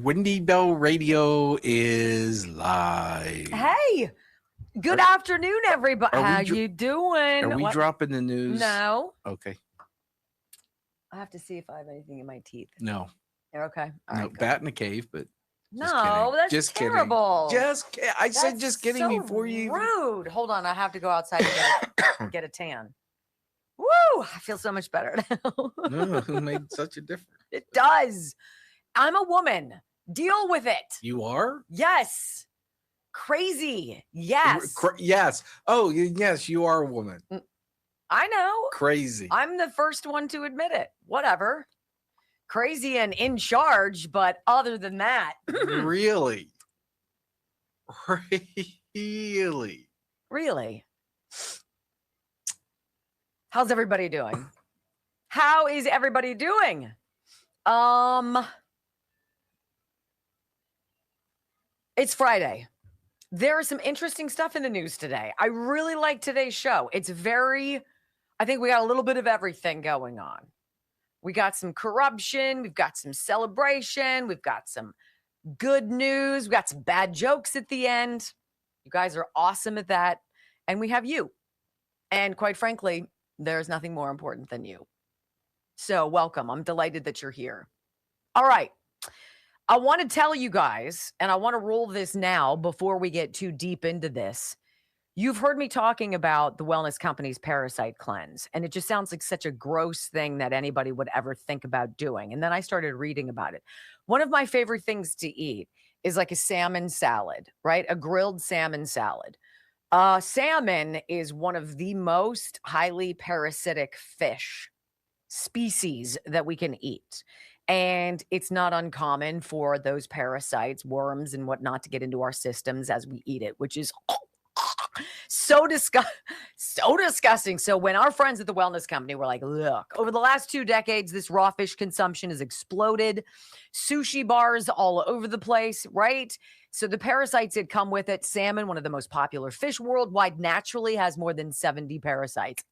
Wendy Bell Radio is live. Hey, good afternoon, everybody. How you doing? Are we dropping the news? No. Okay. I have to see if I have anything in my teeth. No. You're okay. All no, right, good. bat in a cave, but no, that's just terrible. Kidding. I said just kidding so before you. Rude. Hold on, I have to go outside and get a tan. Woo! I feel so much better now. No, it made such a difference. It does. I'm a woman. Deal with it. You are? Yes. Crazy. Yes. Yes. Oh, yes, you are a woman. I know. Crazy. I'm the first one to admit it. Whatever. Crazy and in charge, but other than that. Really? Really? Really? How's everybody doing? How is everybody doing? It's Friday. There is some interesting stuff in the news today. I really like today's show. I think we got a little bit of everything going on. We got some corruption. We've got some celebration. We've got some good news. We've got some bad jokes at the end. You guys are awesome at that. And we have you. And quite frankly, there's nothing more important than you. So welcome. I'm delighted that you're here. All right. I want to tell you guys, and I want to roll this now before we get too deep into this. You've heard me talking about the wellness company's parasite cleanse, and it just sounds like such a gross thing that anybody would ever think about doing. And then I started reading about it. One of my favorite things to eat is like a salmon salad, right? A grilled salmon salad. Salmon is one of the most highly parasitic fish species that we can eat. And it's not uncommon for those parasites, worms and whatnot to get into our systems as we eat it, which is so disgusting. So when our friends at the wellness company were like, look, over the last 2 decades, this raw fish consumption has exploded. Sushi bars all over the place, right? So the parasites that come with it, salmon, one of the most popular fish worldwide, naturally has more than 70 parasites.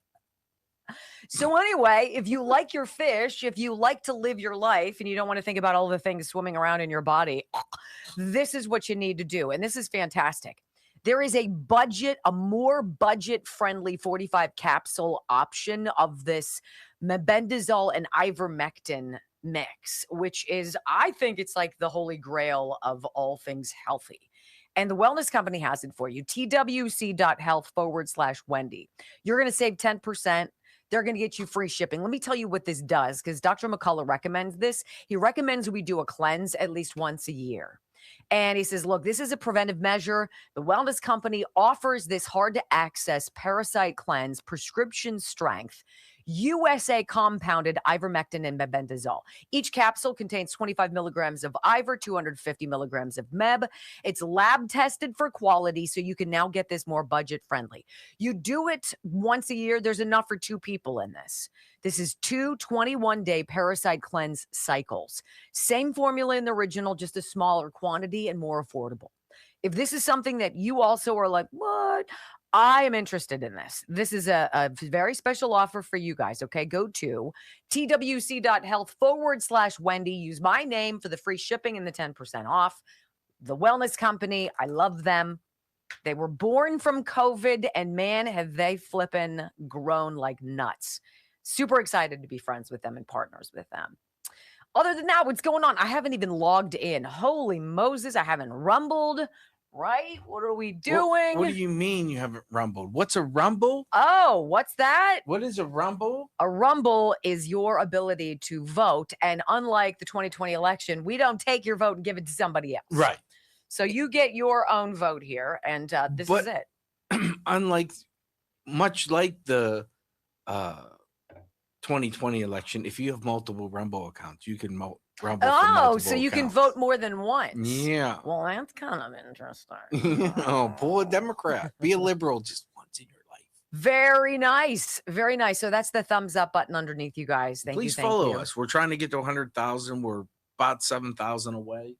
So anyway, if you like your fish, if you like to live your life and you don't want to think about all the things swimming around in your body, this is what you need to do. And this is fantastic. There is a more budget-friendly 45 capsule option of this mebendazole and ivermectin mix, which is, I think it's like the holy grail of all things healthy. And the wellness company has it for you. twc.health/Wendy. You're going to save 10%. They're going to get you free shipping. Let me tell you what this does, because Dr. McCullough recommends this. He recommends we do a cleanse at least once a year. And he says, look, this is a preventive measure. The wellness company offers this hard-to-access parasite cleanse, prescription strength, USA compounded ivermectin and mebendazole. Each capsule contains 25 milligrams of Ivor, 250 milligrams of Meb. It's lab tested for quality, so you can now get this more budget friendly. You do it once a year. There's enough for 2 people in this. This is 2 21-day parasite cleanse cycles. Same formula in the original, just a smaller quantity and more affordable. If this is something that you also are like, what? I am interested in this. This is a very special offer for you guys, okay? Go to twc.health/Wendy. Use my name for the free shipping and the 10% off. The wellness company, I love them. They were born from COVID, and man, have they flippin' grown like nuts. Super excited to be friends with them and partners with them. Other than that, what's going on? I haven't even logged in. Holy Moses, I haven't rumbled. Right? What are we doing? What do you mean you haven't rumbled? What's a rumble? Oh, what's that? What is a rumble? A rumble is your ability to vote. And unlike the 2020 election, we don't take your vote and give it to somebody else. Right. So you get your own vote here. And this is it. Much like the 2020 election, if you have multiple Rumble accounts, you can rumble. Oh, so you can vote more than once. Yeah. Well, that's kind of interesting. Oh, pull a Democrat. Be a liberal just once in your life. Very nice. Very nice. So that's the thumbs up button underneath you guys. Please follow us. We're trying to get to 100,000. We're about 7,000 away.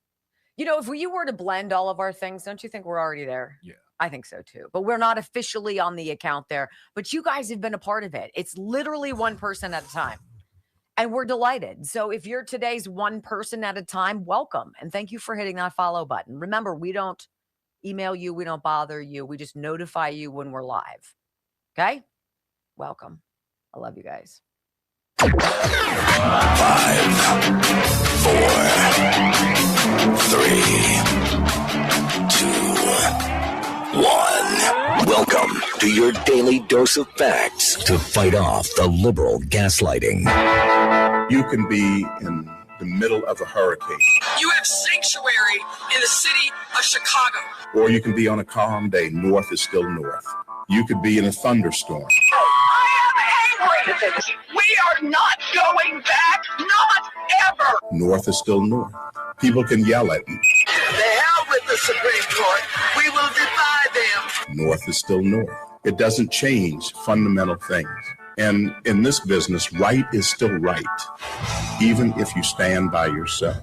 You know, if you were to blend all of our things, don't you think we're already there? Yeah. I think so too. But we're not officially on the account there. But you guys have been a part of it. It's literally one person at a time. And we're delighted. So if you're today's one person at a time, welcome. And thank you for hitting that follow button. Remember, we don't email you. We don't bother you. We just notify you when we're live. Okay? Welcome. I love you guys. 5, 4, 3, 2, 1. Welcome to your daily dose of facts to fight off the liberal gaslighting. You can be in the middle of a hurricane. You have sanctuary in the city of Chicago. Or you can be on a calm day. North is still north. You could be in a thunderstorm. I am angry. We are not going back. Not ever. North is still north. People can yell at you. The hell with the Supreme Court. We will defy them. North is still north. It doesn't change fundamental things. And in this business, right is still right, even if you stand by yourself.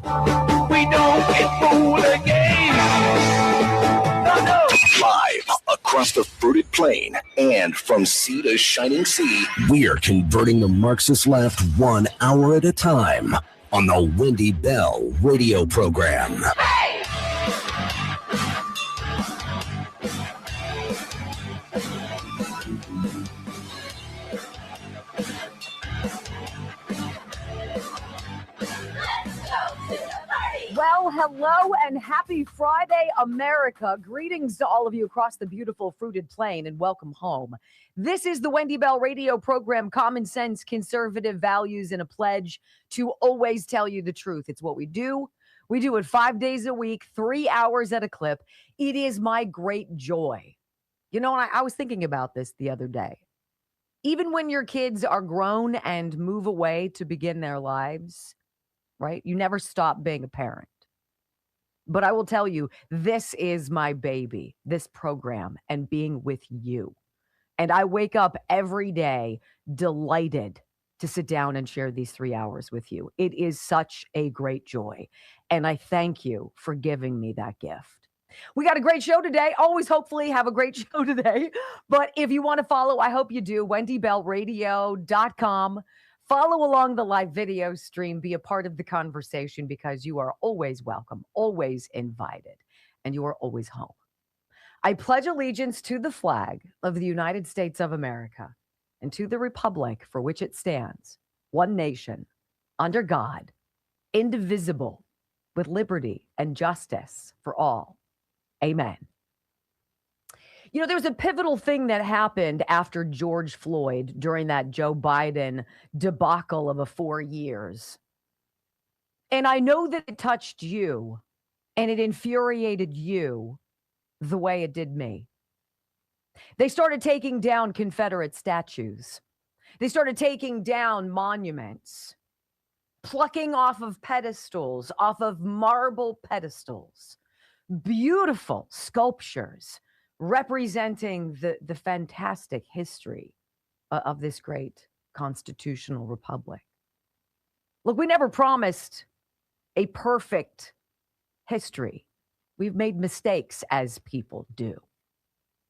We don't get fooled again. No. Live across the fruited plain and from sea to shining sea, we're converting the Marxist left 1 hour at a time on the Wendy Bell radio program. Well, hello and happy Friday, America. Greetings to all of you across the beautiful fruited plain and welcome home. This is the Wendy Bell radio program, common sense, conservative values, and a pledge to always tell you the truth. It's what we do. We do it 5 days a week, 3 hours at a clip. It is my great joy. You know, I was thinking about this the other day. Even when your kids are grown and move away to begin their lives, right? You never stop being a parent. But I will tell you, this is my baby, this program, and being with you. And I wake up every day delighted to sit down and share these 3 hours with you. It is such a great joy. And I thank you for giving me that gift. We got a great show today. Always hopefully have a great show today. But if you want to follow, I hope you do, wendybellradio.com. Follow along the live video stream. Be a part of the conversation because you are always welcome, always invited, and you are always home. I pledge allegiance to the flag of the United States of America and to the republic for which it stands, one nation, under God, indivisible, with liberty and justice for all. Amen. You know, there was a pivotal thing that happened after George Floyd during that Joe Biden debacle of 4 years. And I know that it touched you and it infuriated you the way it did me. They started taking down Confederate statues. They started taking down monuments, plucking off of pedestals, off of marble pedestals, beautiful sculptures representing the fantastic history of this great constitutional republic. Look, we never promised a perfect history. We've made mistakes as people do.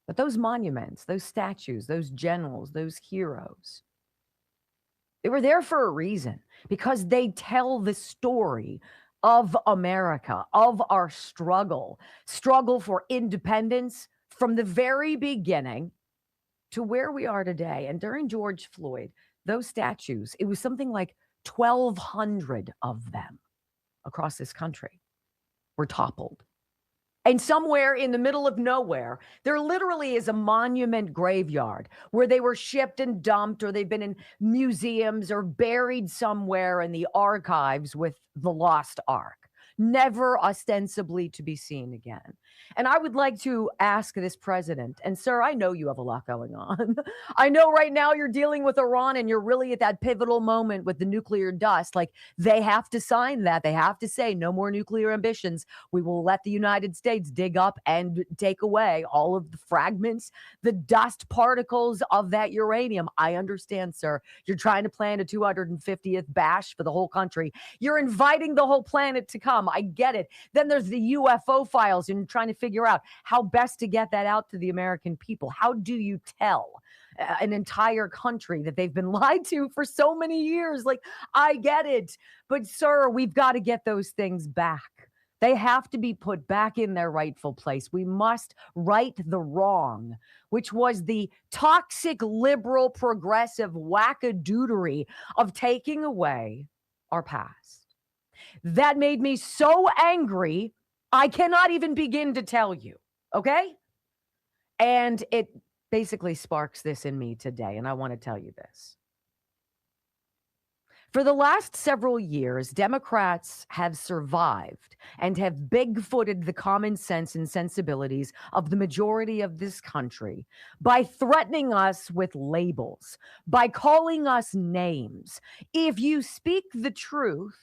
But those monuments, those statues, those generals, those heroes, they were there for a reason because they tell the story of America, of our struggle for independence, from the very beginning to where we are today. And during George Floyd, those statues, it was something like 1,200 of them across this country were toppled. And somewhere in the middle of nowhere, there literally is a monument graveyard where they were shipped and dumped, or they've been in museums or buried somewhere in the archives with the lost ark, never ostensibly to be seen again. And I would like to ask this president, and sir, I know you have a lot going on. I know right now you're dealing with Iran and you're really at that pivotal moment with the nuclear dust. Like, they have to sign that. They have to say no more nuclear ambitions. We will let the United States dig up and take away all of the fragments, the dust particles of that uranium. I understand, sir. You're trying to plan a 250th bash for the whole country. You're inviting the whole planet to come. dumb. I get it. Then there's the UFO files and trying to figure out how best to get that out to the American people. How do you tell an entire country that they've been lied to for so many years? Like, I get it. But, sir, we've got to get those things back. They have to be put back in their rightful place. We must right the wrong, which was the toxic, liberal, progressive wackadootery of taking away our past. That made me so angry, I cannot even begin to tell you, okay? And it basically sparks this in me today, and I want to tell you this. For the last several years, Democrats have survived and have big-footed the common sense and sensibilities of the majority of this country by threatening us with labels, by calling us names. If you speak the truth,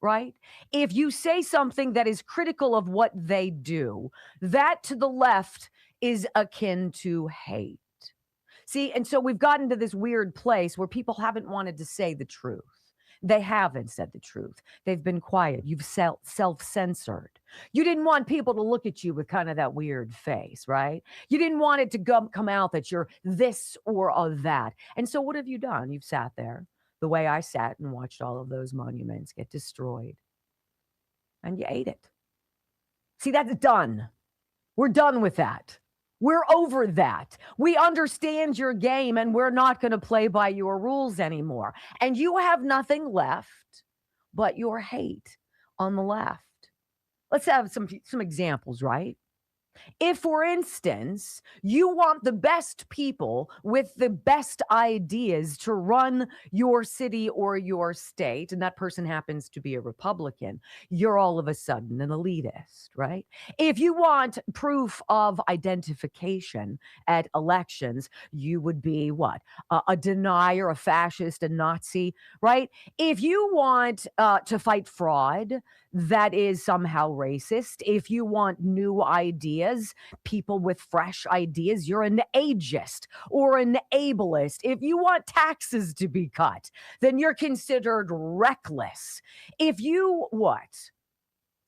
right? If you say something that is critical of what they do, that to the left is akin to hate. See, and so we've gotten to this weird place where people haven't wanted to say the truth. They haven't said the truth. They've been quiet. You've self-censored. You didn't want people to look at you with kind of that weird face, right? You didn't want it to come out that you're this or that. And so what have you done? You've sat there the way I sat and watched all of those monuments get destroyed. And you ate it. See, that's done. We're done with that. We're over that. We understand your game and we're not going to play by your rules anymore. And you have nothing left but your hate on the left. Let's have some examples, right? If, for instance, you want the best people with the best ideas to run your city or your state, and that person happens to be a Republican, you're all of a sudden an elitist, right? If you want proof of identification at elections, you would be what? A denier, a fascist, a Nazi, right? If you want to fight fraud, that is somehow racist. If you want new ideas, people with fresh ideas, you're an ageist or an ableist. If you want taxes to be cut, then you're considered reckless. If you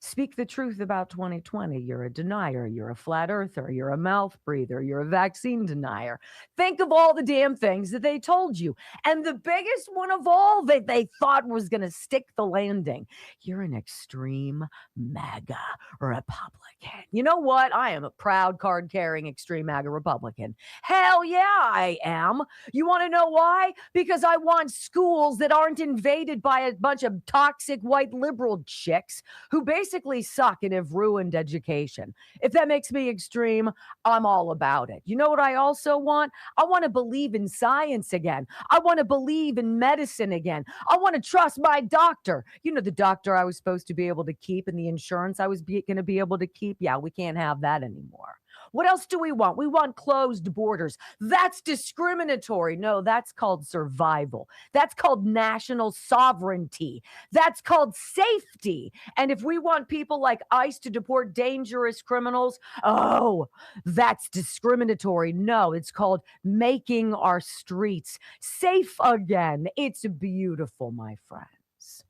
speak the truth about 2020, you're a denier, you're a flat earther, you're a mouth breather, you're a vaccine denier. Think of all the damn things that they told you. And the biggest one of all that they thought was going to stick the landing, you're an extreme MAGA Republican. You know what? I am a proud card-carrying extreme MAGA Republican. Hell yeah, I am. You want to know why? Because I want schools that aren't invaded by a bunch of toxic white liberal chicks who basically suck and have ruined education. If that makes me extreme, I'm all about it. You know what I also want? I want to believe in science again. I want to believe in medicine again. I want to trust my doctor. You know, the doctor I was supposed to be able to keep and the insurance I was going to be able to keep. Yeah, we can't have that anymore. What else do we want? We want closed borders. That's discriminatory. No, that's called survival. That's called national sovereignty. That's called safety. And if we want people like ICE to deport dangerous criminals, oh, that's discriminatory. No, it's called making our streets safe again. It's beautiful, my friends.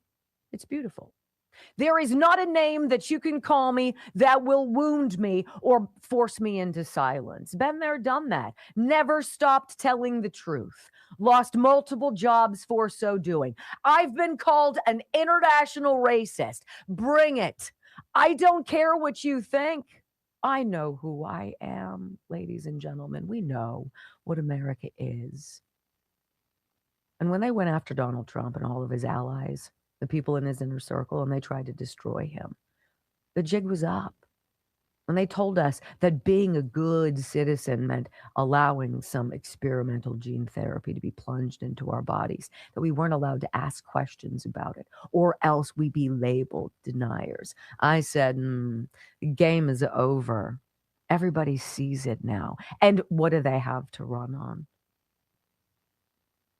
It's beautiful. There is not a name that you can call me that will wound me or force me into silence. Been there, done that. Never stopped telling the truth. Lost multiple jobs for so doing. I've been called an international racist. Bring it. I don't care what you think. I know who I am, ladies and gentlemen. We know what America is. And when they went after Donald Trump and all of his allies, the people in his inner circle, and they tried to destroy him, the jig was up. When they told us that being a good citizen meant allowing some experimental gene therapy to be plunged into our bodies, that we weren't allowed to ask questions about it, or else we'd be labeled deniers. I said, the game is over. Everybody sees it now. And what do they have to run on?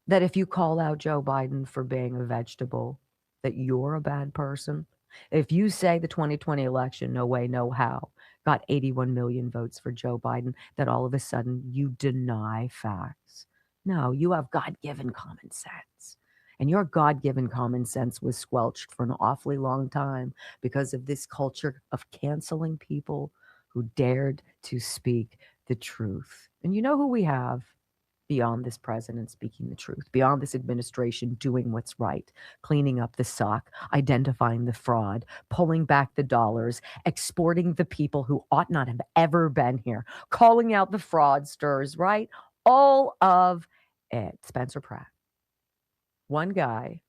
That if you call out Joe Biden for being a vegetable, that you're a bad person. If you say the 2020 election, no way, no how, got 81 million votes for Joe Biden, that all of a sudden you deny facts. No, you have God-given common sense. And your God-given common sense was squelched for an awfully long time because of this culture of canceling people who dared to speak the truth. And you know who we have beyond this president speaking the truth, beyond this administration doing what's right, cleaning up the sock, identifying the fraud, pulling back the dollars, exporting the people who ought not have ever been here, calling out the fraudsters, right? All of it. Spencer Pratt. One guy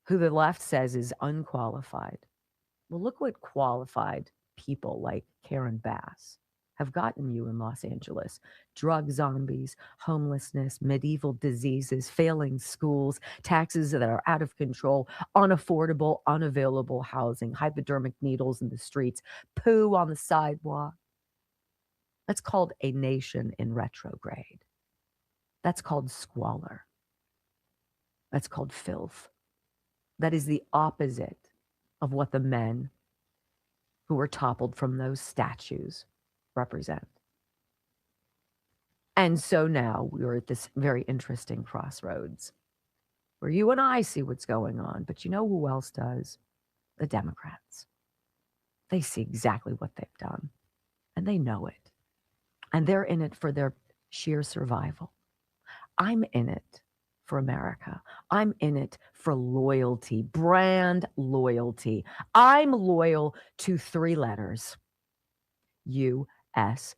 who the left says is unqualified. Well, look what qualified people like Karen Bass have gotten you in Los Angeles. Drug zombies, homelessness, medieval diseases, failing schools, taxes that are out of control, unaffordable, unavailable housing, hypodermic needles in the streets, poo on the sidewalk. That's called a nation in retrograde. That's called squalor. That's called filth. That is the opposite of what the men who were toppled from those statues represent. And so now we're at this very interesting crossroads where you and I see what's going on, but you know who else does? The Democrats. They see exactly what they've done, and they know it. And they're in it for their sheer survival. I'm in it for America. I'm in it for loyalty, brand loyalty. I'm loyal to 3 letters, USA.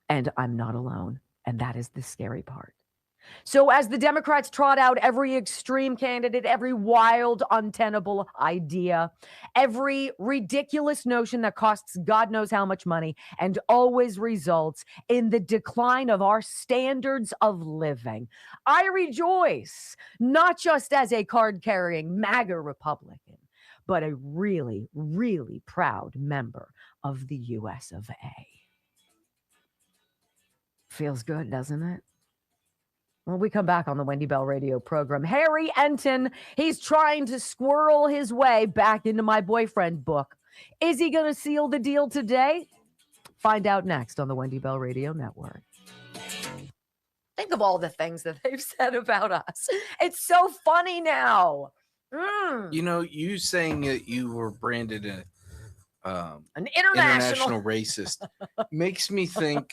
And I'm not alone. And that is the scary part. So as the Democrats trot out every extreme candidate, every wild, untenable idea, every ridiculous notion that costs God knows how much money and always results in the decline of our standards of living, I rejoice, not just as a card-carrying MAGA Republican, but a really, really proud member of the US of A. Feels good, doesn't it? When we come back on the Wendy Bell radio program, Harry Enton, he's trying to squirrel his way back into my boyfriend book. Is he going to seal the deal today? Find out next on the Wendy Bell Radio Network. Think of all the things that they've said about us. It's so funny now. You know, you saying that you were branded An international racist makes me think.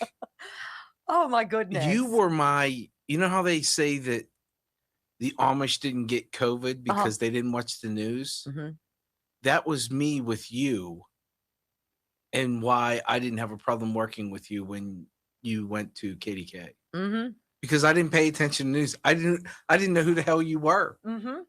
Oh, my goodness. You were my. You know how they say that the Amish didn't get COVID because they didn't watch the news? Mm-hmm. That was me with you, and why I didn't have a problem working with you when you went to KDK. Mm-hmm. Because I didn't pay attention to news. I didn't know who the hell you were. Mm-hmm.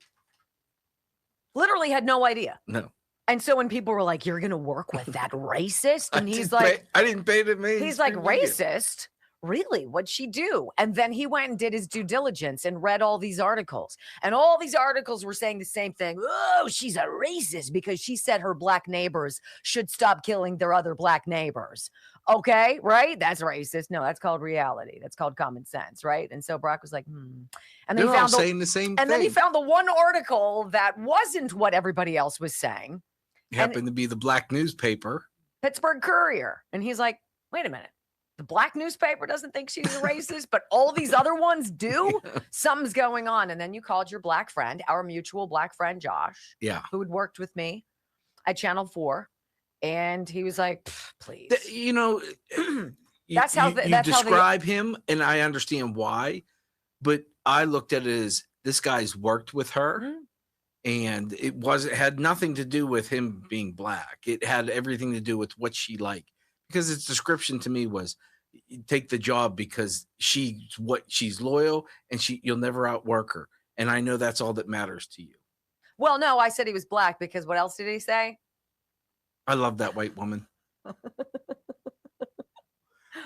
Literally had no idea. No. And so when people were like, "You're going to work with that racist," and he's like, "I didn't pay to me." He's like, "Racist? Really? What'd she do?" And then he went and did his due diligence and read all these articles. And all these articles were saying the same thing. Oh, she's a racist because she said her black neighbors should stop killing their other black neighbors. Okay, right? That's racist. No, that's called reality. That's called common sense, right? And so Brock was like, And then They're he all found saying the same thing. And then he found the one article that wasn't what everybody else was saying. It happened to be the black newspaper. Pittsburgh Courier. And he's like, wait a minute. The black newspaper doesn't think she's a racist, but all these other ones do? Something's going on. And then you called your black friend, our mutual black friend, Josh, who had worked with me at Channel 4. And he was like, please. You know, that's how you describe him, and I understand why. But I looked at it as this guy's worked with her. And it had nothing to do with him being black. It had everything to do with what she liked. Because its description to me was, take the job because she's loyal and you'll never outwork her. And I know that's all that matters to you. Well, no, I said he was black because what else did he say? I love that white woman.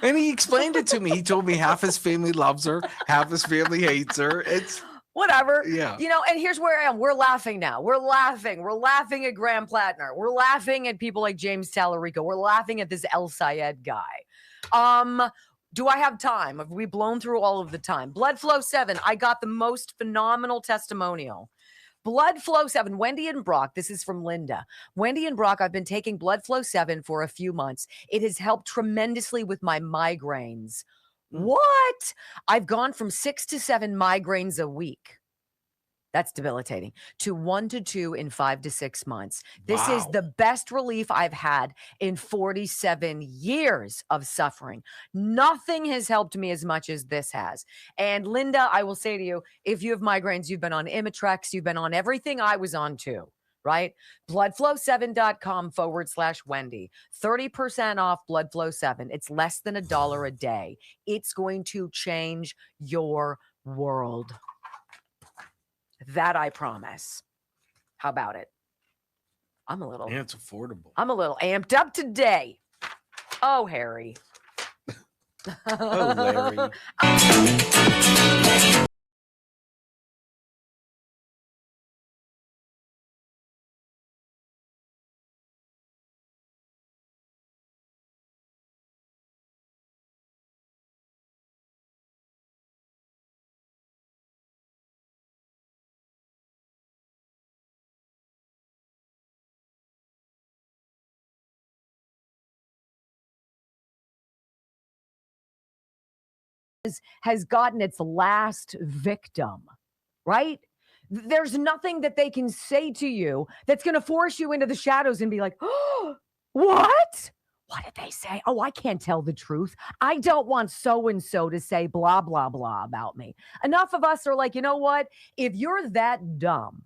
And he explained it to me. He told me half his family loves her, half his family hates her. It's whatever. Yeah. You know, and here's where I am. We're laughing now. We're laughing. We're laughing at Graham Plattner. We're laughing at people like James Tallarico. We're laughing at this El Sayed guy. Do I have time? Have we blown through all of the time? Blood Flow 7. I got the most phenomenal testimonial. Blood Flow 7, Wendy and Brock. This is from Linda. Wendy and Brock, I've been taking Blood Flow 7 for a few months. It has helped tremendously with my migraines. What? I've gone from 6 to 7 migraines a week. That's debilitating. To 1 to 2 in 5 to 6 months. This is Wow. the best relief I've had in 47 years of suffering. Nothing has helped me as much as this has. And Linda, I will say to you, if you have migraines, you've been on Imitrex, you've been on everything I was on too, right? Bloodflow7.com/Wendy. 30% off Bloodflow 7. It's less than $1 a day. It's going to change your world. That I promise. How about it? I'm a little. And it's affordable. I'm a little amped up today. Oh, Harry. Oh, Larry. Has gotten its last victim, right? There's nothing that they can say to you that's going to force you into the shadows and be like, oh, what? What did they say? Oh, I can't tell the truth. I don't want so-and-so to say blah, blah, blah about me. Enough of us are like, you know what? If you're that dumb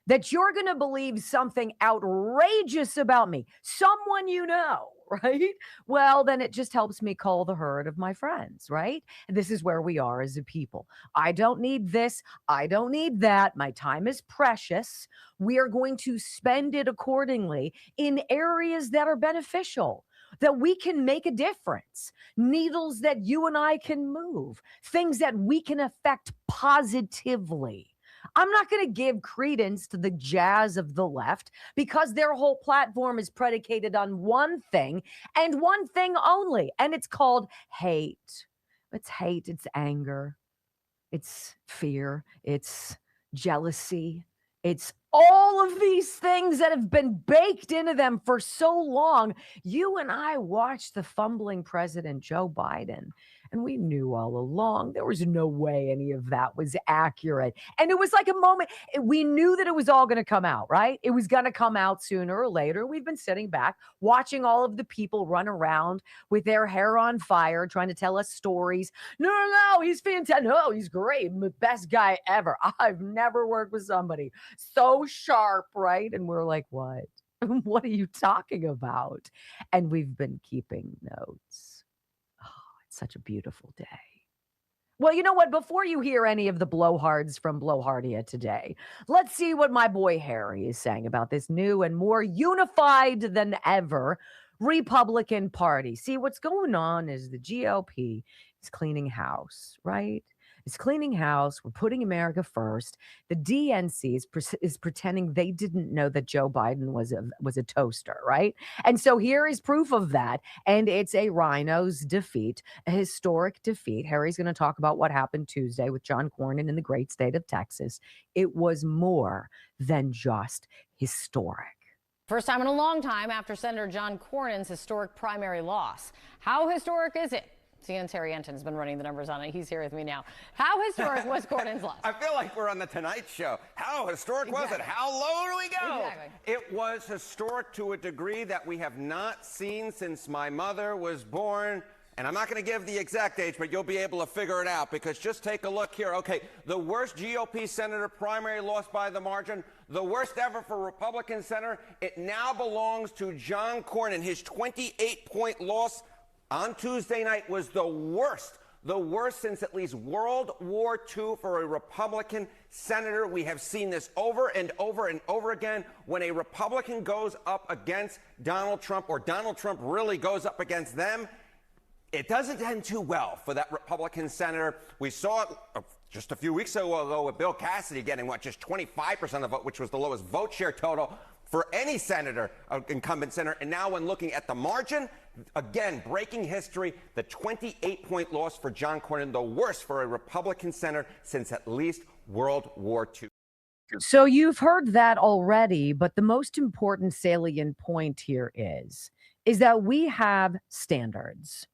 that you're going to believe something outrageous about me, someone you know, right? Well, then it just helps me cull the herd of my friends, right? And this is where we are as a people. I don't need this. I don't need that. My time is precious. We are going to spend it accordingly in areas that are beneficial, that we can make a difference, needles that you and I can move, things that we can affect positively. I'm not going to give credence to the jazz of the left because their whole platform is predicated on one thing and one thing only, and it's called hate. It's hate, it's anger, it's fear, it's jealousy, it's all of these things that have been baked into them for so long. You and I watched the fumbling President Joe Biden, and we knew all along there was no way any of that was accurate. And it was like a moment, we knew that it was all going to come out, right? It was going to come out sooner or later. We've been sitting back watching all of the people run around with their hair on fire, trying to tell us stories. No, he's fantastic. No, he's great. Best guy ever. I've never worked with somebody so sharp, right? And we're like, what? What are you talking about? And we've been keeping notes. Oh, it's such a beautiful day. Well, you know what? Before you hear any of the blowhards from Blowhardia today, let's see what my boy Harry is saying about this new and more unified than ever Republican Party. See, what's going on is the GOP is cleaning house, right? It's cleaning house. We're putting America first. The DNC is pretending they didn't know that Joe Biden was a toaster, right? And so here is proof of that. And it's a rhino's defeat, a historic defeat. Harry's going to talk about what happened Tuesday with John Cornyn in the great state of Texas. It was more than just historic. First time in a long time after Senator John Cornyn's historic primary loss. How historic is it? CNN Terry Enton's been running the numbers on it. He's here with me now. How historic was Cornyn's loss? I feel like we're on the Tonight Show. How historic was it? How low do we go? Exactly. It was historic to a degree that we have not seen since my mother was born. And I'm not going to give the exact age, but you'll be able to figure it out because just take a look here. Okay, the worst GOP senator primary loss by the margin, the worst ever for Republican senator. It now belongs to John Cornyn. His 28-point loss on Tuesday night was the worst since at least World War II for a Republican senator. We have seen this over and over and over again. When a Republican goes up against Donald Trump, or Donald Trump really goes up against them, it doesn't end too well for that Republican senator. We saw it just a few weeks ago with Bill Cassidy getting, just 25% of the vote, which was the lowest vote share total for any senator, incumbent senator. And now when looking at the margin, again, breaking history, the 28-point loss for John Cornyn, the worst for a Republican senator since at least World War II. So you've heard that already, but the most important salient point here is that we have standards.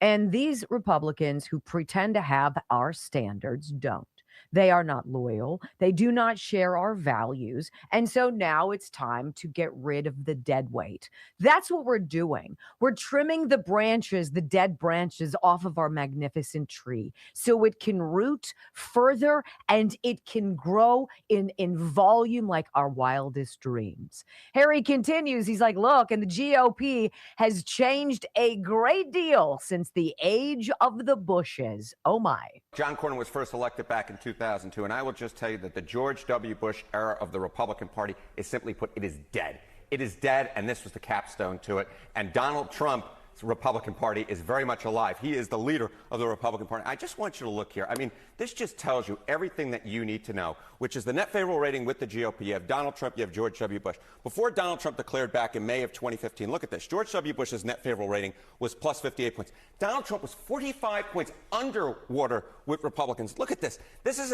And these Republicans who pretend to have our standards don't. They are not loyal. They do not share our values. And so now it's time to get rid of the dead weight. That's what we're doing. We're trimming the branches, the dead branches off of our magnificent tree so it can root further and it can grow in volume like our wildest dreams. Harry continues. He's like, look, and the GOP has changed a great deal since the age of the Bushes. Oh my. John Cornyn was first elected back in 2002, and I will just tell you that the George W. Bush era of the Republican Party is simply put, it is dead. It is dead, and this was the capstone to it. And Donald Trump's Republican Party is very much alive. He is the leader of the Republican Party. I just want you to look here. I mean, this just tells you everything that you need to know, which is the net favorable rating with the GOP. You have Donald Trump, you have George W. Bush. Before Donald Trump declared back in May of 2015, look at this. George W. Bush's net favorable rating was plus 58 points. Donald Trump was 45 points underwater with Republicans. Look at this. This is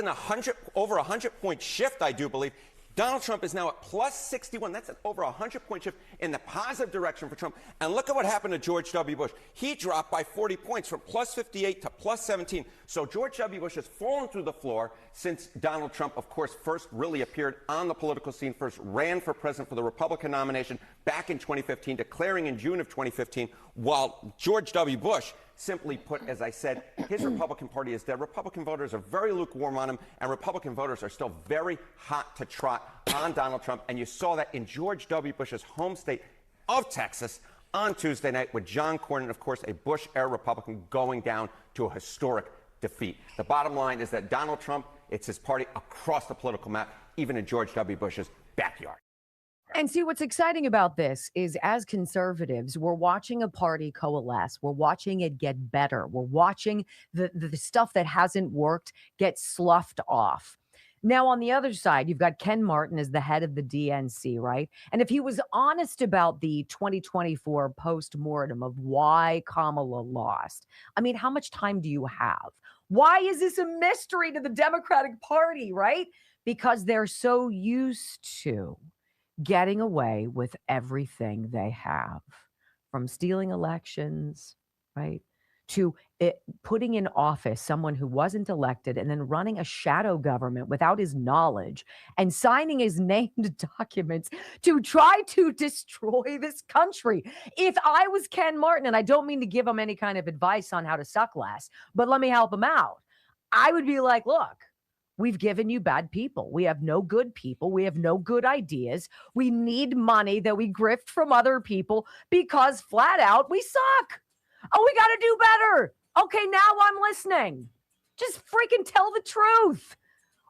over 100-point shift, I do believe. Donald Trump is now at plus 61. That's an over 100-point shift in the positive direction for Trump. And look at what happened to George W. Bush. He dropped by 40 points from plus 58 to plus 17. So George W. Bush has fallen through the floor since Donald Trump, of course, first really appeared on the political scene, first ran for president for the Republican nomination back in 2015, declaring in June of 2015, while George W. Bush, simply put, as I said, his Republican Party is dead. Republican voters are very lukewarm on him, and Republican voters are still very hot to trot on Donald Trump. And you saw that in George W. Bush's home state of Texas on Tuesday night with John Cornyn, of course, a Bush-era Republican, going down to a historic defeat. The bottom line is that Donald Trump, it's his party across the political map, even in George W. Bush's backyard. And see, what's exciting about this is as conservatives, we're watching a party coalesce. We're watching it get better. We're watching the stuff that hasn't worked get sloughed off. Now, on the other side, you've got Ken Martin as the head of the DNC, right? And if he was honest about the 2024 post-mortem of why Kamala lost, I mean, how much time do you have? Why is this a mystery to the Democratic Party, right? Because they're so used to getting away with everything they have, from stealing elections, right, to putting in office someone who wasn't elected and then running a shadow government without his knowledge and signing his named documents to try to destroy this country. If I was Ken Martin, and I don't mean to give him any kind of advice on how to suck less, but let me help him out. I would be like, look, we've given you bad people. We have no good people. We have no good ideas. We need money that we grift from other people because flat out we suck. Oh, we got to do better. Okay, now I'm listening. Just freaking tell the truth.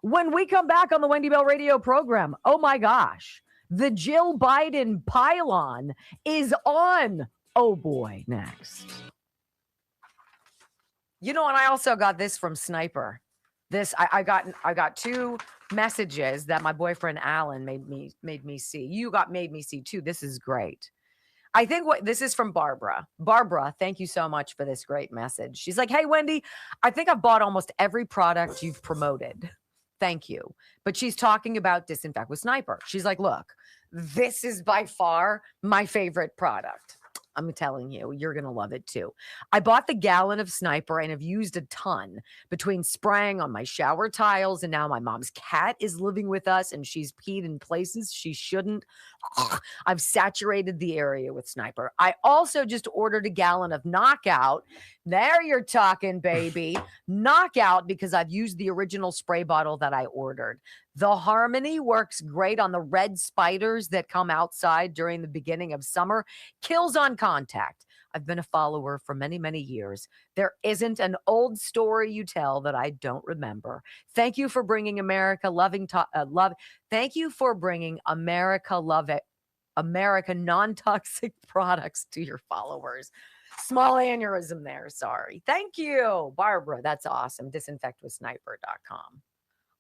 When we come back on the Wendy Bell radio program, oh my gosh, the Jill Biden pylon is on. Oh boy, next. You know, and I also got this from Sniper. I got two messages that my boyfriend Alan made me see. You made me see too. This is great. I think this is from Barbara. Barbara, thank you so much for this great message. She's like, hey, Wendy, I think I've bought almost every product you've promoted. Thank you. But she's talking about Disinfect with Sniper. She's like, look, this is by far my favorite product. I'm telling you, you're going to love it too. I bought the gallon of Sniper and have used a ton between spraying on my shower tiles. And now my mom's cat is living with us and she's peed in places she shouldn't. I've saturated the area with Sniper. I also just ordered a gallon of Knockout. There you're talking, baby. Knockout, because I've used the original spray bottle that I ordered. The Harmony works great on the red spiders that come outside during the beginning of summer. Kills on contact. I've been a follower for many, many years. There isn't an old story you tell that I don't remember. Thank you for bringing America Thank you for bringing America non-toxic products to your followers. Small aneurysm there. Sorry. Thank you, Barbara. That's awesome. Disinfectwithsniper.com.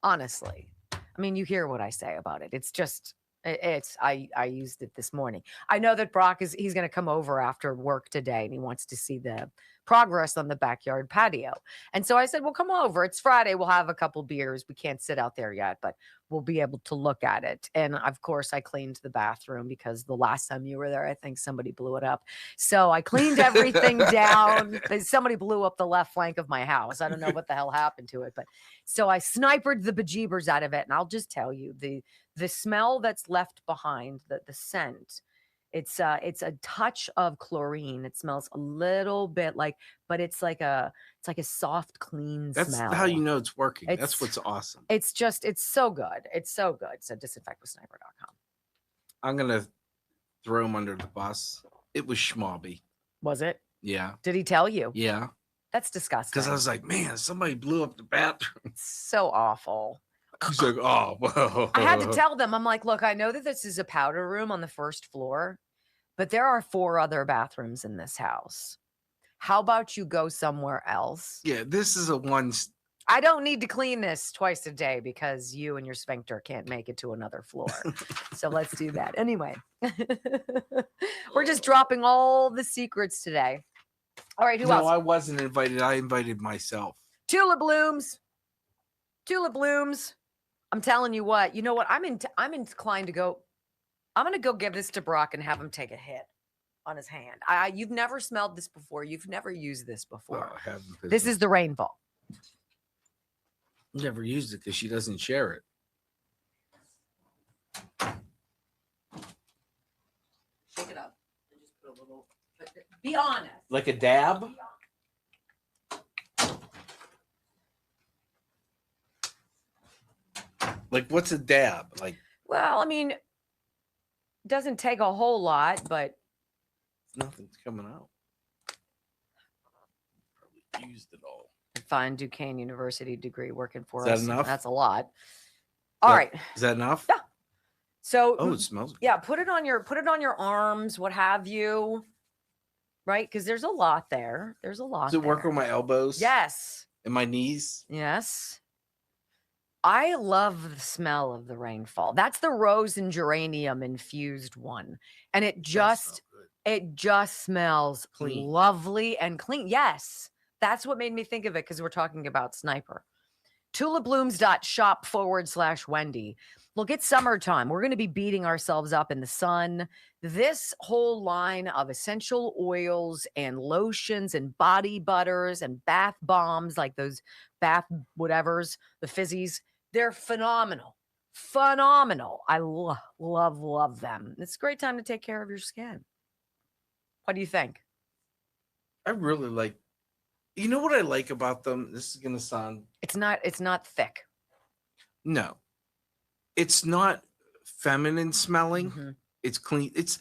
Honestly. I mean, you hear what I say about it. It's just I used it this morning. I know that he's going to come over after work today and he wants to see the progress on the backyard patio. And so I said, well, come over. It's Friday. We'll have a couple beers. We can't sit out there yet, but we'll be able to look at it. And of course I cleaned the bathroom because the last time you were there, I think somebody blew it up. So I cleaned everything down. Somebody blew up the left flank of my house. I don't know what the hell happened to it, but so I snipered the bejeebers out of it. And I'll just tell you, the smell that's left behind, the scent, it's a touch of chlorine. It smells a little bit like, but it's like a soft, clean smell. That's how you know it's working. That's what's awesome. It's so good. It's so good. So disinfectwithsniper.com. I'm gonna throw him under the bus. It was Schmobby. Was it? Yeah. Did he tell you? Yeah. That's disgusting. Because I was like, man, somebody blew up the bathroom. It's so awful. He's like, oh, whoa. I had to tell them, I'm like, look, I know that this is a powder room on the first floor, but there are 4 other bathrooms in this house. How about you go somewhere else? Yeah, this is a one. I don't need to clean this twice a day because you and your sphincter can't make it to another floor. So let's do that. Anyway, we're just dropping all the secrets today. All right, who else? No, I wasn't invited. I invited myself. Tulip blooms. Tulip blooms. I'm telling you what. You know what? I'm inclined to go. I'm going to go give this to Brock and have him take a hit on his hand. You've never smelled this before. You've never used this before. Oh, I haven't. This is the rainbow. Never used it because she doesn't share it. Shake it up. And just put a little. Be honest. Like a dab? Like, what's a dab? Like, well, I mean, doesn't take a whole lot, but nothing's coming out. Probably used it all. Fine Duquesne University degree working for Is us. that enough? That's a lot. All right. Is that enough? Yeah. So, oh, it smells good. Yeah, put it on your arms, what have you. Right? Because there's a lot there. There's a lot. Does it work on my elbows? Yes. And my knees? Yes. I love the smell of the rainfall. That's the rose and geranium infused one. And it just smells clean. Lovely and clean. Yes. That's what made me think of it because we're talking about Sniper. tulipblooms.shop/Wendy. Look, it's summertime. We're going to be beating ourselves up in the sun. This whole line of essential oils and lotions and body butters and bath bombs, like those bath whatevers, the fizzies, they're phenomenal. Phenomenal. I love them. It's a great time to take care of your skin. What do you think? I really like. You know what I like about them? This is going to sound. It's not thick. No. It's not feminine smelling. Mm-hmm. It's clean. It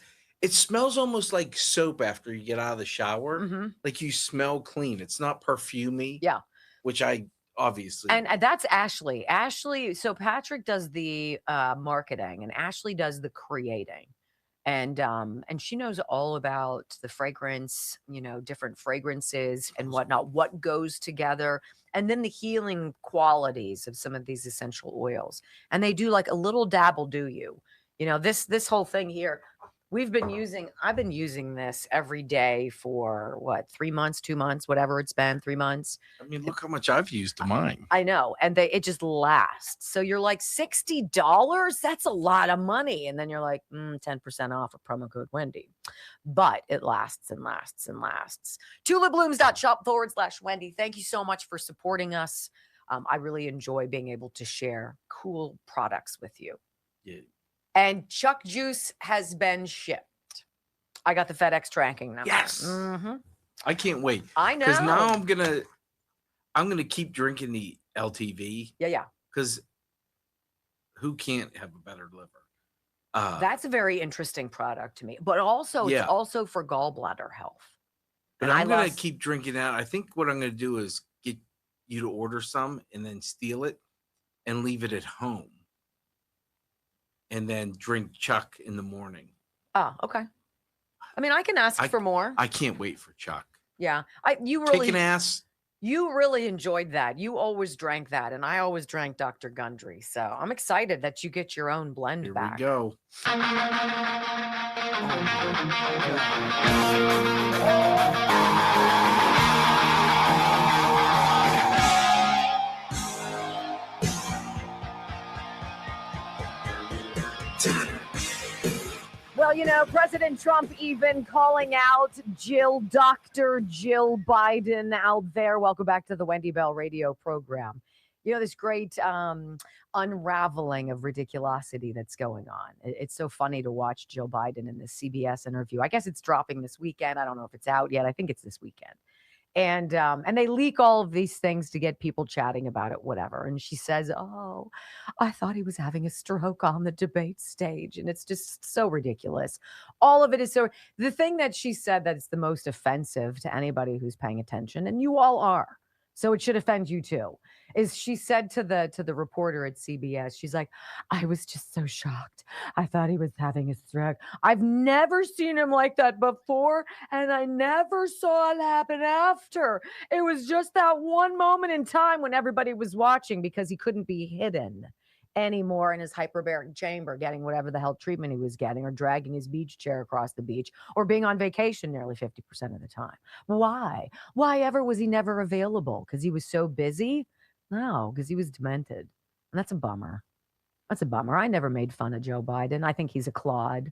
smells almost like soap after you get out of the shower. Mm-hmm. Like you smell clean. It's not perfumey. Yeah. Which I obviously. And that's Ashley. Ashley. So Patrick does the marketing and Ashley does the creating. And she knows all about the fragrance, different fragrances and whatnot, what goes together, and then the healing qualities of some of these essential oils. And they do like a little dabble do you. This whole thing here, I've been using this every day for 3 months, 2 months, whatever it's been, 3 months. I mean, look how much I've used of mine. I know. And it just lasts. So you're like $60? That's a lot of money. And then you're like 10% off a promo code Wendy. But it lasts and lasts and lasts. tulipblooms.shop/Wendy. Thank you so much for supporting us. I really enjoy being able to share cool products with you. Yeah. And Chuck Juice has been shipped. I got the FedEx tracking number. Yes. Mm-hmm. I can't wait. I know. Because now I'm gonna keep drinking the LTV. Yeah. Because who can't have a better liver? That's a very interesting product to me. But also, It's also for gallbladder health. But I'm gonna keep drinking that. I think what I'm gonna do is get you to order some and then steal it and leave it at home. And then drink Chuck in the morning. Oh, okay. I mean, I can ask for more. I can't wait for Chuck. Yeah. You really kicking ass. You really enjoyed that. You always drank that, and I always drank Dr. Gundry. So I'm excited that you get your own blend Here back. we go. Well, you know, President Trump even calling out Dr. Jill Biden out there. Welcome back to the Wendy Bell radio program. You know, this great unraveling of ridiculosity that's going on. It's so funny to watch Jill Biden in this CBS interview. I guess it's dropping this weekend. I don't know if it's out yet. I think it's this weekend. And they leak all of these things to get people chatting about it, whatever. And she says, "Oh, I thought he was having a stroke on the debate stage." And it's just so ridiculous. All of it is so. The thing that she said that's the most offensive to anybody who's paying attention, and you all are, so it should offend you too, is she said to the reporter at CBS, she's like, "I was just so shocked. I thought he was having a stroke. I've never seen him like that before, and I never saw it happen after. It was just that one moment in time when everybody was watching because he couldn't be hidden anymore in his hyperbaric chamber getting whatever the hell treatment he was getting, or dragging his beach chair across the beach, or being on vacation nearly 50% of the time. Why? Why ever was he never available? Because he was so busy? No, because he was demented. And that's a bummer. That's a bummer. I never made fun of Joe Biden. I think he's a clod.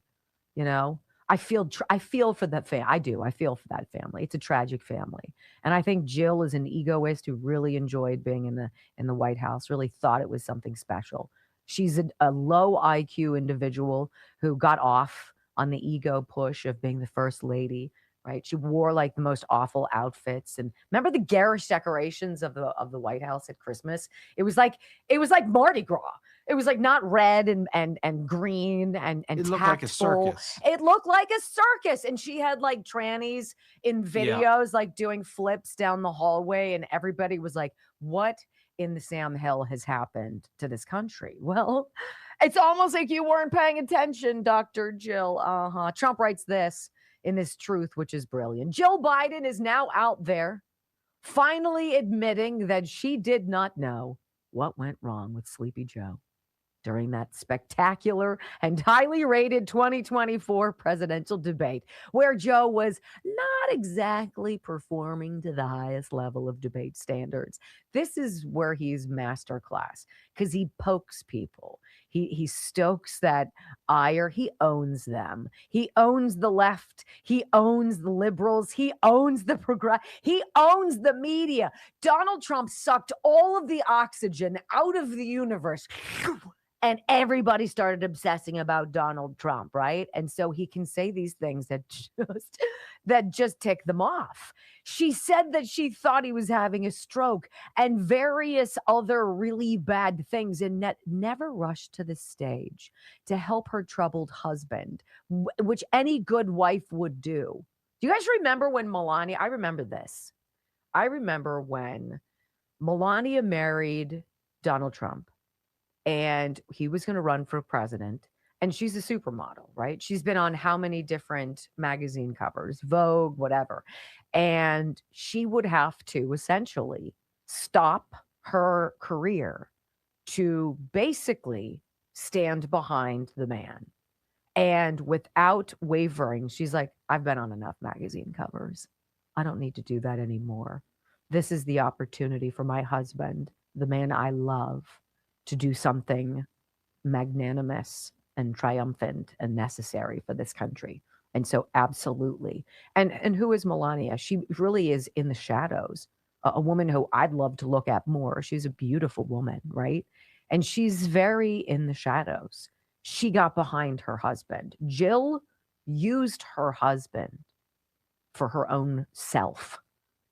You know, I feel for that family. I do. I feel for that family. It's a tragic family. And I think Jill is an egoist who really enjoyed being in the White House, really thought it was something special. She's a low IQ individual who got off on the ego push of being the first lady, right? She wore like the most awful outfits. And remember the garish decorations of the White House at Christmas? It was like Mardi Gras. It was like not red and green and It looked like a tactful. circus. It looked like a circus. And she had like trannies in videos, like doing flips down the hallway. And everybody was like, what in the Sam Hill has happened to this country? Well, it's almost like you weren't paying attention, Dr. Jill. Trump writes this in this truth, which is brilliant. Jill Biden is now out there finally admitting that she did not know what went wrong with Sleepy Joe during that spectacular and highly rated 2024 presidential debate, where Joe was not exactly performing to the highest level of debate standards. This is where he's masterclass, because he pokes people. He stokes that ire. He owns them. He owns the left. He owns the liberals. He owns the he owns the media. Donald Trump sucked all of the oxygen out of the universe. And everybody started obsessing about Donald Trump, right? And so he can say these things that just tick them off. She said that she thought he was having a stroke and various other really bad things, and never rushed to the stage to help her troubled husband, which any good wife would do. Do you guys remember when Melania? I remember this. I remember when Melania married Donald Trump, and he was going to run for president. And she's a supermodel, right? She's been on how many different magazine covers, Vogue, whatever. And she would have to essentially stop her career to basically stand behind the man. And without wavering, she's like, "I've been on enough magazine covers. I don't need to do that anymore. This is the opportunity for my husband, the man I love, to do something magnanimous and triumphant and necessary for this country." And so absolutely. And who is Melania? She really is in the shadows, a woman who I'd love to look at more. She's a beautiful woman, right? And she's very in the shadows. She got behind her husband. Jill used her husband for her own self.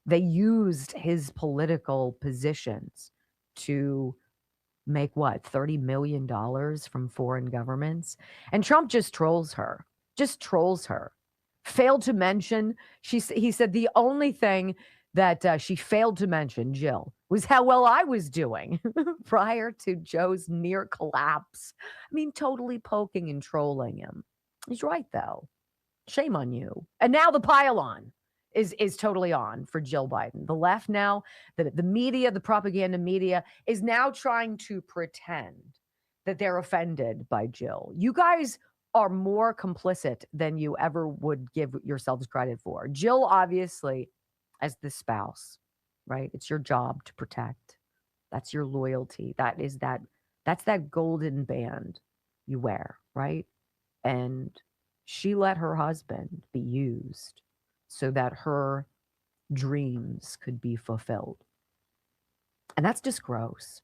They used his political positions to make what, $30 million from foreign governments? And Trump just trolls her, Failed to mention, he said the only thing that she failed to mention, Jill, was how well I was doing prior to Joe's near collapse. I mean, totally poking and trolling him. He's right, though. Shame on you. And now the pile-on. is totally on for Jill Biden. The left now, the media, the propaganda media is now trying to pretend that they're offended by Jill. You guys are more complicit than you ever would give yourselves credit for. Jill, obviously, as the spouse, right? It's your job to protect. That's your loyalty. That's that golden band you wear, right? And she let her husband be used so that her dreams could be fulfilled. And that's just gross.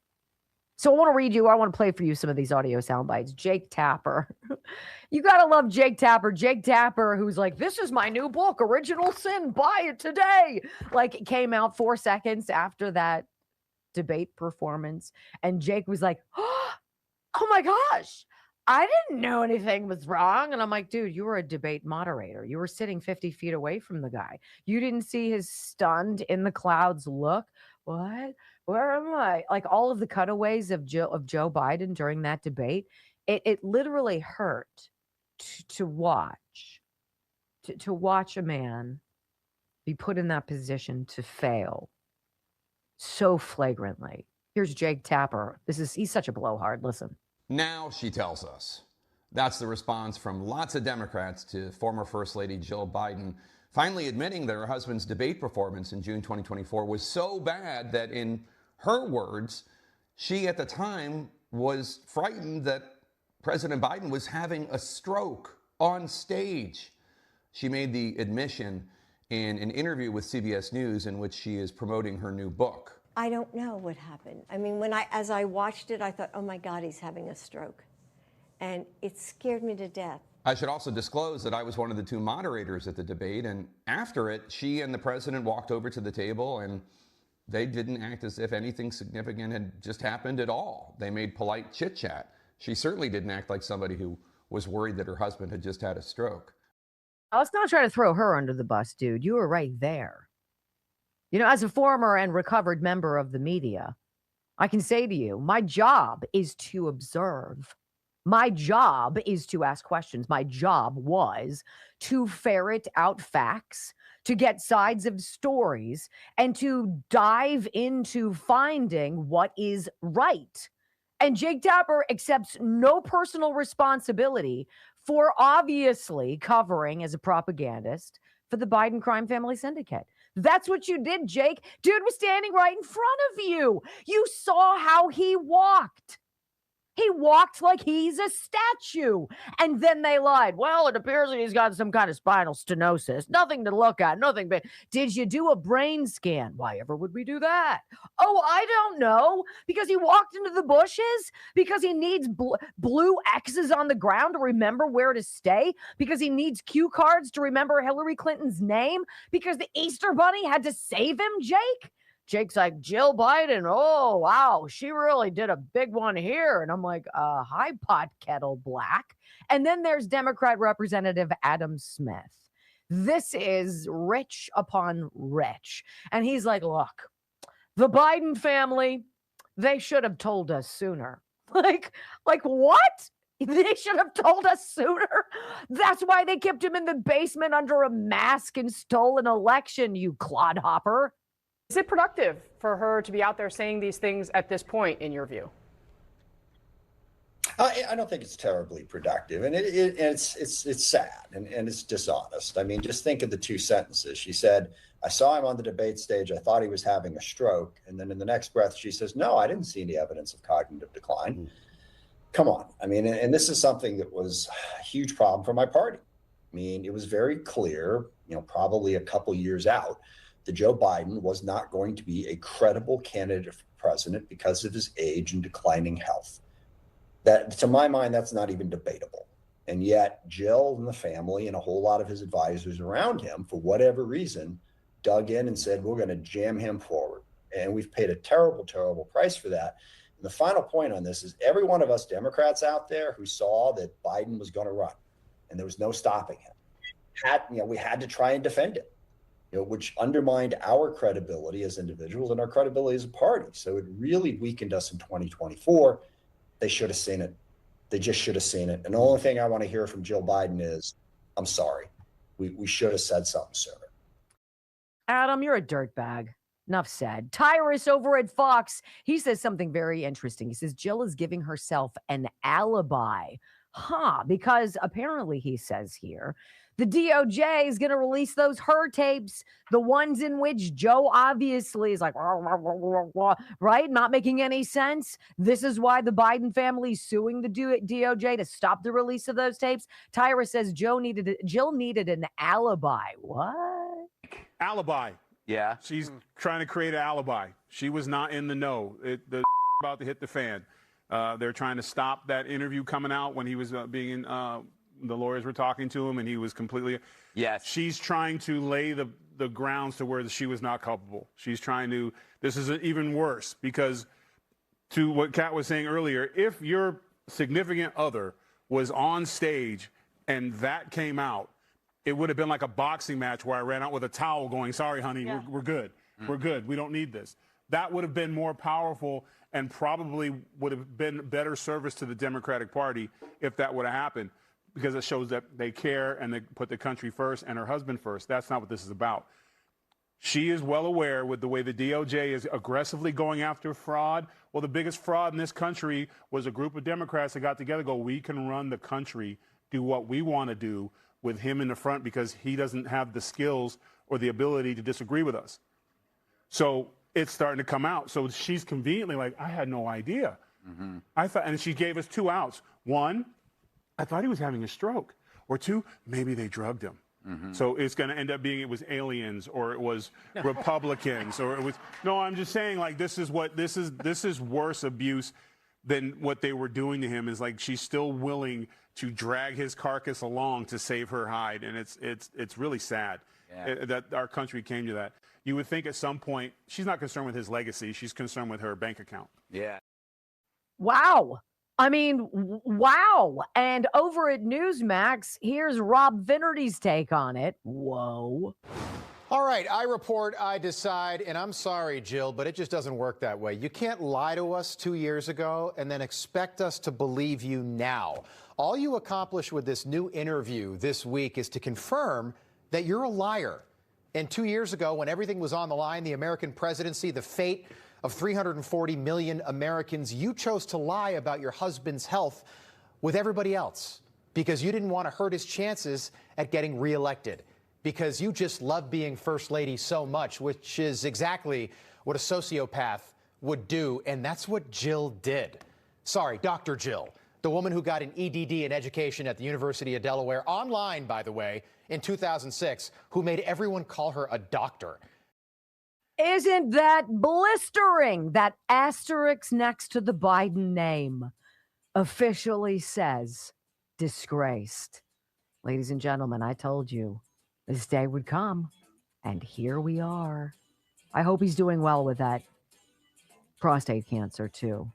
So I want to play for you some of these audio sound bites. Jake Tapper. You got to love Jake Tapper. Jake Tapper, who's like, this is my new book, Original Sin, buy it today. Like, it came out 4 seconds after that debate performance. And Jake was like, oh my gosh, I didn't know anything was wrong. And I'm like, dude, you were a debate moderator. You were sitting 50 feet away from the guy. You didn't see his stunned in the clouds look. What? Where am I? Like, all of the cutaways of Joe Biden during that debate, it literally hurt to watch a man be put in that position to fail so flagrantly. Here's Jake Tapper. He's such a blowhard. Listen. Now she tells us. That's the response from lots of Democrats to former First Lady Jill Biden finally admitting that her husband's debate performance in June 2024 was so bad that, in her words, she at the time was frightened that President Biden was having a stroke on stage. She made the admission in an interview with CBS News in which she is promoting her new book. I don't know what happened. I mean, as I watched it, I thought, oh my God, he's having a stroke. And it scared me to death. I should also disclose that I was one of the 2 moderators at the debate, and after it, she and the president walked over to the table, and they didn't act as if anything significant had just happened at all. They made polite chit-chat. She certainly didn't act like somebody who was worried that her husband had just had a stroke. Let's not try to throw her under the bus, dude. You were right there. You know, as a former and recovered member of the media, I can say to you, my job is to observe. My job is to ask questions. My job was to ferret out facts, to get sides of stories, and to dive into finding what is right. And Jake Tapper accepts no personal responsibility for obviously covering as a propagandist for the Biden crime family syndicate. That's what you did, Jake. Dude was standing right in front of you. You saw how he walked. He walked like he's a statue. And then they lied. Well, it appears that he's got some kind of spinal stenosis. Nothing to look at. Nothing. But did you do a brain scan? Why ever would we do that? Oh, I don't know. Because he walked into the bushes? Because he needs blue X's on the ground to remember where to stay? Because he needs cue cards to remember Hillary Clinton's name? Because the Easter Bunny had to save him, Jake? Jake's like, Jill Biden, oh, wow, she really did a big one here. And I'm like, hi, pot kettle black. And then there's Democrat Representative Adam Smith. This is rich upon rich. And he's like, look, the Biden family, they should have told us sooner. Like what? They should have told us sooner. That's why they kept him in the basement under a mask and stole an election, you clodhopper. Is it productive for her to be out there saying these things at this point, in your view? I don't think it's terribly productive, and it's sad and it's dishonest. I mean, just think of the 2 sentences. She said, I saw him on the debate stage. I thought he was having a stroke. And then in the next breath, she says, no, I didn't see any evidence of cognitive decline. Come on. I mean, and this is something that was a huge problem for my party. I mean, it was very clear, probably a couple years out, that Joe Biden was not going to be a credible candidate for president because of his age and declining health. That, to my mind, that's not even debatable. And yet Jill and the family and a whole lot of his advisors around him, for whatever reason, dug in and said, we're going to jam him forward. And we've paid a terrible, terrible price for that. And the final point on this is every one of us Democrats out there who saw that Biden was going to run and there was no stopping him, we had to try and defend him. Which undermined our credibility as individuals and our credibility as a party. So it really weakened us in 2024. They should have seen it. They just should have seen it. And the only thing I want to hear from Jill Biden is, I'm sorry. We should have said something sooner. Adam, you're a dirtbag. Enough said. Tyrus over at Fox, he says something very interesting. He says Jill is giving herself an alibi. Because apparently he says here, the DOJ is going to release those her tapes, the ones in which Joe obviously is like, right? Not making any sense. This is why the Biden family is suing the DOJ to stop the release of those tapes. Tyrus says Jill needed an alibi. What? Alibi. Yeah. She's trying to create an alibi. She was not in the know. The about to hit the fan. They're trying to stop that interview coming out when he was being in, the lawyers were talking to him and he was completely. Yes. She's trying to lay the grounds to where she was not culpable. She's trying to. This is even worse because, to what Kat was saying earlier, if your significant other was on stage and that came out, it would have been like a boxing match where I ran out with a towel going, sorry, honey, Yeah. we're good. We're good. We don't need this. That would have been more powerful and probably would have been better service to the Democratic Party if that would have happened, because it shows that they care and they put the country first and her husband first. That's not what this is about. She is well aware with the way the DOJ is aggressively going after fraud. Well, the biggest fraud in this country was a group of Democrats that got together, go, we can run the country, do what we want to do with him in the front because he doesn't have the skills or the ability to disagree with us. So it's starting to come out. So she's conveniently like, I had no idea. Mm-hmm. I thought, and she gave us 2 outs. 1, I thought he was having a stroke. Or 2, maybe they drugged him. Mm-hmm. So it's going to end up being it was aliens or it was Republicans or it was no. I'm just saying like this is worse abuse than what they were doing to him. Is like she's still willing to drag his carcass along to save her hide, and it's really sad that our country came to that. You would think at some point she's not concerned with his legacy; she's concerned with her bank account. Yeah. Wow. I mean, wow. And over at Newsmax, here's Rob Finnerty's take on it. Whoa. All right, I report, I decide, and I'm sorry, Jill, but it just doesn't work that way. You can't lie to us 2 years ago and then expect us to believe you now. All you accomplish with this new interview this week is to confirm that you're a liar. And 2 years ago, when everything was on the line, the American presidency, the fate of 340 million Americans, you chose to lie about your husband's health with everybody else because you didn't want to hurt his chances at getting reelected, because you just love being first lady so much, which is exactly what a sociopath would do, and that's what Jill did. Sorry, Dr. Jill, the woman who got an EDD in education at the University of Delaware, online, by the way, in 2006, who made everyone call her a doctor. Isn't that blistering? That asterisk next to the Biden name officially says disgraced. Ladies and gentlemen, I told you this day would come, and here we are. I hope he's doing well with that prostate cancer, too.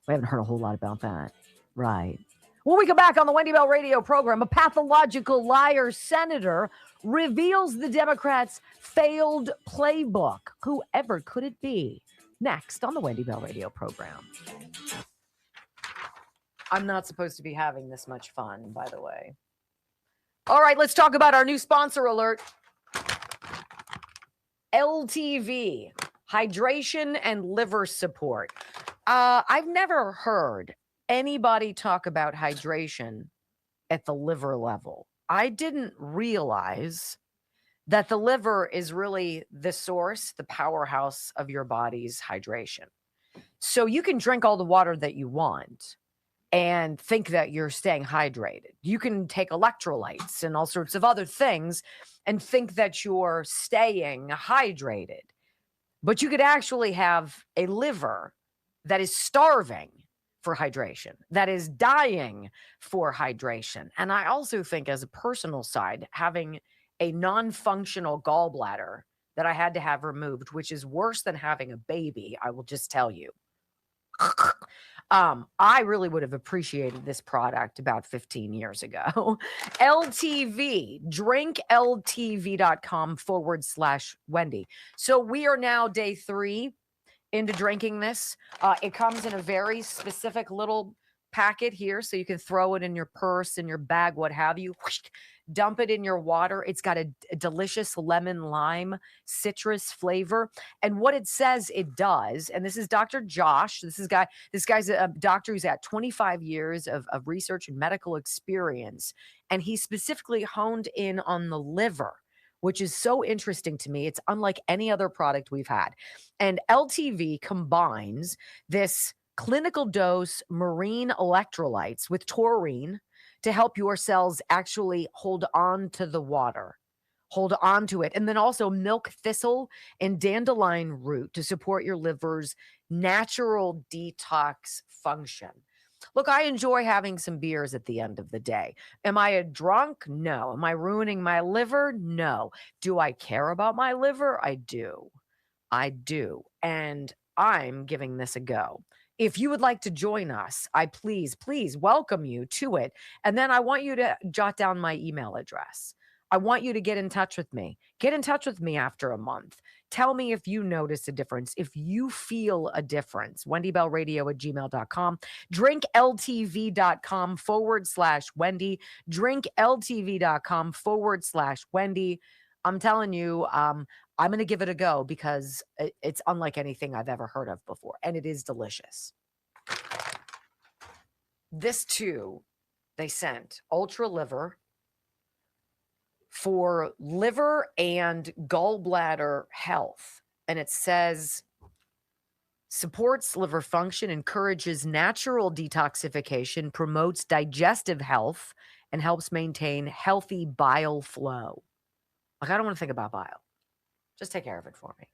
We haven't heard a whole lot about that. Right. When we come back on the Wendy Bell radio program, a pathological liar senator reveals the Democrats' failed playbook. Whoever could it be? Next on the Wendy Bell radio program. I'm not supposed to be having this much fun, by the way. All right, let's talk about our new sponsor alert. LTV, hydration and liver support. I've never heard anybody talk about hydration at the liver level. I didn't realize that the liver is really the source, the powerhouse of your body's hydration. So you can drink all the water that you want and think that you're staying hydrated. You can take electrolytes and all sorts of other things and think that you're staying hydrated. But you could actually have a liver that is starving for hydration, that is dying for hydration. And I also think, as a personal side, having a non-functional gallbladder that I had to have removed, which is worse than having a baby, I will just tell you. I really would have appreciated this product about 15 years ago. LTV, drinkltv.com/Wendy. So we are now day 3 into drinking this. It comes in a very specific little packet here, so you can throw it in your purse, in your bag, what have you. Dump it in your water. It's got a delicious lemon lime citrus flavor. And what it says it does, and this is Dr. Josh. This guy's a doctor who's got 25 years of research and medical experience. And he specifically honed in on the liver, which is so interesting to me. It's unlike any other product we've had. And LTV combines this clinical dose marine electrolytes with taurine to help your cells actually hold on to the water, hold on to it. And then also milk thistle and dandelion root to support your liver's natural detox function. Look, I enjoy having some beers at the end of the day. Am I a drunk? No. Am I ruining my liver? No. Do I care about my liver? I do. I do. And I'm giving this a go. If you would like to join us, I please welcome you to it. And then I want you to jot down my email address. I want you to get in touch with me. Get in touch with me after a month. Tell me if you notice a difference, if you feel a difference. WendyBellRadio@gmail.com. DrinkLTV.com/Wendy. DrinkLTV.com/Wendy. I'm telling you, I'm going to give it a go because it's unlike anything I've ever heard of before. And it is delicious. This too, they sent Ultra Liver for liver and gallbladder health. And it says supports liver function, encourages natural detoxification, promotes digestive health, and helps maintain healthy bile flow. Like, I don't want to think about bile. Just take care of it for me.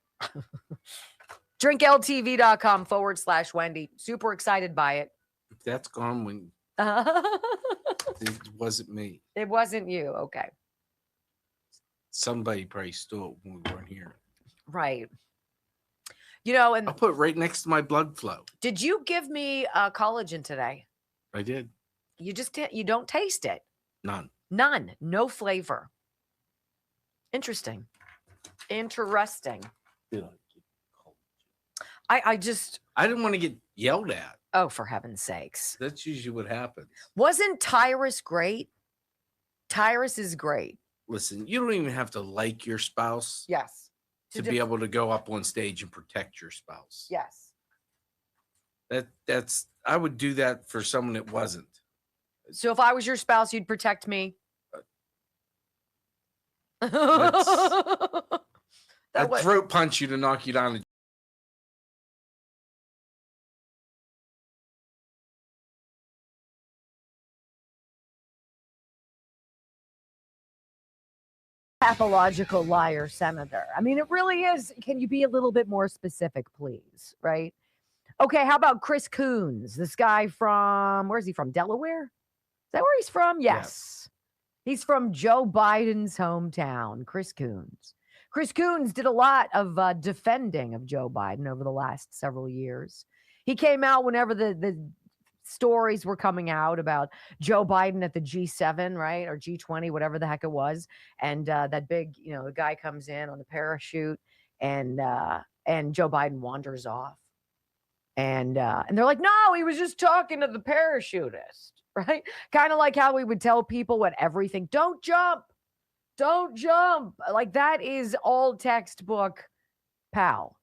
DrinkLTV.com/Wendy. Super excited by it. That's gone when it wasn't me. It wasn't you. Okay. Somebody probably stole it when we weren't here. Right. You know, and I'll put it right next to my blood flow. Did you give me collagen today? I did. You just you don't taste it. None. No flavor. Interesting. I didn't want to get yelled at. Oh, for heaven's sakes. That's usually what happens. Wasn't Tyrus great? Tyrus is great. Listen, you don't even have to like your spouse. Yes. To be able to go up on stage and protect your spouse. Yes. That's I would do that for someone that wasn't. So if I was your spouse, you'd protect me. I'd throat punch you to knock you down. Pathological liar senator. I mean, it really is. Can you be a little bit more specific, please? Right? Okay, how about Chris Coons? This guy from, where's he from? Delaware? Is that where he's from? Yes. He's from Joe Biden's hometown, Chris Coons. Chris Coons did a lot of defending of Joe Biden over the last several years. He came out whenever the stories were coming out about Joe Biden at the G7, right? Or G20, whatever the heck it was. And that big, the guy comes in on the parachute and Joe Biden wanders off. And they're like, no, he was just talking to the parachutist, right? Kind of like how we would tell people what everything, don't jump. Like that is all textbook pal.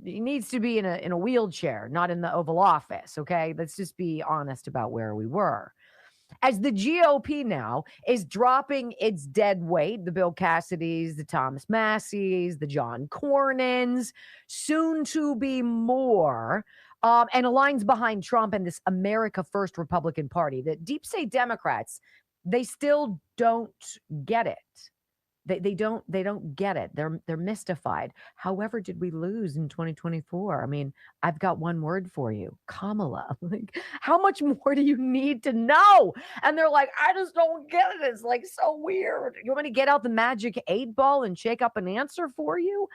He needs to be in a wheelchair, not in the Oval Office. Okay. Let's just be honest about where we were. As the GOP now is dropping its dead weight, the Bill Cassidys, the Thomas Masseys, the John Cornyn's, soon to be more, and aligns behind Trump and this America First Republican Party. The deep state Democrats, they still don't get it. They don't get it. They're mystified. However, did we lose in 2024? I mean, I've got one word for you, Kamala. Like, how much more do you need to know? And they're like, I just don't get it. It's like so weird. You want me to get out the magic 8-ball and shake up an answer for you?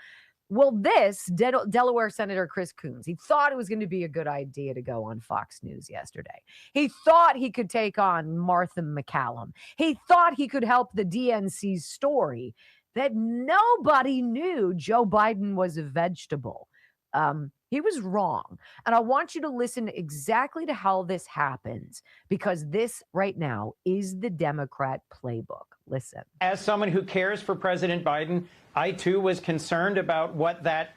Well, this Delaware Senator Chris Coons, he thought it was going to be a good idea to go on Fox News yesterday. He thought he could take on Martha McCallum. He thought he could help the DNC's story that nobody knew Joe Biden was a vegetable. He was wrong. And I want you to listen exactly to how this happens, because this right now is the Democrat playbook. Listen. As someone who cares for President Biden, I too was concerned about what that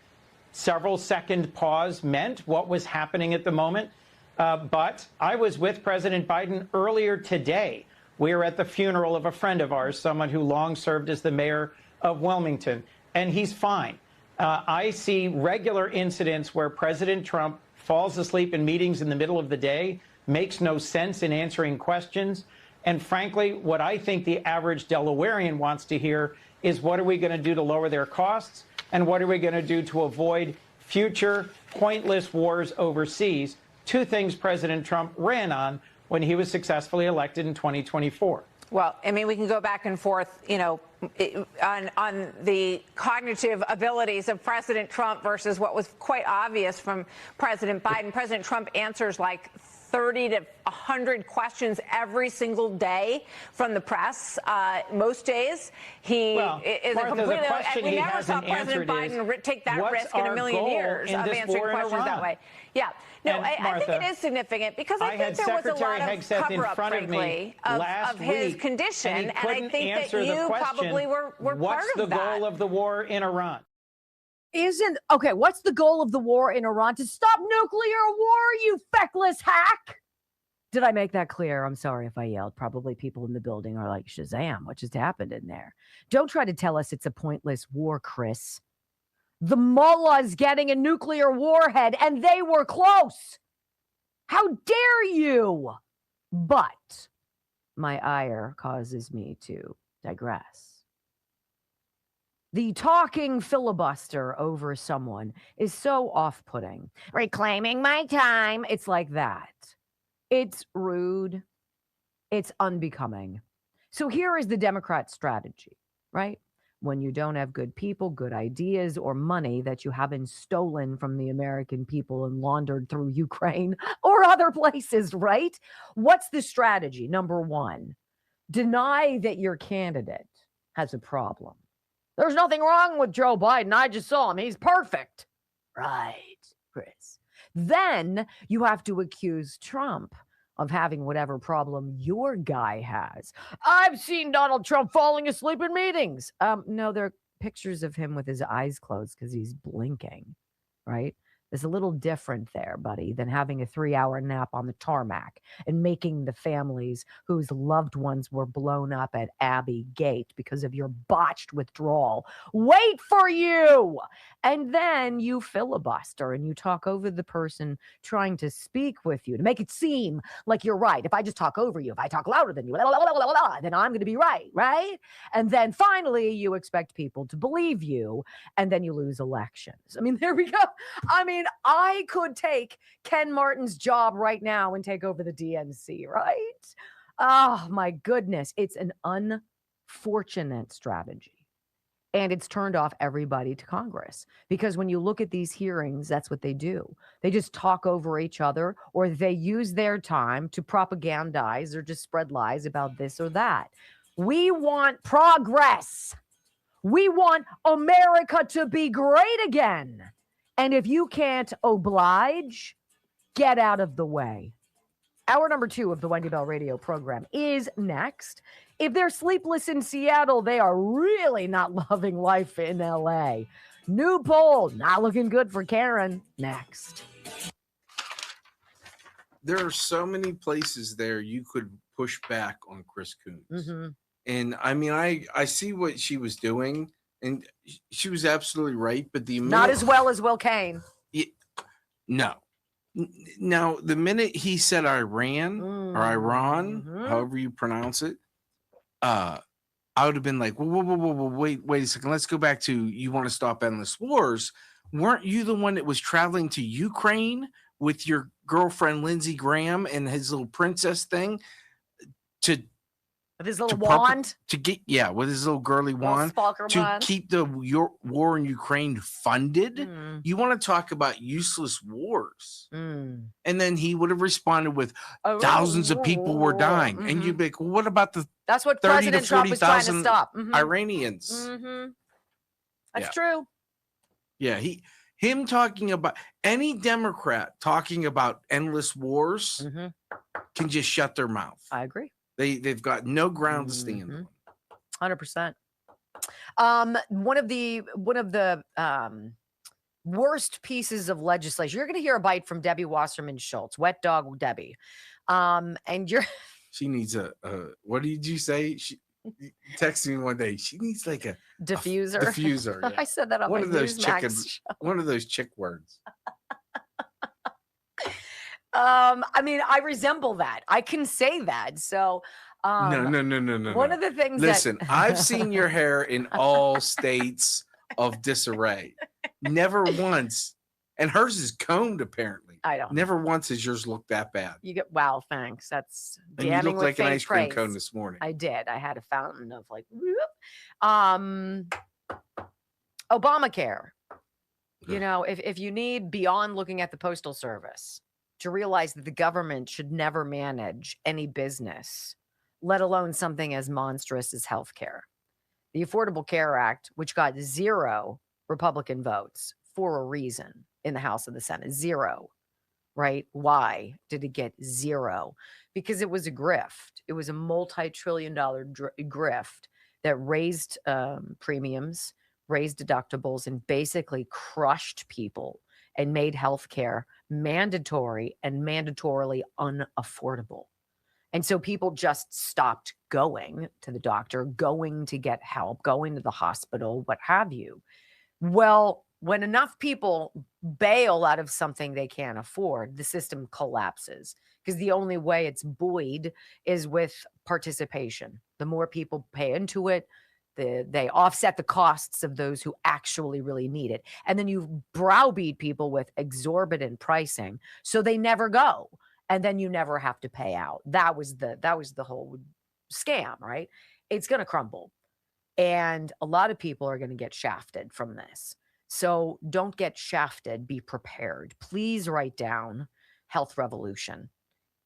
several second pause meant, what was happening at the moment. But I was with President Biden earlier today. We were at the funeral of a friend of ours, someone who long served as the mayor of Wilmington, and he's fine. I see regular incidents where President Trump falls asleep in meetings in the middle of the day, makes no sense in answering questions. And frankly, what I think the average Delawarean wants to hear is, what are we going to do to lower their costs? And what are we going to do to avoid future pointless wars overseas? Two things President Trump ran on when he was successfully elected in 2024. Well, I mean, we can go back and forth, you know, on the cognitive abilities of President Trump versus what was quite obvious from President Biden. President Trump answers like 30 to 100 questions every single day from the press. Most days, he is Martha, a completely. we never saw President Biden take that risk in a million years of answering questions that way. Yeah. No, I think it is significant, because I think there was a lot of cover-up, frankly, of his condition, and I think that you probably were part of that. What's the goal of the war in Iran? Okay, what's the goal of the war in Iran? To stop nuclear war, you feckless hack! Did I make that clear? I'm sorry if I yelled. Probably people in the building are like, Shazam, what just happened in there? Don't try to tell us it's a pointless war, Chris. The mullah's getting a nuclear warhead, and they were close. How dare you? But my ire causes me to digress. The talking filibuster over someone is so off-putting. Reclaiming my time. It's like that. It's rude. It's unbecoming. So here is the Democrat strategy, right? When you don't have good people, good ideas, or money that you haven't stolen from the American people and laundered through Ukraine or other places, right? What's the strategy? Number one, deny that your candidate has a problem. There's nothing wrong with Joe Biden. I just saw him. He's perfect. Right, Chris. Then you have to accuse Trump of having whatever problem your guy has. I've seen Donald Trump falling asleep in meetings. No, there are pictures of him with his eyes closed because he's blinking, right? There's a little different there, buddy, than having a 3-hour nap on the tarmac and making the families whose loved ones were blown up at Abbey Gate because of your botched withdrawal wait for you. And then you filibuster and you talk over the person trying to speak with you to make it seem like you're right. If I just talk over you, if I talk louder than you, then I'm going to be right, right? And then finally you expect people to believe you, and then you lose elections. I mean, there we go. I mean, I could take Ken Martin's job right now and take over the DNC, right? Oh, my goodness. It's an unfortunate strategy. And it's turned off everybody to Congress, because when you look at these hearings, that's what they do. They just talk over each other, or they use their time to propagandize or just spread lies about this or that. We want progress. We want America to be great again. And if you can't oblige, get out of the way. Hour number 2 of the Wendy Bell radio program is next. If they're sleepless in Seattle, they are really not loving life in LA. New poll, not looking good for Karen. Next. There are so many places there you could push back on Chris Coons. Mm-hmm. And I mean, I see what she was doing, and she was absolutely right. But not as well as Will Cain. No. Now, the minute he said Iran or Iran, however you pronounce it, I would have been like, whoa, wait a second. Let's go back to, you want to stop endless wars. Weren't you the one that was traveling to Ukraine with your girlfriend, Lindsey Graham, and his little princess thing with his little wand? With his little girly wand to keep your war in Ukraine funded. You want to talk about useless wars. And then he would have responded with thousands of people were dying. And you'd be like, well, what about the that's what 30 President to Trump was trying to stop. Iranians? That's true. Yeah, Him talking about any Democrat talking about endless wars can just shut their mouth. I agree. They've got no ground to stand on. 100%. One of the worst pieces of legislation. You're going to hear a bite from Debbie Wasserman Schultz, Wet Dog Debbie. And She needs a what did you say? She texted me one day. She needs like a diffuser. Diffuser. Yeah. I said that on one my of those Newsmax chicken, show. one of those chick words. I mean, I resemble that. I can say that. So No. One of the things Listen, that I've seen your hair in all states of disarray. Never once. And hers is combed, apparently. I don't. Never once has yours looked that bad. You get wow, thanks. That's And you damning look with like an faint ice cream praise. cone this morning. I did. I had a fountain of like whoop. Obamacare. You know, if you need beyond looking at the Postal Service to realize that the government should never manage any business, let alone something as monstrous as healthcare. The Affordable Care Act, which got 0 Republican votes for a reason in the House and the Senate, 0, right? Why did it get 0? Because it was a grift. It was a multi-trillion-dollar grift that raised premiums, raised deductibles, and basically crushed people and made healthcare mandatory and mandatorily unaffordable. And so people just stopped going to the doctor, going to get help, going to the hospital, what have you. Well, when enough people bail out of something they can't afford, the system collapses, because the only way it's buoyed is with participation. The more people pay into it, they offset the costs of those who actually really need it. And then you browbeat people with exorbitant pricing, so they never go. And then you never have to pay out. That was the whole scam, right? It's going to crumble. And a lot of people are going to get shafted from this. So don't get shafted. Be prepared. Please write down Health Revolution,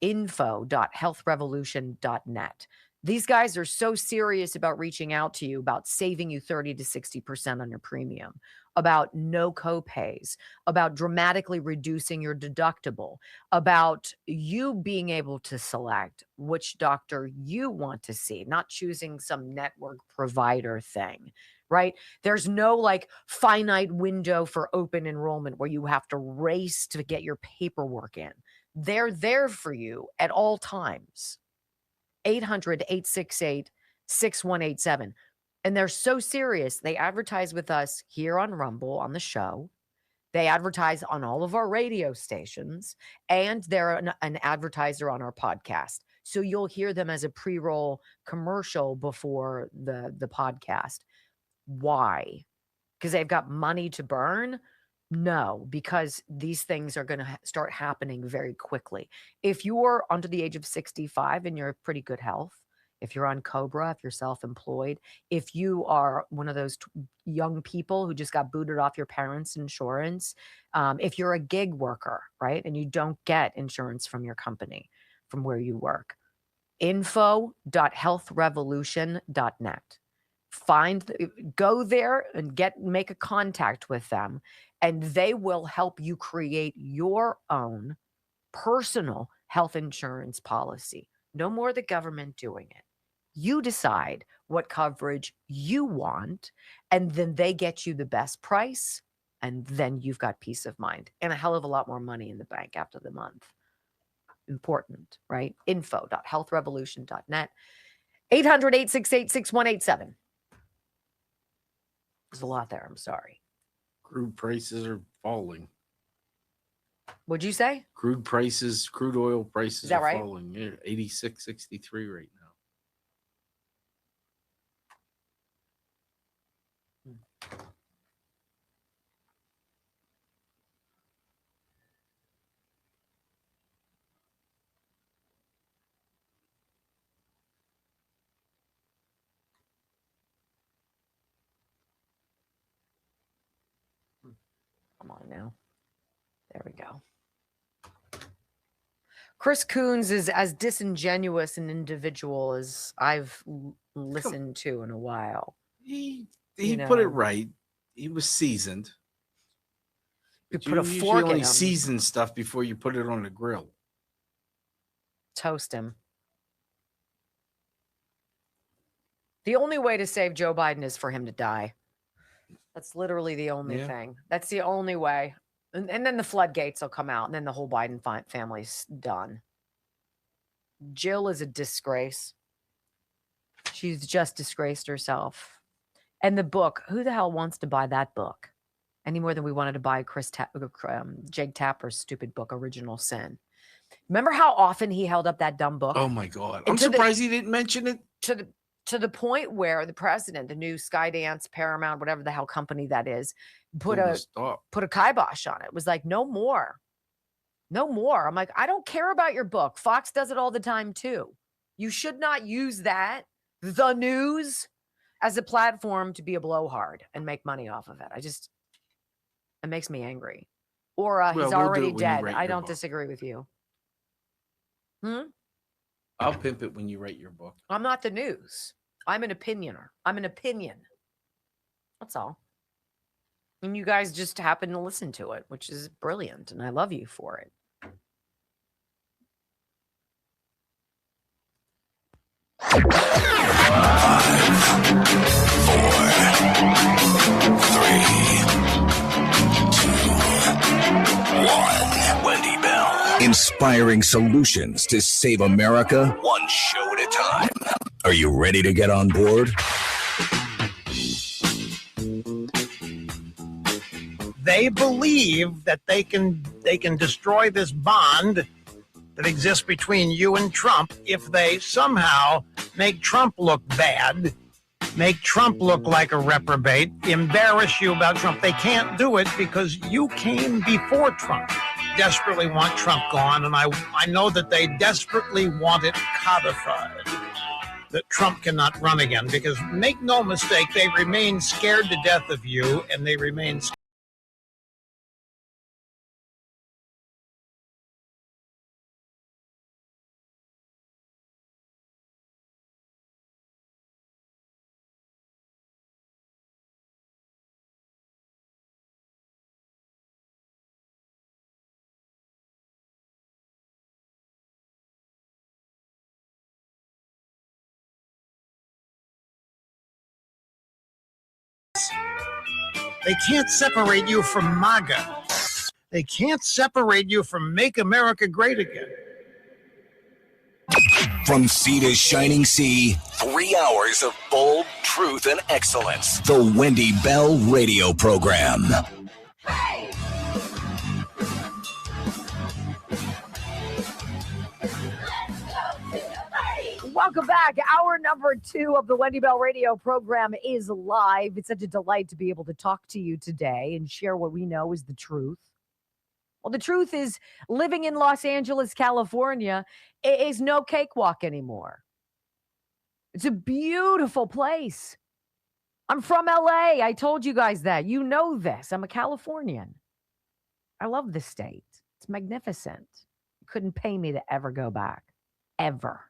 info.healthrevolution.net. These guys are so serious about reaching out to you, about saving you 30 to 60% on your premium, about no copays, about dramatically reducing your deductible, about you being able to select which doctor you want to see, not choosing some network provider thing, right? There's no like finite window for open enrollment where you have to race to get your paperwork in. They're there for you at all times. 800-868-6187. And they're so serious. They advertise with us here on Rumble on the show. They advertise on all of our radio stations, and they're an advertiser on our podcast. So you'll hear them as a pre-roll commercial before the podcast. Why? Because they've got money to burn? No, because these things are going to start happening very quickly. If you're under the age of 65 and you're in pretty good health, if you're on COBRA, if you're self-employed, if you are one of those young people who just got booted off your parents' insurance, if you're a gig worker, right, and you don't get insurance from your company, from where you work, info.healthrevolution.net. Go there and make a contact with them, and they will help you create your own personal health insurance policy. No more the government doing it. You decide what coverage you want, and then they get you the best price, and then you've got peace of mind and a hell of a lot more money in the bank after the month. Important, right? info.healthrevolution.net. 800-868-6187. There's a lot there. I'm sorry. Crude prices are falling. What'd you say? Crude oil prices Is that are right? falling. Yeah, 86.63 right now. Come on now. There we go. Chris Coons is as disingenuous an individual as I've listened to in a while. He put it right. He was seasoned. You But put a usually fork in only him. season stuff before you put it on the grill. Toast him. The only way to save Joe Biden is for him to die. That's literally the only thing. That's the only way. And then the floodgates will come out, and then the whole Biden family's done. Jill is a disgrace. She's just disgraced herself. And the book, who the hell wants to buy that book? Any more than we wanted to buy Jake Tapper's stupid book, Original Sin. Remember how often he held up that dumb book? Oh my God. I'm surprised he didn't mention it. To the point where the president, the new Skydance, Paramount, whatever the hell company that is, put a kibosh on it. It was like, no more. No more. I'm like, I don't care about your book. Fox does it all the time too. You should not use that, the news, as a platform to be a blowhard and make money off of it. It makes me angry. Or he's already dead. I don't disagree with you. I'll pimp it when you write your book. I'm not the news. I'm an opinioner. I'm an opinion. That's all. And you guys just happen to listen to it, which is brilliant. And I love you for it. Wendy Bell. Inspiring solutions to save America, one show at a time. Are you ready to get on board? They believe that they can destroy this bond that exists between you and Trump if they somehow make Trump look bad, make Trump look like a reprobate, embarrass you about Trump. They can't do it because you came before Trump. Desperately want Trump gone, and I know that they desperately want it codified, that Trump cannot run again, because make no mistake, they remain scared to death of you, and they remain scared. They can't separate you from MAGA. They can't separate you from Make America Great Again. From sea to shining sea, 3 hours of bold truth and excellence. The Wendy Bell Radio Program. Welcome back. Hour number 2 of the Wendy Bell Radio Program is live. It's such a delight to be able to talk to you today and share what we know is the truth. Well, the truth is living in Los Angeles, California is no cakewalk anymore. It's a beautiful place. I'm from LA. I told you guys that. You know this. I'm a Californian. I love this state. It's magnificent. You couldn't pay me to ever go back. Ever.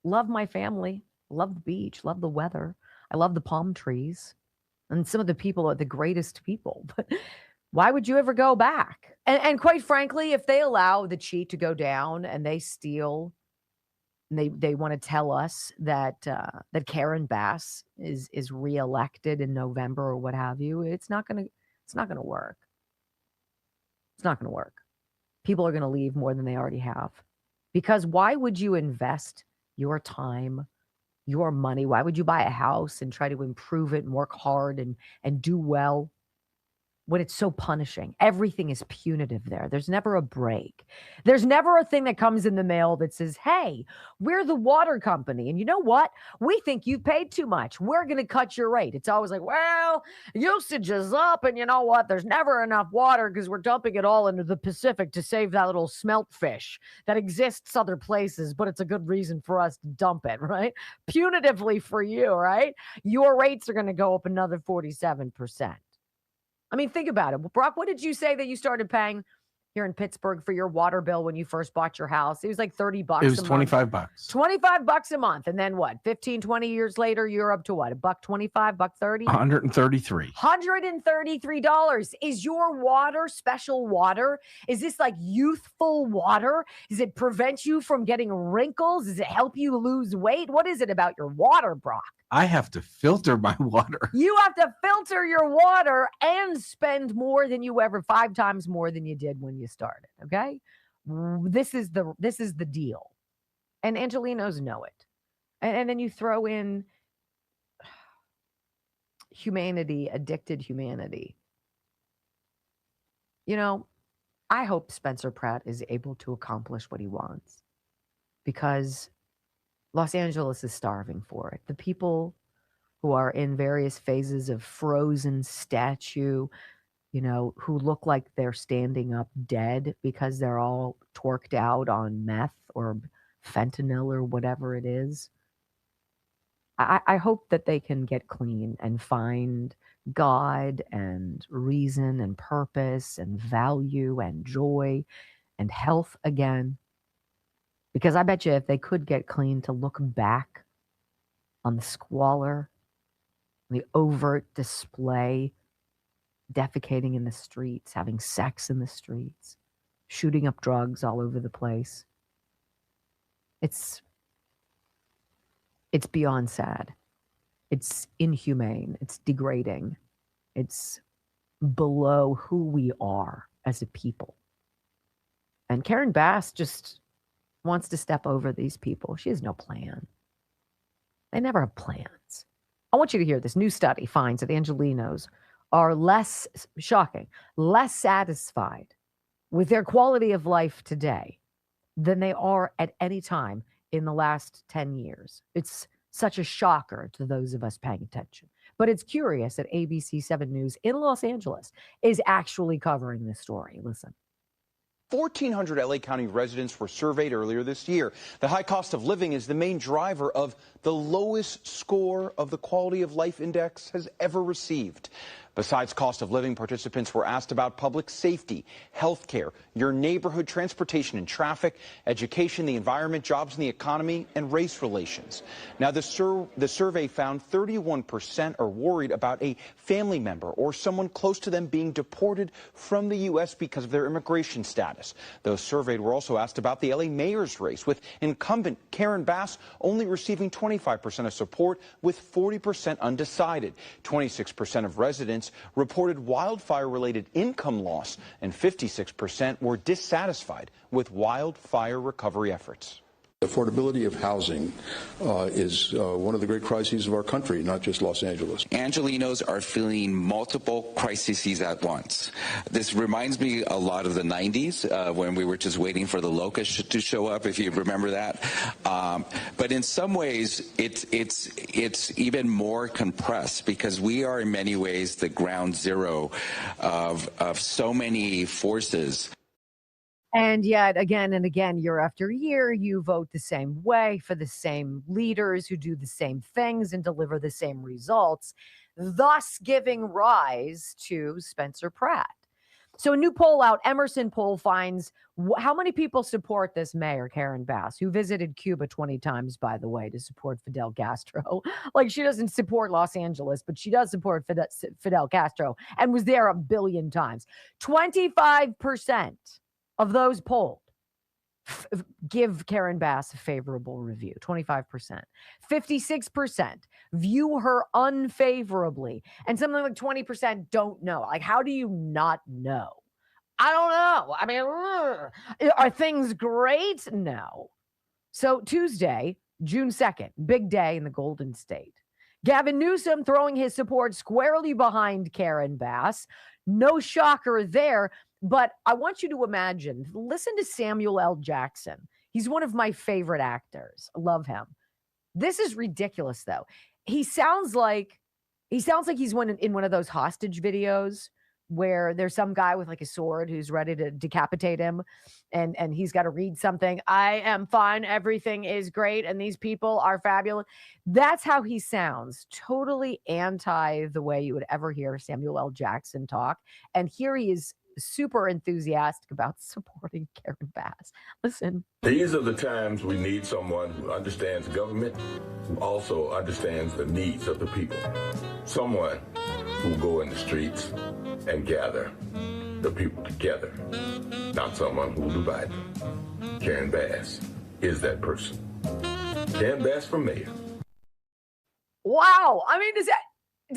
Love my family. Love the beach. Love the weather. I love the palm trees. And some of the people are the greatest people. But why would you ever go back? And quite frankly, if they allow the cheat to go down and they steal, and they want to tell us that Karen Bass is reelected in November or what have you, it's not gonna work. It's not gonna work. People are gonna leave more than they already have. Because why would you invest your time, your money? Why would you buy a house and try to improve it and work hard and do well when it's so punishing? Everything is punitive there. There's never a break. There's never a thing that comes in the mail that says, hey, we're the water company. And you know what? We think you've paid too much. We're going to cut your rate. It's always like, well, usage is up. And you know what? There's never enough water because we're dumping it all into the Pacific to save that little smelt fish that exists other places. But it's a good reason for us to dump it, right? Punitively for you, right? Your rates are going to go up another 47%. I mean, think about it. Brock, what did you say that you started paying here in Pittsburgh for your water bill when you first bought your house? It was like $30 It was a month. $25. $25 a month. And then what? 15, 20 years later, you're up to what? $1.25, $1.30? $133. $133. Is your water special water? Is this like youthful water? Does it prevent you from getting wrinkles? Does it help you lose weight? What is it about your water, Brock? I have to filter my water. You have to filter your water and spend more than you ever, 5 times more than you did when you started. Okay. This is the deal. And Angelinos know it. And then you throw in humanity, addicted humanity. You know, I hope Spencer Pratt is able to accomplish what he wants, because Los Angeles is starving for it. The people who are in various phases of frozen statue, you know, who look like they're standing up dead because they're all torqued out on meth or fentanyl or whatever it is. I hope that they can get clean and find God and reason and purpose and value and joy and health again. Because I bet you if they could get clean, to look back on the squalor, the overt display, defecating in the streets, having sex in the streets, shooting up drugs all over the place. It's beyond sad. It's inhumane. It's degrading. It's below who we are as a people. And Karen Bass just wants to step over these people. She has no plan. They never have plans. I want you to hear this. New study finds that Angelinos are less satisfied with their quality of life today than they are at any time in the last 10 years. It's such a shocker to those of us paying attention. But it's curious that ABC 7 News in Los Angeles is actually covering this story. Listen. 1,400 LA County residents were surveyed earlier this year. The high cost of living is the main driver of the lowest score of the Quality of Life Index has ever received. Besides cost of living, participants were asked about public safety, health care, your neighborhood, transportation and traffic, education, the environment, jobs and the economy, and race relations. Now, the survey found 31% are worried about a family member or someone close to them being deported from the U.S. because of their immigration status. Those surveyed were also asked about the L.A. mayor's race, with incumbent Karen Bass only receiving 25% of support, with 40% undecided. 26% of residents reported wildfire-related income loss, and 56% were dissatisfied with wildfire recovery efforts. Affordability of housing is one of the great crises of our country, not just Los Angeles. Angelinos are feeling multiple crises at once. This reminds me a lot of the 90s when we were just waiting for the locust to show up, if you remember that. But in some ways, it's even more compressed, because we are in many ways the ground zero of so many forces. And yet, again and again, year after year, you vote the same way for the same leaders who do the same things and deliver the same results, thus giving rise to Spencer Pratt. So a new poll out, Emerson poll, finds how many people support this mayor, Karen Bass, who visited Cuba 20 times, by the way, to support Fidel Castro. Like, she doesn't support Los Angeles, but she does support Fidel Castro, and was there a billion times. 25% of those polled give Karen Bass a favorable review, 25%. 56% view her unfavorably, and something like 20% don't know. Like, how do you not know? I don't know. I mean, are things great? No. So Tuesday, June 2nd, big day in the Golden State. Gavin Newsom throwing his support squarely behind Karen Bass. No shocker there. But I want you to imagine, listen to Samuel L. Jackson. He's one of my favorite actors. I love him. This is ridiculous, though. He sounds like he's in one of those hostage videos where there's some guy with like a sword who's ready to decapitate him, and he's got to read something. I am fine. Everything is great. And these people are fabulous. That's how he sounds. Totally anti the way you would ever hear Samuel L. Jackson talk. And here he is super enthusiastic about supporting Karen Bass. Listen. These are the times we need someone who understands government, who also understands the needs of the people. Someone who will go in the streets and gather the people together, not someone who will divide them. Karen Bass is that person. Karen Bass for mayor. Wow. I mean, does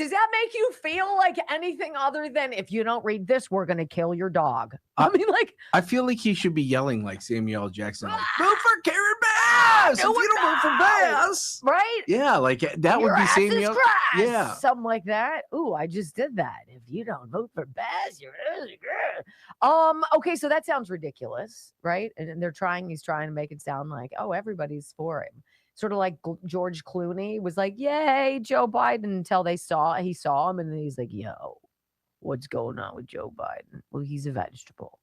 that make you feel like anything other than if you don't read this, we're going to kill your dog? I mean, like, I feel like he should be yelling like Samuel L. Jackson, like, vote for Karen Bass! If you don't vote for Bass! Right? Yeah, like that Your would be ass is Samuel. grass! Yeah. Something like that. Ooh, I just did that. If you don't vote for Bass, your ass is grass. Okay, so that sounds ridiculous, right? And he's trying to make it sound like, oh, everybody's for him. Sort of like George Clooney was like, yay, Joe Biden, until he saw him, and then he's like, yo, what's going on with Joe Biden? Well, he's a vegetable.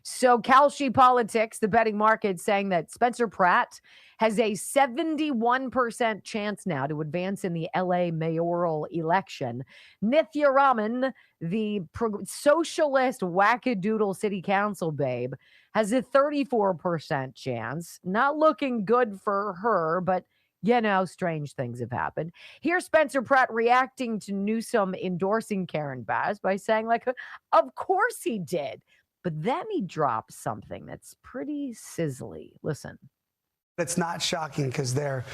So Kalshi Politics, the betting market, saying that Spencer Pratt has a 71% chance now to advance in the LA mayoral election. Nithya Raman, the socialist wackadoodle city council babe, has a 34% chance. Not looking good for her, but strange things have happened. Here's Spencer Pratt reacting to Newsom endorsing Karen Bass by saying, like, of course he did. But then he drops something that's pretty sizzly. Listen. It's not shocking because they're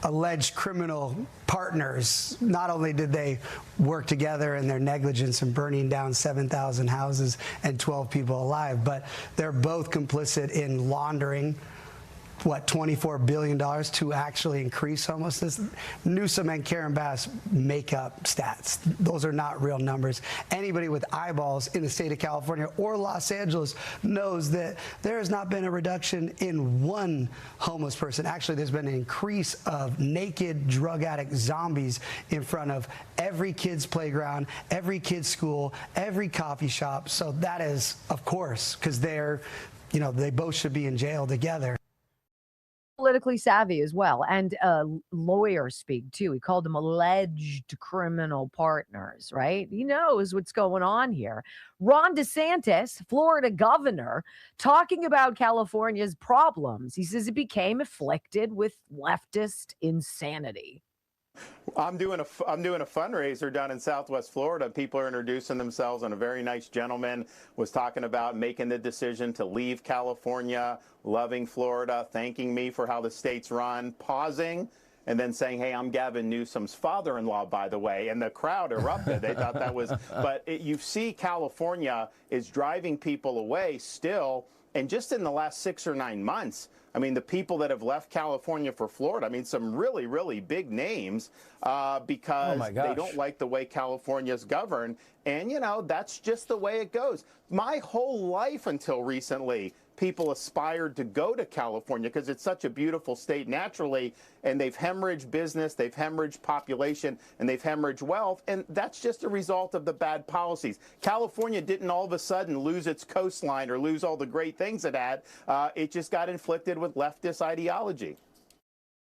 alleged criminal partners. Not only did they work together in their negligence in burning down 7,000 houses and 12 people alive, but they're both complicit in laundering $24 billion to actually increase homelessness. Newsom and Karen Bass make up stats. Those are not real numbers. Anybody with eyeballs in the state of California or Los Angeles knows that there has not been a reduction in one homeless person. Actually, there's been an increase of naked drug addict zombies in front of every kid's playground, every kid's school, every coffee shop. So that is, of course, because they both should be in jail together. Politically savvy as well, and lawyers speak too. He called them alleged criminal partners, right? He knows what's going on here. Ron DeSantis, Florida governor, talking about California's problems. He says it became afflicted with leftist insanity. I'm doing a fundraiser down in Southwest Florida. People are introducing themselves, and a very nice gentleman was talking about making the decision to leave California, loving Florida, thanking me for how the state's run, pausing, and then saying, hey, I'm Gavin Newsom's father-in-law, by the way. And the crowd erupted. They thought that was, but you see California is driving people away still. And just in the last 6 or 9 months, I mean, the people that have left California for Florida, I mean, some really, really big names because they don't like the way California's governed. And, that's just the way it goes. My whole life until recently, people aspired to go to California because it's such a beautiful state naturally, and they've hemorrhaged business, they've hemorrhaged population, and they've hemorrhaged wealth, and that's just a result of the bad policies. California didn't all of a sudden lose its coastline or lose all the great things it had. It just got inflicted with leftist ideology.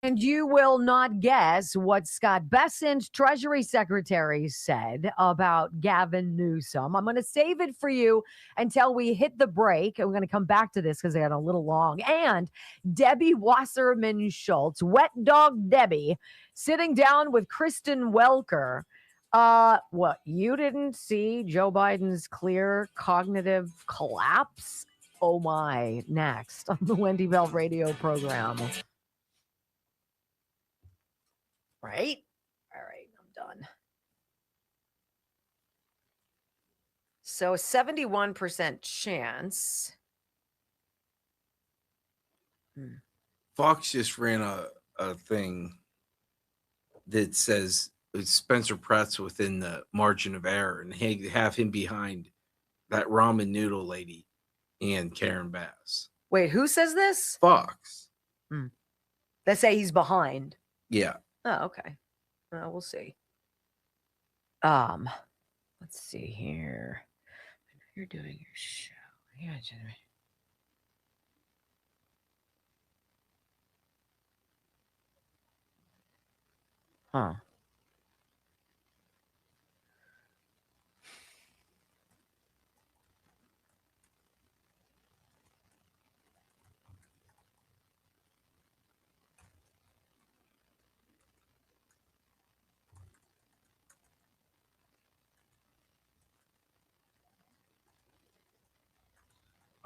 And you will not guess what Scott Bessent, Treasury Secretary, said about Gavin Newsom. I'm going to save it for you until we hit the break. And we're going to come back to this because I got a little long. And Debbie Wasserman Schultz, Wet Dog Debbie, sitting down with Kristen Welker. What, you didn't see Joe Biden's clear cognitive collapse? Oh my, next on the Wendy Bell radio program. Right? All right, I'm done. So 71% chance. Fox just ran a thing that says Spencer Pratt's within the margin of error, and have him behind that ramen noodle lady and Karen Bass. Wait, who says this? Fox. They say he's behind. Yeah. Oh, okay. We'll see. Let's see here. You're doing your show. Yeah, huh.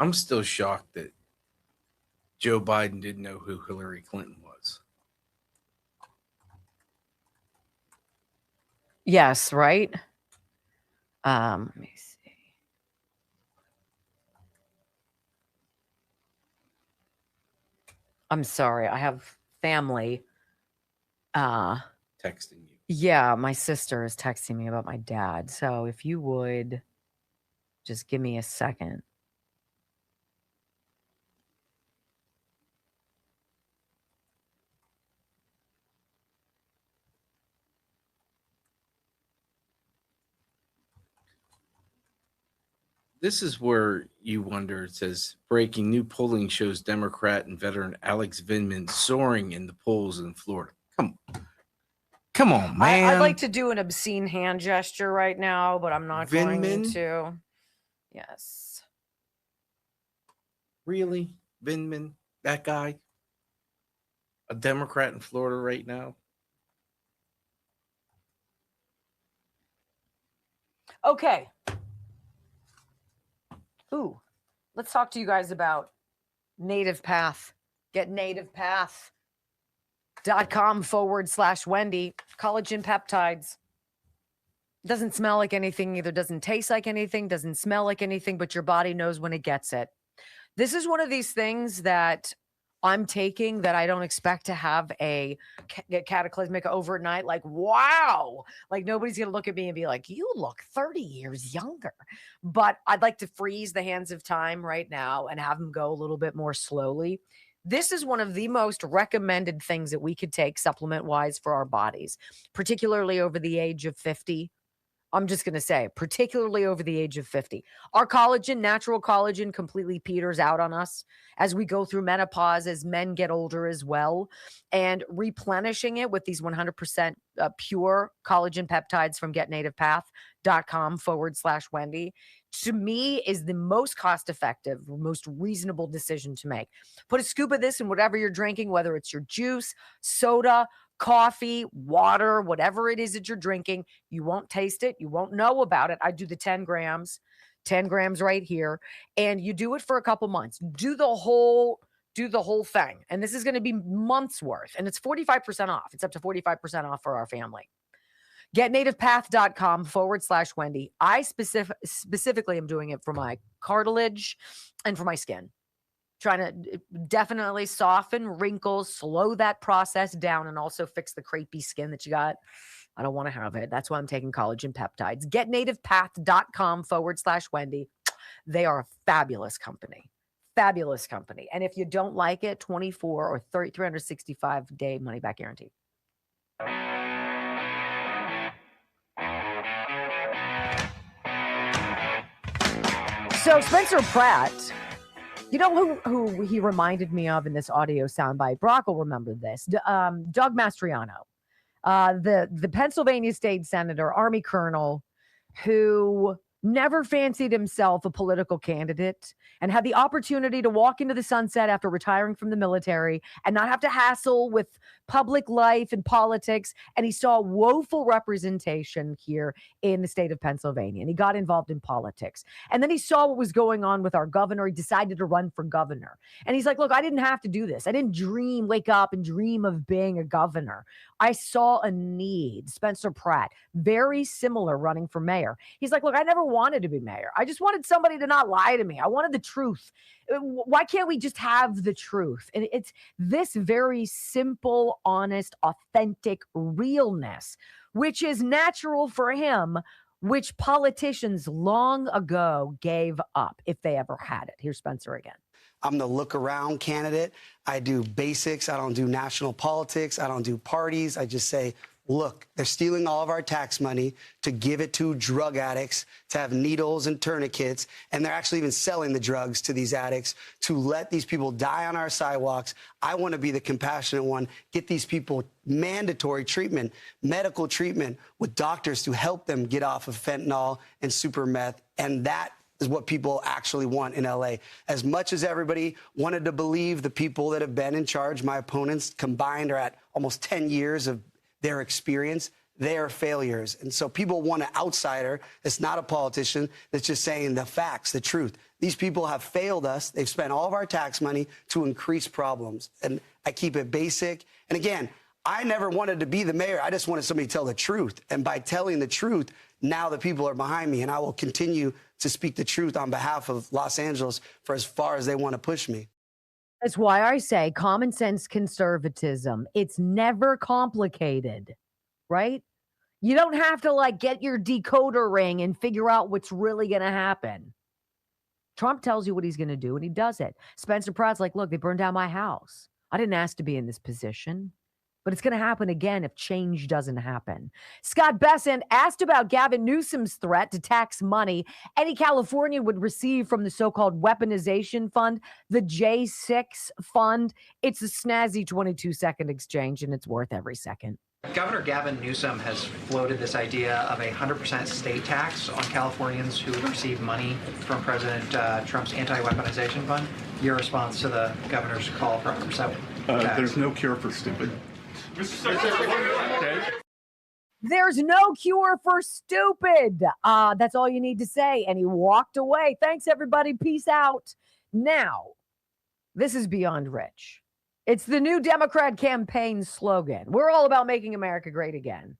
I'm still shocked that Joe Biden didn't know who Hillary Clinton was. Yes, right? Let me see. I'm sorry. I have family. Texting you. Yeah, my sister is texting me about my dad. So if you would just give me a second. This is where you wonder. It says, breaking new polling shows Democrat and veteran Alex Vindman soaring in the polls in Florida. Come on, man. I'd like to do an obscene hand gesture right now, but I'm not going Vindman? to. Yes. Really? Vindman? That guy? A Democrat in Florida right now? Okay. Ooh, let's talk to you guys about Native Path. Get nativepath.com/Wendy. Collagen peptides. Doesn't smell like anything, either doesn't taste like anything, doesn't smell like anything, but your body knows when it gets it. This is one of these things that I'm taking that I don't expect to have a cataclysmic overnight. Like, wow, like nobody's going to look at me and be like, you look 30 years younger. But I'd like to freeze the hands of time right now and have them go a little bit more slowly. This is one of the most recommended things that we could take supplement wise for our bodies, particularly over the age of 50. I'm just going to say, particularly over the age of 50. Our collagen, natural collagen, completely peters out on us as we go through menopause, as men get older as well. And replenishing it with these 100% pure collagen peptides from getnativepath.com/Wendy, to me, is the most cost-effective, most reasonable decision to make. Put a scoop of this in whatever you're drinking, whether it's your juice, soda, coffee, water, whatever it is that you're drinking. You won't taste it. You won't know about it. I do the 10 grams right here. And you do it for a couple months. Do the whole thing. And this is going to be months worth. And it's 45% off. It's up to 45% off for our family. GetNativePath.com/Wendy. I specifically am doing it for my cartilage and for my skin. Trying to definitely soften wrinkles, slow that process down, and also fix the crepey skin that you got. I don't want to have it. That's why I'm taking collagen peptides. GetNativePath.com/Wendy. They are a fabulous company. Fabulous company. And if you don't like it, 24 or 365-day money-back guarantee. So Spencer Pratt, you know who he reminded me of in this audio soundbite? Brock will remember this. Doug Mastriano, the Pennsylvania state senator, Army colonel, who never fancied himself a political candidate and had the opportunity to walk into the sunset after retiring from the military and not have to hassle with public life and politics. And he saw woeful representation here in the state of Pennsylvania, and he got involved in politics. And then he saw what was going on with our governor. He decided to run for governor. And he's like, look, I didn't have to do this. I didn't wake up and dream of being a governor. I saw a need. Spencer Pratt, very similar, running for mayor. He's like, look, I never wanted to be mayor. I just wanted somebody to not lie to me. I wanted the truth. Why can't we just have the truth? And it's this very simple, honest, authentic realness, which is natural for him, which politicians long ago gave up if they ever had it. Here's Spencer again. I'm the look around candidate. I do basics. I don't do national politics. I don't do parties. I just say, look, they're stealing all of our tax money to give it to drug addicts, to have needles and tourniquets, and they're actually even selling the drugs to these addicts to let these people die on our sidewalks. I want to be the compassionate one, get these people mandatory treatment, medical treatment with doctors to help them get off of fentanyl and super meth, and that is what people actually want in LA. As much as everybody wanted to believe the people that have been in charge, my opponents combined are at almost 10 years of their experience. their failures. And so people want an outsider that's not a politician, that's just saying the facts, the truth. These people have failed us. They've spent all of our tax money to increase problems. And I keep it basic. And again, I never wanted to be the mayor. I just wanted somebody to tell the truth. And by telling the truth, now the people are behind me. And I will continue to speak the truth on behalf of Los Angeles for as far as they want to push me. That's why I say common sense conservatism. It's never complicated, right? You don't have to like get your decoder ring and figure out what's really going to happen. Trump tells you what he's going to do and he does it. Spencer Pratt's like, look, they burned down my house. I didn't ask to be in this position. But it's going to happen again if change doesn't happen. Scott Bessent asked about Gavin Newsom's threat to tax money any Californian would receive from the so-called weaponization fund, the J6 fund. It's a snazzy 22-second exchange, and it's worth every second. Governor Gavin Newsom has floated this idea of a 100% state tax on Californians who would receive money from President Trump's anti-weaponization fund. Your response to the governor's call for 100% tax? There's no cure for stupid. There's no cure for stupid. That's all you need to say. And he walked away. Thanks, everybody. Peace out. Now, this is Beyond Rich. It's the new Democrat campaign slogan. We're all about making America great again.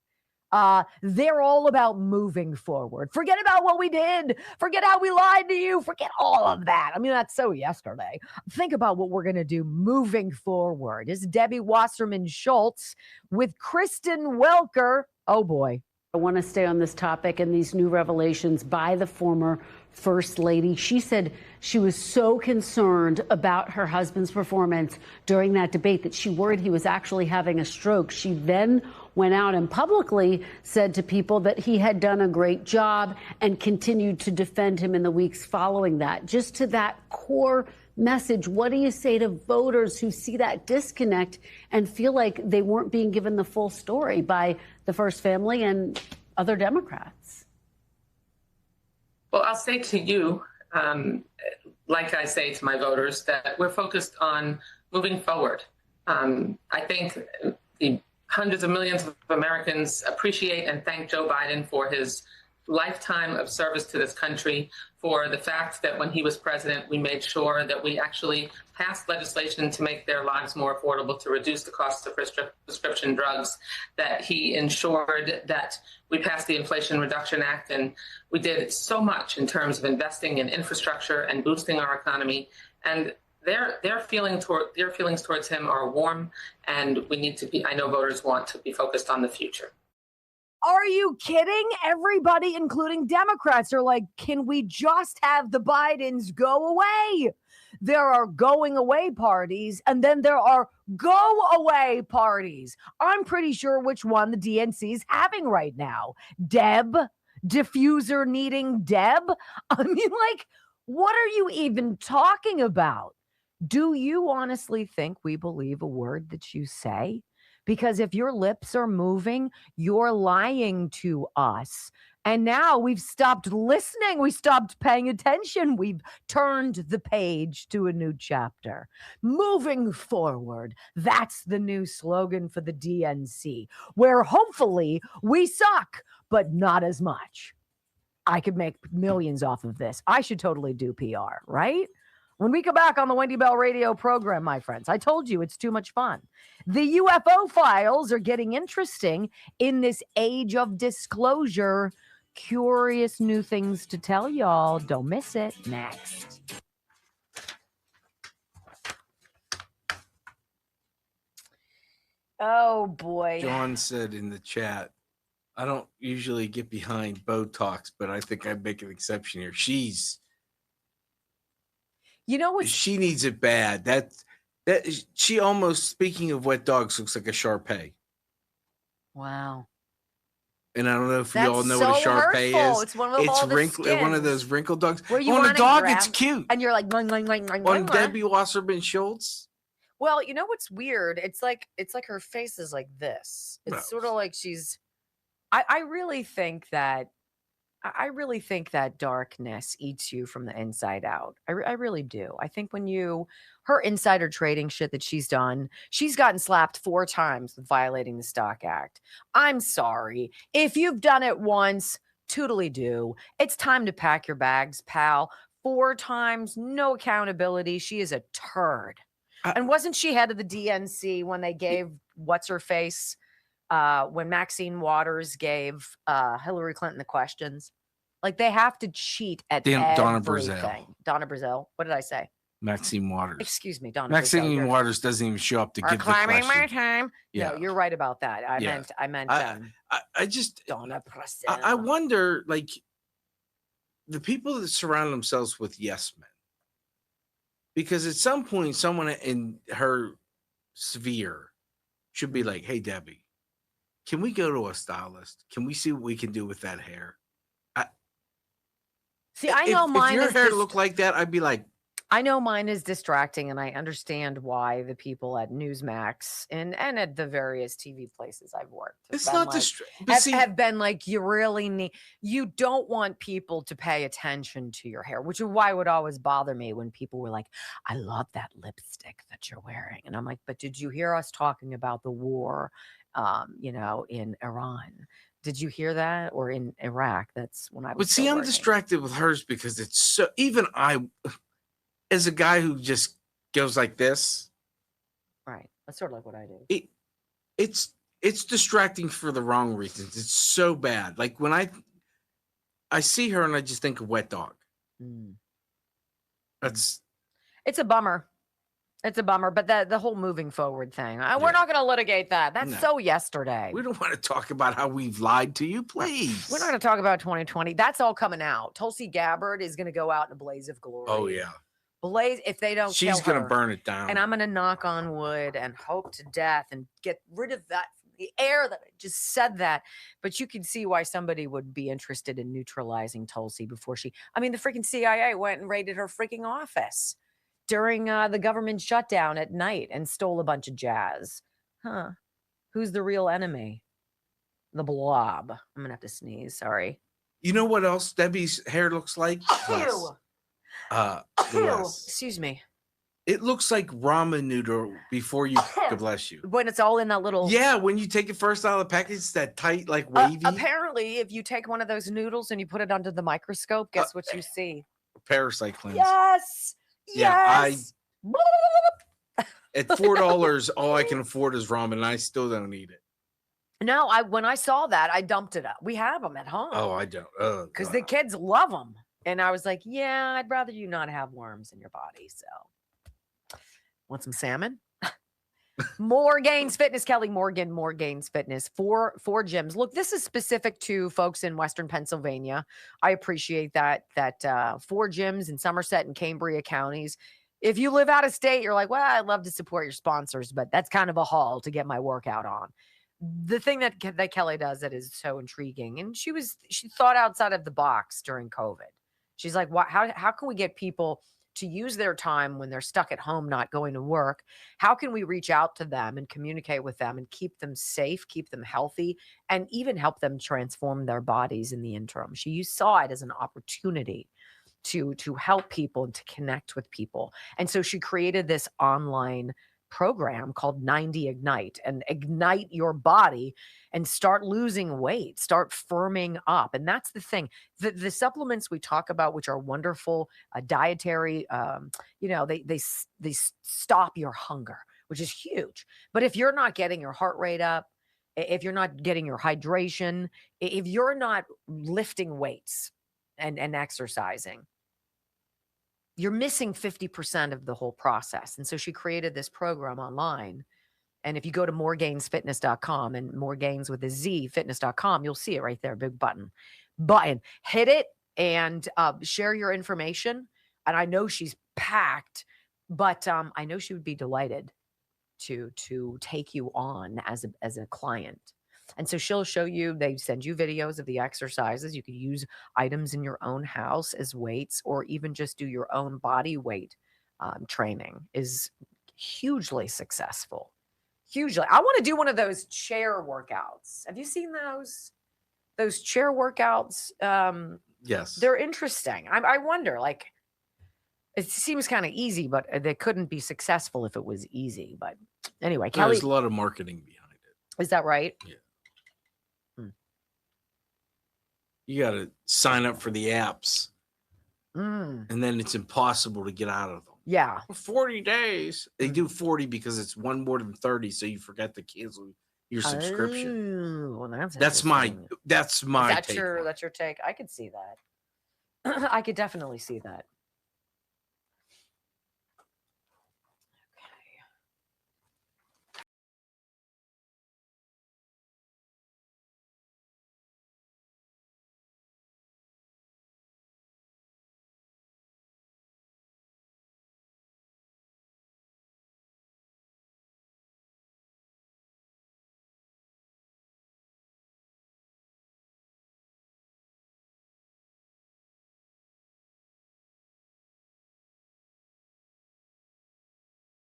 They're all about moving forward. Forget about what we did. Forget how we lied to you. Forget all of that. I mean, that's so yesterday. Think about what we're going to do moving forward. It's Debbie Wasserman Schultz with Kristen Welker. Oh, boy. I want to stay on this topic and these new revelations by the former First Lady. She said she was so concerned about her husband's performance during that debate that she worried he was actually having a stroke. She then went out and publicly said to people that he had done a great job and continued to defend him in the weeks following that. Just to that core message, what do you say to voters who see that disconnect and feel like they weren't being given the full story by the First Family and other Democrats? Well, I'll say to you, like I say to my voters, that we're focused on moving forward. I think the hundreds of millions of Americans appreciate and thank Joe Biden for his lifetime of service to this country, for the fact that when he was president, we made sure that we actually passed legislation to make their lives more affordable, to reduce the cost of prescription drugs, that he ensured that we passed the Inflation Reduction Act, and we did so much in terms of investing in infrastructure and boosting our economy. And their feelings towards him are warm, and we need to be, I know voters want to be focused on the future. Are you kidding? Everybody, including Democrats, are like, can we just have the Bidens go away? There are going away parties, and then there are go away parties. I'm pretty sure which one the DNC is having right now. Deb, diffuser needing Deb. I mean, like, what are you even talking about? Do you honestly think we believe a word that you say? Because if your lips are moving, you're lying to us. And now we've stopped listening. We stopped paying attention. We've turned the page to a new chapter. Moving forward. That's the new slogan for the DNC, where hopefully we suck, but not as much. I could make millions off of this. I should totally do PR, right? When we come back on the Wendy Bell radio program, my friends, I told you it's too much fun. The UFO files are getting interesting in this age of disclosure. Curious new things to tell y'all. Don't miss it. Next. Oh, boy. John said in the chat, I don't usually get behind Botox, but I think I'd make an exception here. You know what? She needs it bad. That she almost, speaking of wet dogs, looks like a Shar-Pei. Wow. And I don't know if That's you all know so what a Shar-Pei hurtful. is. It's one of all the one of skins. those wrinkled dogs. Where you on a wanna dog, grab- it's cute. And you're like, boing, boing, boing, boing, On boing, Debbie Wasserman Schultz. Well, you know what's weird? It's like her face is like this. It's No. sort of like she's. I really think that I really think that darkness eats you from the inside out. I really do. I think when her insider trading shit that she's done, she's gotten slapped 4 times with violating the Stock Act. I'm sorry. If you've done it once, toodly do. It's time to pack your bags, pal. 4 times, no accountability. She is a turd. And wasn't she head of the DNC when they gave what's her face? When Maxine Waters gave Hillary Clinton the questions, like they have to cheat at Donna everything. Brazile. Donna Brazile. What did I say? Maxine Waters. Excuse me, Donna Maxine Brazile. Waters doesn't even show up to give the Reclaiming question. my time. Yeah. No, you're right about that. I meant. I just Donna Brazile. I wonder, like, the people that surround themselves with yes men, because at some point someone in her sphere should be like, hey, Debbie, can we go to a stylist? Can we see what we can do with that hair? See, I know mine if is your hair looked like that, I'd be like, I know mine is distracting, and I understand why the people at Newsmax and at the various TV places I've worked it's not have been like, you really need, you don't want people to pay attention to your hair, which is why it would always bother me when people were like, I love that lipstick that you're wearing. And I'm like, but did you hear us talking about the war, in Iran? Did you hear that? Or in Iraq? That's when I was. But see, I'm distracted with hers because it's so, even as a guy who just goes like this. Right. That's sort of like what I do. It's distracting for the wrong reasons. It's so bad. Like when I see her and I just think of Wet Dog. It's a bummer. It's a bummer, but the whole moving forward thing, we're not going to litigate that. That's so yesterday. We don't want to talk about how we've lied to you, please. We're not going to talk about 2020. That's all coming out. Tulsi Gabbard is going to go out in a blaze of glory. Oh, yeah. Blaze, if they don't She's kill going to her. burn it down. And I'm going to knock on wood and hope to death and get rid of that, the air that I just said that. But you can see why somebody would be interested in neutralizing Tulsi before the freaking CIA went and raided her freaking office during the government shutdown at night and stole a bunch of jazz. Who's the real enemy? The blob. I'm going to have to sneeze. Sorry. You know what else Debbie's hair looks like? Excuse me. It looks like ramen noodle before you, God bless you. When it's all in that little. Yeah, when you take it first out of the package, it's that tight, like wavy. Apparently, if you take one of those noodles and you put it under the microscope, guess what you see? Parasite cleanse. Yes. Yeah, yes. At $4, all I can afford is ramen, and I still don't eat it. No, when I saw that, I dumped it up. We have them at home. Oh, I don't. Because the kids love them. And I was like, yeah, I'd rather you not have worms in your body. So, want some salmon? More Gains Fitness, Kelly Morgan, More Gains Fitness, four gyms. Look, this is specific to folks in Western Pennsylvania. I appreciate that 4 gyms in Somerset and Cambria counties. If you live out of state, you're like, well, I'd love to support your sponsors, but that's kind of a haul to get my workout on. The thing that Kelly does that is so intriguing, and she thought outside of the box during COVID. She's like, how can we get people to use their time when they're stuck at home, not going to work? How can we reach out to them and communicate with them and keep them safe, keep them healthy, and even help them transform their bodies in the interim? She saw it as an opportunity to help people and to connect with people. And so she created this online program called 90 Ignite, and ignite your body and start losing weight, start firming up. And that's the thing. The supplements we talk about, which are wonderful, dietary, they stop your hunger, which is huge. But if you're not getting your heart rate up, if you're not getting your hydration, if you're not lifting weights and exercising, you're missing 50% of the whole process. And so she created this program online. And if you go to moregainsfitness.com and moregains with a Z fitness.com, you'll see it right there. Big button. Hit it and share your information. And I know she's packed, but I know she would be delighted to take you on as a client. And so she'll show you, they send you videos of the exercises. You can use items in your own house as weights, or even just do your own body weight training. Is hugely successful. Hugely. I want to do one of those chair workouts. Have you seen those? those chair workouts, Yes. they're interesting. I wonder, like, it seems kind of easy, but they couldn't be successful if it was easy. But anyway, Kelly, There's a lot of marketing behind it. is that right? Yeah. You got to sign up for the apps, Mm. and then it's impossible to get out of them. Yeah. 40 days. They do 40 because it's one more than 30, so you forget to cancel your subscription. Oh, well, That's my interesting. take. That's your take. I could see that. I could definitely see that.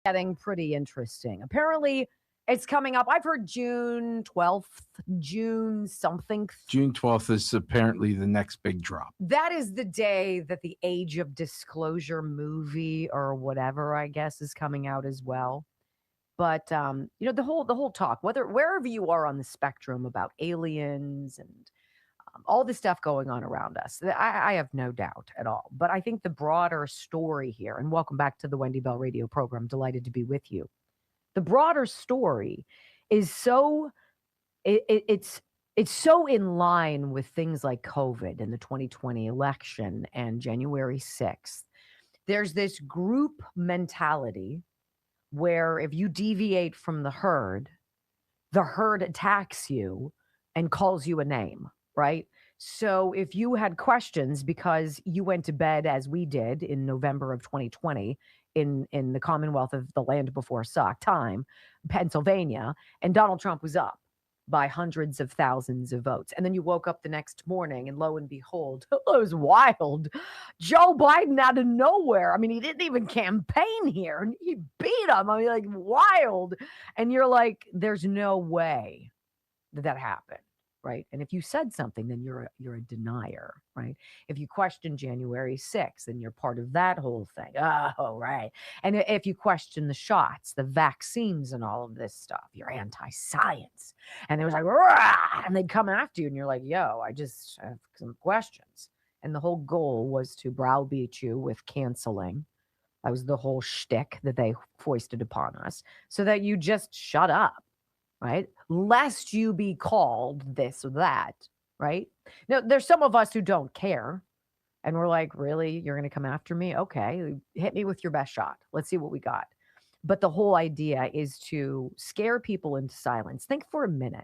Getting pretty interesting. Apparently, it's coming up. I've heard June 12th, June something. June 12th is apparently the next big drop. That is the day that the Age of Disclosure movie or whatever, I guess, is coming out as well. But you know, the whole talk, wherever you are on the spectrum about aliens and all the stuff going on around us, I have no doubt at all. But I think the broader story here, and welcome back to the Wendy Bell Radio program. Delighted to be with you. The broader story is so it's so in line with things like COVID and the 2020 election and January 6th. There's this group mentality where if you deviate from the herd attacks you and calls you a name, right? So if you had questions because you went to bed as we did in November of 2020 in the Commonwealth of the Land Before Saw time, Pennsylvania, and Donald Trump was up by hundreds of thousands of votes. And then you woke up the next morning and lo and behold, it was wild. Joe Biden out of nowhere. I mean, he didn't even campaign here and he beat him. I mean, like wild. And you're like, there's no way that happened. Right. And if you said something, then you're a denier. Right. If you question January 6th, then you're part of that whole thing. Oh, right. And if you question the shots, the vaccines and all of this stuff, you're anti-science. And it was like, rah! And they'd come after you and you're like, yo, I just have some questions. And the whole goal was to browbeat you with canceling. That was the whole shtick that they foisted upon us so that you just shut up. Right? Lest you be called this or that, right? Now, there's some of us who don't care. And we're like, really? You're going to come after me? Okay, hit me with your best shot. Let's see what we got. But the whole idea is to scare people into silence. Think for a minute.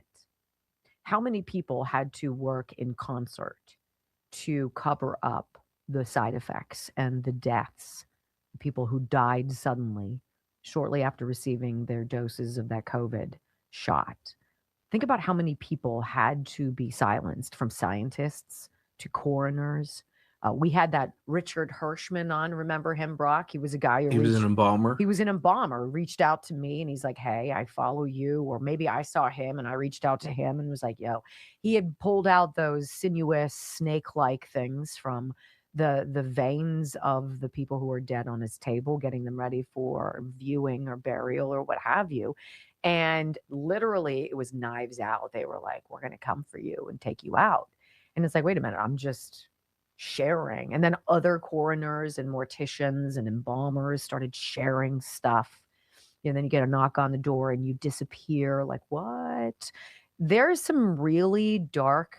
How many people had to work in concert to cover up the side effects and the deaths? People who died suddenly shortly after receiving their doses of that COVID shot. Think about how many people had to be silenced, from scientists to coroners. We had that Richard Hirschman on. Remember him, Brock? He was a guy who was an embalmer. He was an embalmer. Reached out to me and he's like, hey, I follow you. Or maybe I saw him and I reached out to him and was like, yo, he had pulled out those sinuous snake-like things from the veins of the people who were dead on his table, getting them ready for viewing or burial or what have you. And literally it was knives out. They were like, we're going to come for you and take you out. And it's like, wait a minute, I'm just sharing. And then other coroners and morticians and embalmers started sharing stuff. And then you get a knock on the door and you disappear. Like, what? There's some really dark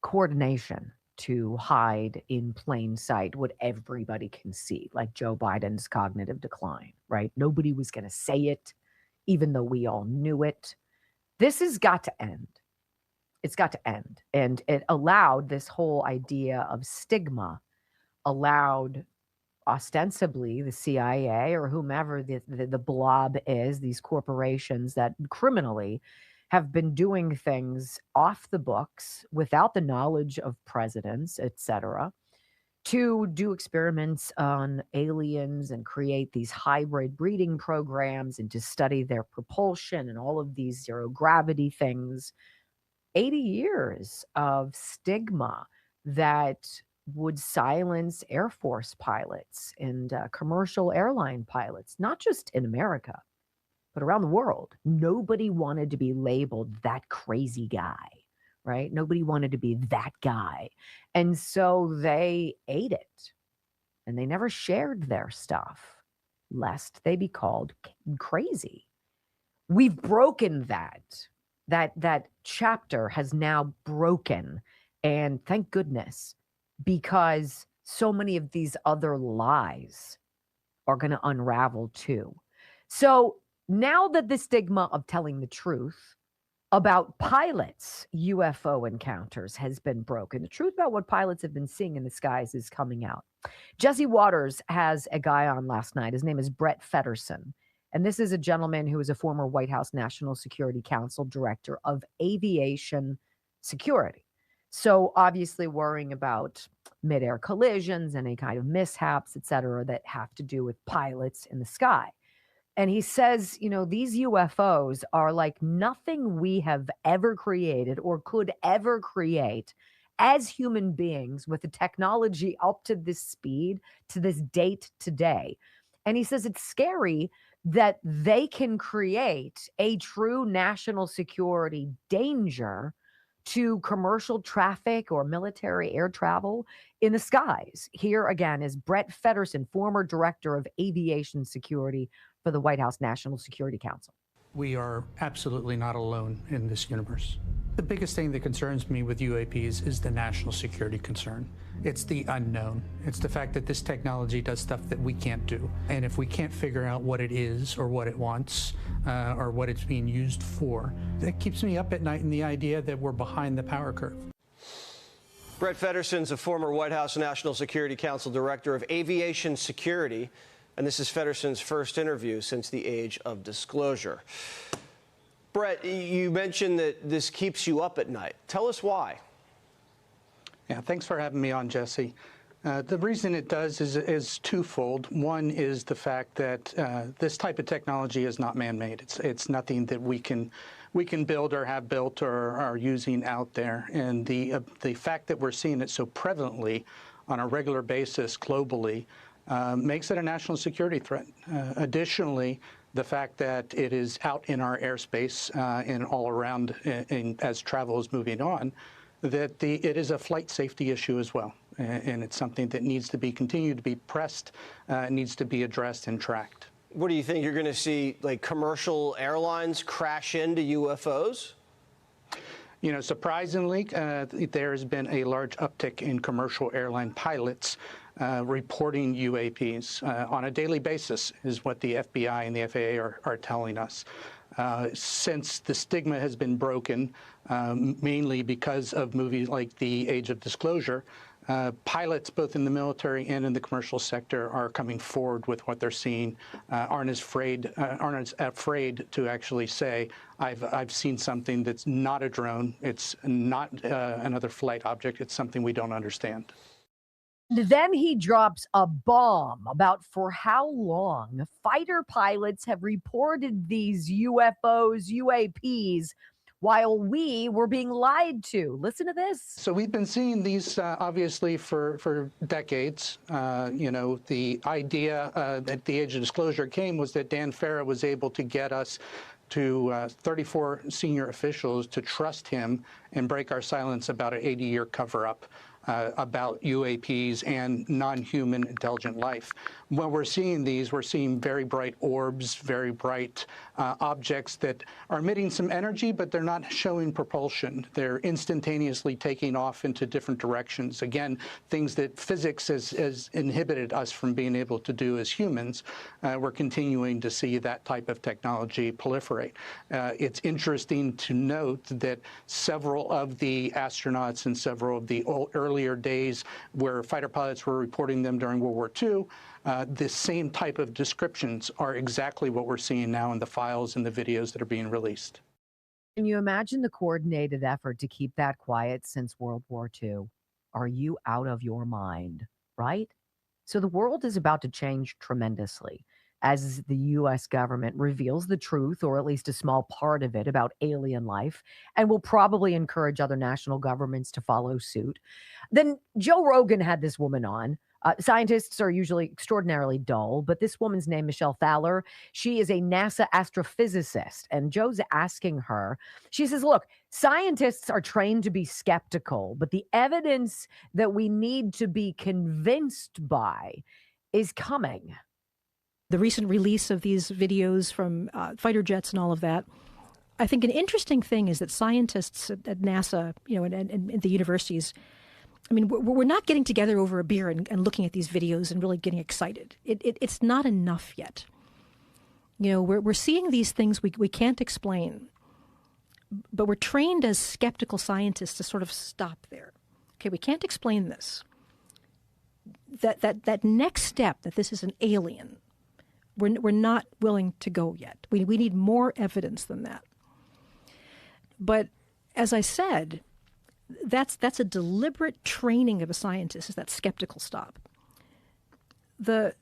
coordination to hide in plain sight what everybody can see, like Joe Biden's cognitive decline, right? Nobody was going to say it, even though we all knew it. This has got to end. It's got to end. And it allowed this whole idea of stigma, allowed ostensibly the CIA or whomever the blob is, these corporations that criminally have been doing things off the books without the knowledge of presidents, etc., to do experiments on aliens and create these hybrid breeding programs and to study their propulsion and all of these zero gravity things. 80 years of stigma that would silence Air Force pilots and commercial airline pilots, not just in America, but around the world. Nobody wanted to be labeled that crazy guy, right? Nobody wanted to be that guy. And so they ate it and they never shared their stuff lest they be called crazy. We've broken that chapter has now broken, and thank goodness, because so many of these other lies are going to unravel too. So now that the stigma of telling the truth about pilots' UFO encounters has been broken, the truth about what pilots have been seeing in the skies is coming out. Jesse Waters has a guy on last night. His name is Brett Federson. And this is a gentleman who is a former White House National Security Council Director of Aviation Security. So obviously worrying about mid-air collisions, any kind of mishaps, et cetera, that have to do with pilots in the sky. And he says, you know, these UFOs are like nothing we have ever created or could ever create as human beings with the technology up to this speed, to this date today. And he says it's scary that they can create a true national security danger to commercial traffic or military air travel in the skies. Here again is Brett Federson, former director of aviation security for the White House National Security Council. We are absolutely not alone in this universe. The biggest thing that concerns me with UAPs is the national security concern. It's the unknown. It's the fact that this technology does stuff that we can't do. And if we can't figure out what it is or what it wants or what it's being used for, that keeps me up at night in the idea that we're behind the power curve. Brett Federson's a former White House National Security Council Director of Aviation Security. And this is Federson's first interview since the age of disclosure. Brett, you mentioned that this keeps you up at night. Tell us why. Yeah, thanks for having me on, Jesse. The reason it does is twofold. One is the fact that this type of technology is not man-made. It's nothing that we can build or have built or are using out there. And the fact that we're seeing it so prevalently on a regular basis globally makes it a national security threat. Additionally, the fact that it is out in our airspace and all around as travel is moving on, that it is a flight safety issue as well. And it's something that needs to be continued to be pressed, needs to be addressed and tracked. What do you think? You're going to see like commercial airlines crash into UFOs? You know, surprisingly, there has been a large uptick in commercial airline pilots reporting UAPs on a daily basis, is what the FBI and the FAA are telling us. Since the stigma has been broken, mainly because of movies like The Age of Disclosure, pilots, both in the military and in the commercial sector, are coming forward with what they're seeing, aren't as afraid to actually say, I've seen something that's not a drone, it's not another flight object, it's something we don't understand. Then he drops a bomb about for how long fighter pilots have reported these UFOs, UAPs, while we were being lied to. Listen to this. So we've been seeing these obviously for decades. You know, the idea at the Age of Disclosure came was that Dan Farah was able to get us to 34 senior officials to trust him and break our silence about an 80-year cover-up about UAPs and non-human intelligent life. When we're seeing these, we're seeing very bright orbs, very bright objects that are emitting some energy, but they're not showing propulsion. They're instantaneously taking off into different directions. Again, things that physics has inhibited us from being able to do as humans. We're continuing to see that type of technology proliferate. It's interesting to note that several of the astronauts in several of the earlier days where fighter pilots were reporting them during World War II, the same type of descriptions are exactly what we're seeing now in the files and the videos that are being released. Can you imagine the coordinated effort to keep that quiet since World War II? Are you out of your mind, right? So the world is about to change tremendously. as the U.S. government reveals the truth, or at least a small part of it, about alien life, and will probably encourage other national governments to follow suit. Then Joe Rogan had this woman on. Scientists are usually extraordinarily dull, but this woman's name, Michelle Thaler, she is a NASA astrophysicist. And Joe's asking her, she says, look, scientists are trained to be skeptical, but the evidence that we need to be convinced by is coming. The recent release of these videos from fighter jets and all of that, I think an interesting thing is that scientists at NASA, and the universities, I mean, we're not getting together over a beer and looking at these videos and really getting excited. It's not enough yet. We're seeing these things we can't explain, but we're trained as skeptical scientists to sort of stop there. Okay, we can't explain this. That next step, that this is an alien, we're not willing to go yet. We need more evidence than that. But as I said, that's a deliberate training of a scientist, is that skeptical stop. The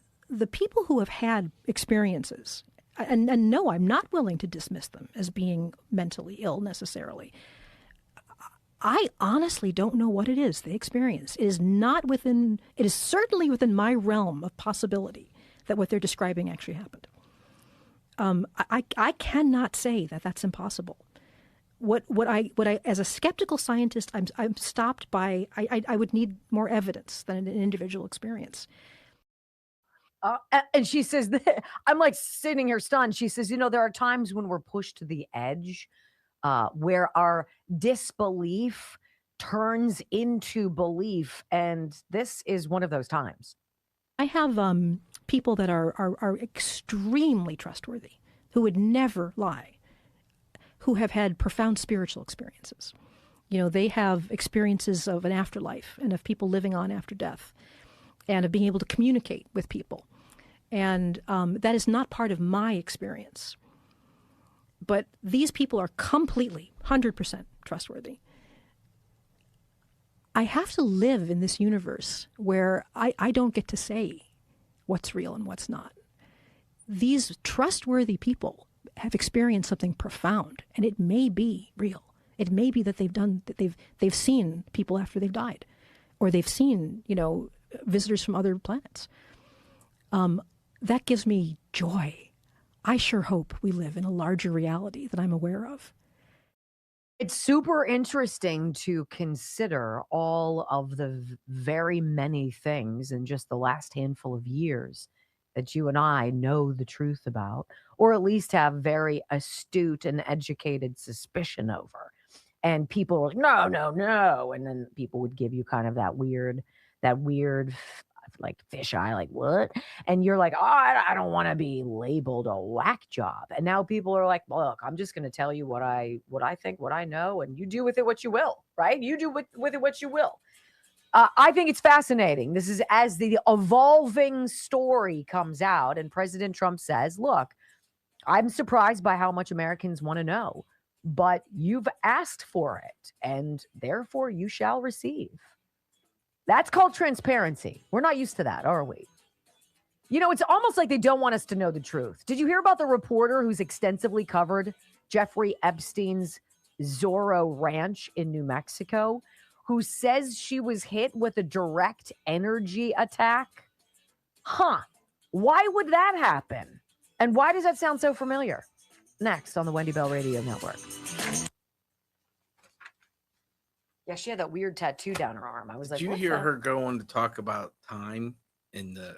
people who have had experiences, and no, I'm not willing to dismiss them as being mentally ill necessarily. I honestly don't know what it is they experience. It is certainly within my realm of possibility that what they're describing actually happened. I cannot say that that's impossible. What I as a skeptical scientist, I'm stopped by. I would need more evidence than an individual experience. And she says, I'm like sitting here stunned. She says, there are times when we're pushed to the edge, where our disbelief turns into belief, and this is one of those times. I have people that are extremely trustworthy, who would never lie, who have had profound spiritual experiences. They have experiences of an afterlife and of people living on after death, and of being able to communicate with people. And that is not part of my experience. But these people are completely, 100% trustworthy. I have to live in this universe where I don't get to say what's real and what's not. These trustworthy people have experienced something profound, and it may be real. It may be that they've seen people after they've died, or they've seen, visitors from other planets. That gives me joy. I sure hope we live in a larger reality that I'm aware of. It's super interesting to consider all of the very many things in just the last handful of years that you and I know the truth about, or at least have very astute and educated suspicion over. And people were like, no, no, no. And then people would give you kind of that weird like fisheye, like what? And you're like, oh, I don't want to be labeled a whack job. And now people are like, look, I'm just going to tell you what I think, what I know, and you do with it what you will, right? You do with it what you will. I think it's fascinating. This is as the evolving story comes out, and President Trump says, look, I'm surprised by how much Americans want to know, but you've asked for it, and therefore you shall receive. That's called transparency. We're not used to that, are we? It's almost like they don't want us to know the truth. Did you hear about the reporter who's extensively covered Jeffrey Epstein's Zorro Ranch in New Mexico, who says she was hit with a direct energy attack? Why would that happen? And why does that sound so familiar? Next on the Wendy Bell Radio Network. Yeah, she had that weird tattoo down her arm. I was like, did you hear her go on to talk about time in the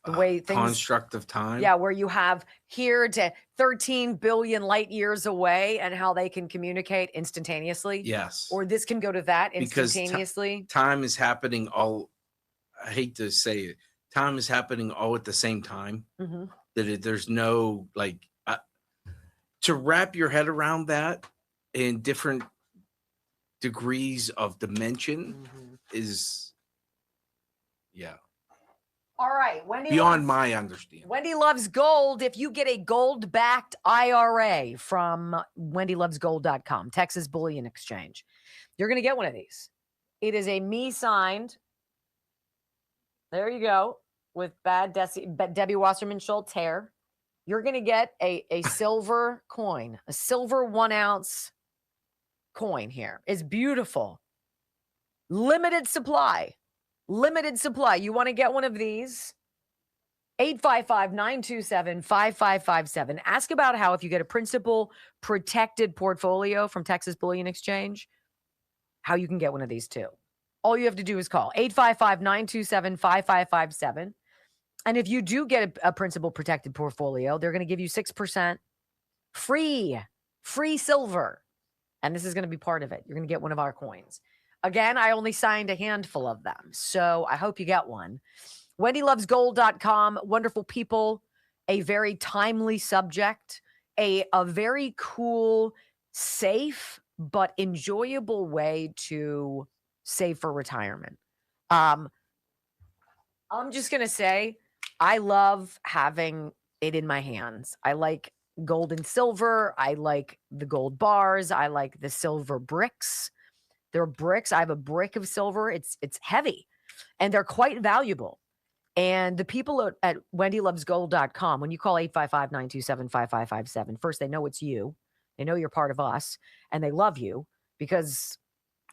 way things construct of time? Yeah, where you have here to 13 billion light years away, and how they can communicate instantaneously. Yes. Or this can go to that instantaneously. Because time is happening all, I hate to say it, time is happening all at the same time. Mm-hmm. There's no, to wrap your head around that in different degrees of dimension is, yeah. All right, Wendy. Beyond my understanding. Wendy loves gold. If you get a gold-backed IRA from wendylovesgold.com, Texas Bullion Exchange, you're going to get one of these. It is a me signed. There you go. with Debbie Wasserman Schultz hair, you're going to get a silver coin, a silver 1 ounce coin here. It's beautiful. Limited supply. Limited supply. You want to get one of these? 855-927-5557. Ask about how if you get a principal protected portfolio from Texas Bullion Exchange, how you can get one of these too. All you have to do is call 855-927-5557. And if you do get a principal protected portfolio, they're going to give you 6% free silver. And this is going to be part of it. You're going to get one of our coins. Again, I only signed a handful of them, so I hope you get one. WendyLovesGold.com, wonderful people, a very timely subject, a very cool, safe, but enjoyable way to save for retirement. I'm just going to say, I love having it in my hands. I like gold and silver. I like the gold bars. I like the silver bricks. They're bricks. I have a brick of silver. It's heavy, and they're quite valuable. And the people at WendyLovesGold.com, when you call 855-927-5557, first, they know it's you. They know you're part of us, and they love you because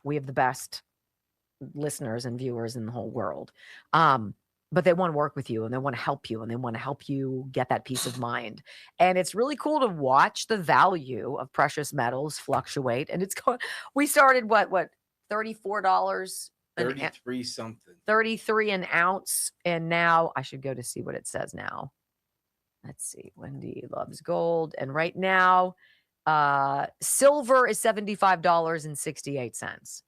we have the best listeners and viewers in the whole world. But they want to work with you, and they want to help you, and they want to help you get that peace of mind. And it's really cool to watch the value of precious metals fluctuate. And we started what $34? 33 something. 33 an ounce. And now I should go to see what it says now. Let's see. Wendy Loves Gold. And right now, silver is $75.68.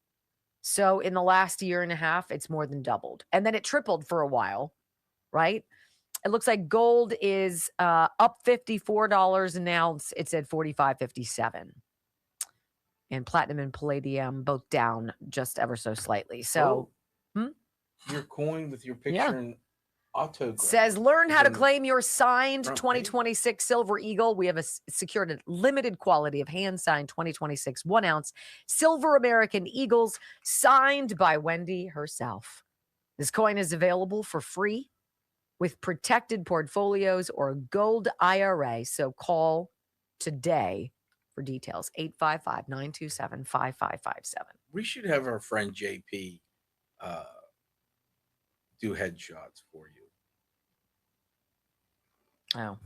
So in the last year and a half, it's more than doubled. And then it tripled for a while, right? It looks like gold is up $54 an ounce. It's at $45.57. And platinum and palladium both down just ever so slightly. So your coin with your picture and autograph says, learn how to claim your signed 2026 Silver Eagle. We have secured a limited quality of hand-signed 2026 1 ounce Silver American Eagles signed by Wendy herself. This coin is available for free with protected portfolios or a gold IRA. So call today for details. 855-927-5557. We should have our friend JP do headshots for you. Oh.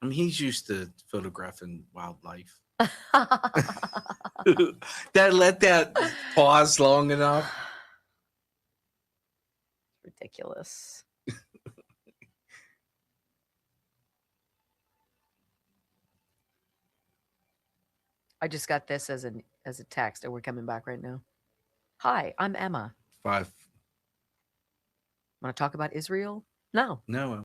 I mean, he's used to photographing wildlife. Let that pause long enough. Ridiculous. I just got this as a text, and we're coming back right now. Hi, I'm Emma. 5. Want to talk about Israel? No. No.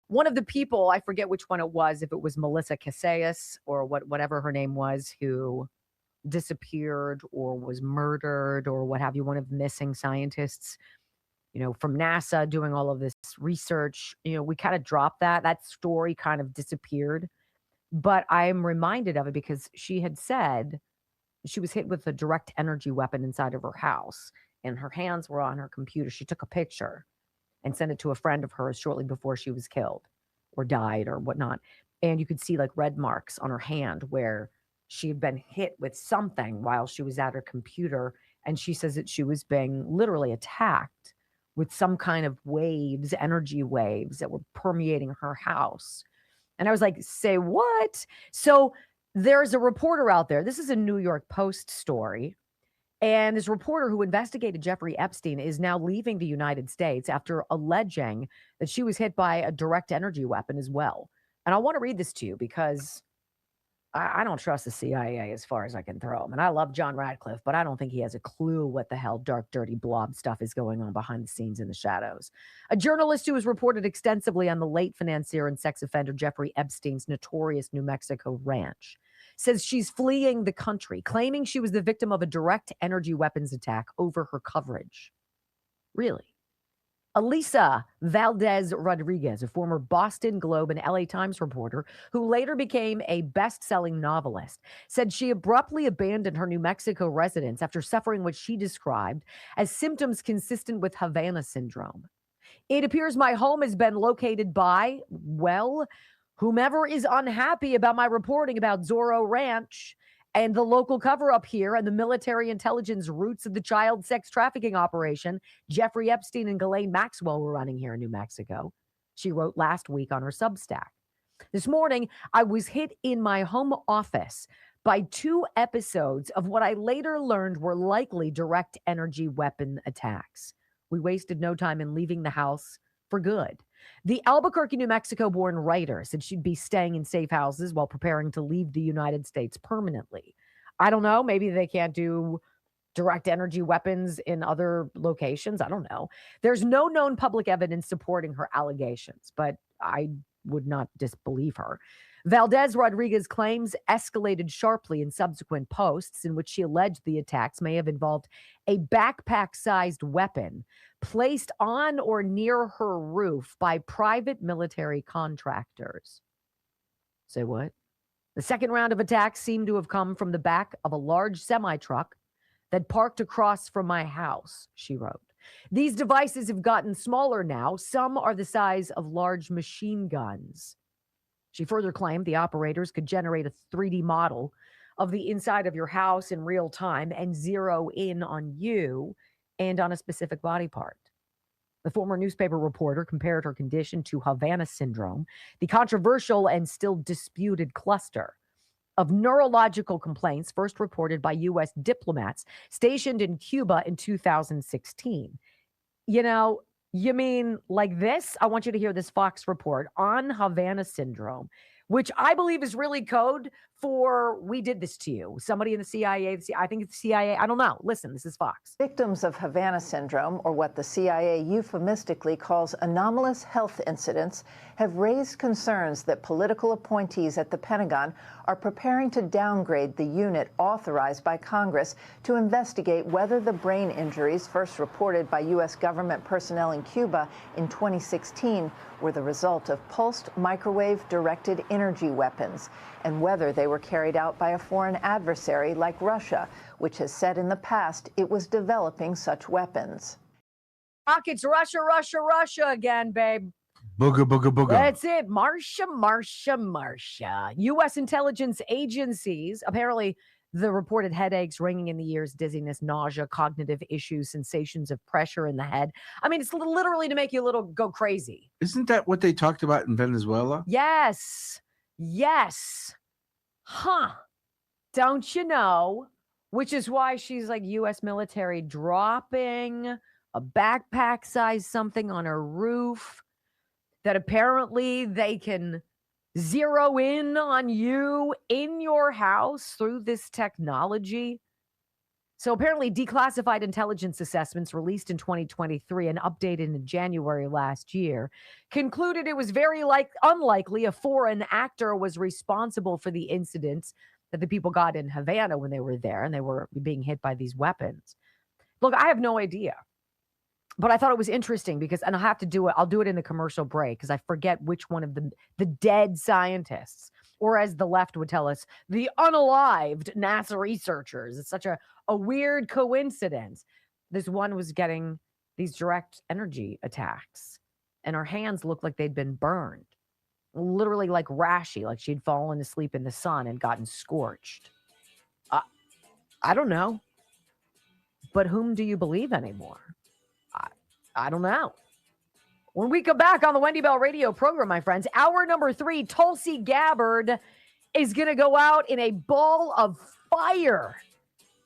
One of the people, I forget which one it was, if it was Melissa Casillas or whatever her name was, who disappeared or was murdered or what have you, one of the missing scientists, from NASA doing all of this research, we kind of dropped that story kind of disappeared, but I'm reminded of it because she had said she was hit with a direct energy weapon inside of her house and her hands were on her computer. She took a picture and sent it to a friend of hers shortly before she was killed or died or whatnot. And you could see like red marks on her hand where she had been hit with something while she was at her computer. And she says that she was being literally attacked with some kind of waves, energy waves that were permeating her house. And I was like, say what? So there's a reporter out there. This is a New York Post story. And this reporter who investigated Jeffrey Epstein is now leaving the United States after alleging that she was hit by a direct energy weapon as well. And I want to read this to you because I don't trust the CIA as far as I can throw them. And I love John Radcliffe, but I don't think he has a clue what the hell dark, dirty blob stuff is going on behind the scenes in the shadows. A journalist who has reported extensively on the late financier and sex offender Jeffrey Epstein's notorious New Mexico ranch says she's fleeing the country, claiming she was the victim of a direct energy weapons attack over her coverage. Really? Elisa Valdez Rodriguez, a former Boston Globe and LA Times reporter who later became a best-selling novelist, said she abruptly abandoned her New Mexico residence after suffering what she described as symptoms consistent with Havana syndrome. It appears my home has been located by, well, whomever is unhappy about my reporting about Zorro Ranch and the local cover-up here and the military intelligence roots of the child sex trafficking operation Jeffrey Epstein and Ghislaine Maxwell were running here in New Mexico, she wrote last week on her Substack. This morning, I was hit in my home office by 2 episodes of what I later learned were likely direct energy weapon attacks. We wasted no time in leaving the house for good. The Albuquerque, New Mexico-born writer said she'd be staying in safe houses while preparing to leave the United States permanently. I don't know. Maybe they can't do direct energy weapons in other locations. I don't know. There's no known public evidence supporting her allegations, but I would not disbelieve her. Valdez Rodriguez claims escalated sharply in subsequent posts in which she alleged the attacks may have involved a backpack-sized weapon placed on or near her roof by private military contractors. Say what? The second round of attacks seemed to have come from the back of a large semi-truck that parked across from my house, she wrote. These devices have gotten smaller now. Some are the size of large machine guns. She further claimed the operators could generate a 3D model of the inside of your house in real time and zero in on you and on a specific body part. The former newspaper reporter compared her condition to Havana syndrome, the controversial and still disputed cluster of neurological complaints first reported by U.S. diplomats stationed in Cuba in 2016. You know, you mean like this? I want you to hear this Fox report on Havana syndrome, which I believe is really code for we did this to you. Somebody in the CIA, I think it's the CIA. I don't know. Listen, this is Fox. Victims of Havana syndrome, or what the CIA euphemistically calls anomalous health incidents, have raised concerns that political appointees at the Pentagon are preparing to downgrade the unit authorized by Congress to investigate whether the brain injuries first reported by U.S. government personnel in Cuba in 2016 were the result of pulsed microwave-directed energy weapons, and whether they were carried out by a foreign adversary like Russia, which has said in the past it was developing such weapons. It's Russia, Russia, Russia again, babe. Booga, booga, booga. That's it. Marcia, Marcia, Marcia. U.S. intelligence agencies, apparently the reported headaches, ringing in the ears, dizziness, nausea, cognitive issues, sensations of pressure in the head. I mean, it's literally to make you go crazy. Isn't that what they talked about in Venezuela? Yes. Yes. Huh. Don't you know? Which is why she's like U.S. military dropping a backpack-sized something on her roof that apparently they can zero in on you in your house through this technology. So apparently declassified intelligence assessments released in 2023 and updated in January last year concluded it was very unlikely a foreign actor was responsible for the incidents that the people got in Havana when they were there and they were being hit by these weapons. Look, I have no idea. But I thought it was interesting because, and I'll have to do it, I'll do it in the commercial break because I forget which one of the dead scientists, or as the left would tell us, the unalived NASA researchers. It's such a weird coincidence. This one was getting these direct energy attacks, and her hands looked like they'd been burned, literally like rashy, like she'd fallen asleep in the sun and gotten scorched. I don't know. But whom do you believe anymore? I don't know. When we come back on the Wendy Bell radio program, my friends, hour number 3, Tulsi Gabbard is going to go out in a ball of fire.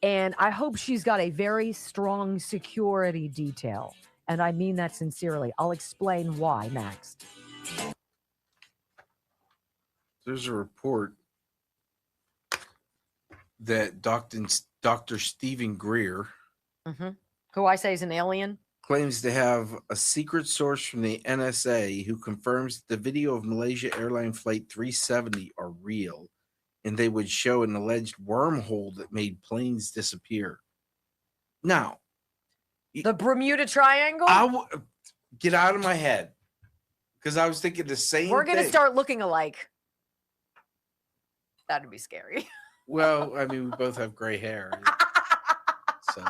And I hope she's got a very strong security detail. And I mean that sincerely. I'll explain why next. There's a report that Dr. Stephen Greer, who I say is an alien, claims to have a secret source from the NSA who confirms the video of Malaysia Airline Flight 370 are real, and they would show an alleged wormhole that made planes disappear. Now, the Bermuda Triangle? Get out of my head. Because I was thinking the same We're going to thing. start looking alike. That'd be scary. Well, I mean, we both have gray hair. So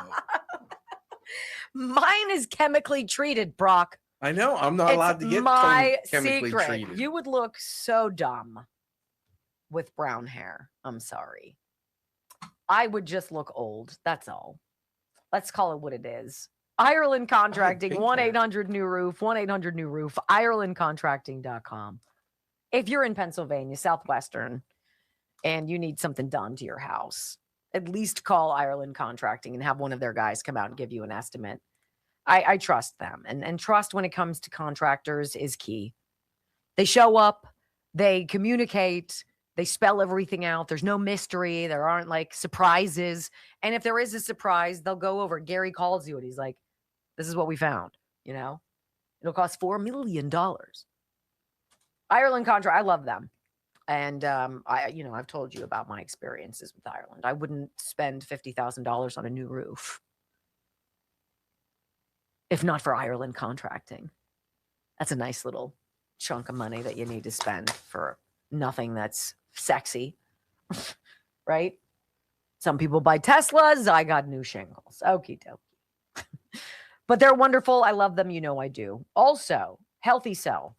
mine is chemically treated, Brock. I know. I'm not allowed to get my chemically secret. treated. You would look so dumb with brown hair. I'm sorry. I would just look old. That's all. Let's call it what it is. Ireland Contracting, 1-800-NEW-ROOF, 1-800-NEW-ROOF, IrelandContracting.com. If you're in Pennsylvania, Southwestern, and you need something done to your house, at least call Ireland Contracting and have one of their guys come out and give you an estimate. I trust them. And trust when it comes to contractors is key. They show up, they communicate, they spell everything out. There's no mystery. There aren't like surprises. And if there is a surprise, they'll go over. Gary calls you and he's like, this is what we found, you know? It'll cost $4 million. Ireland Contract, I love them. And I've told you about my experiences with Ireland. I wouldn't spend $50,000 on a new roof if not for Ireland Contracting. That's a nice little chunk of money that you need to spend for nothing that's sexy, right? Some people buy Teslas. I got new shingles. Okie dokie. But they're wonderful. I love them. You know I do. Also, Healthy Cell.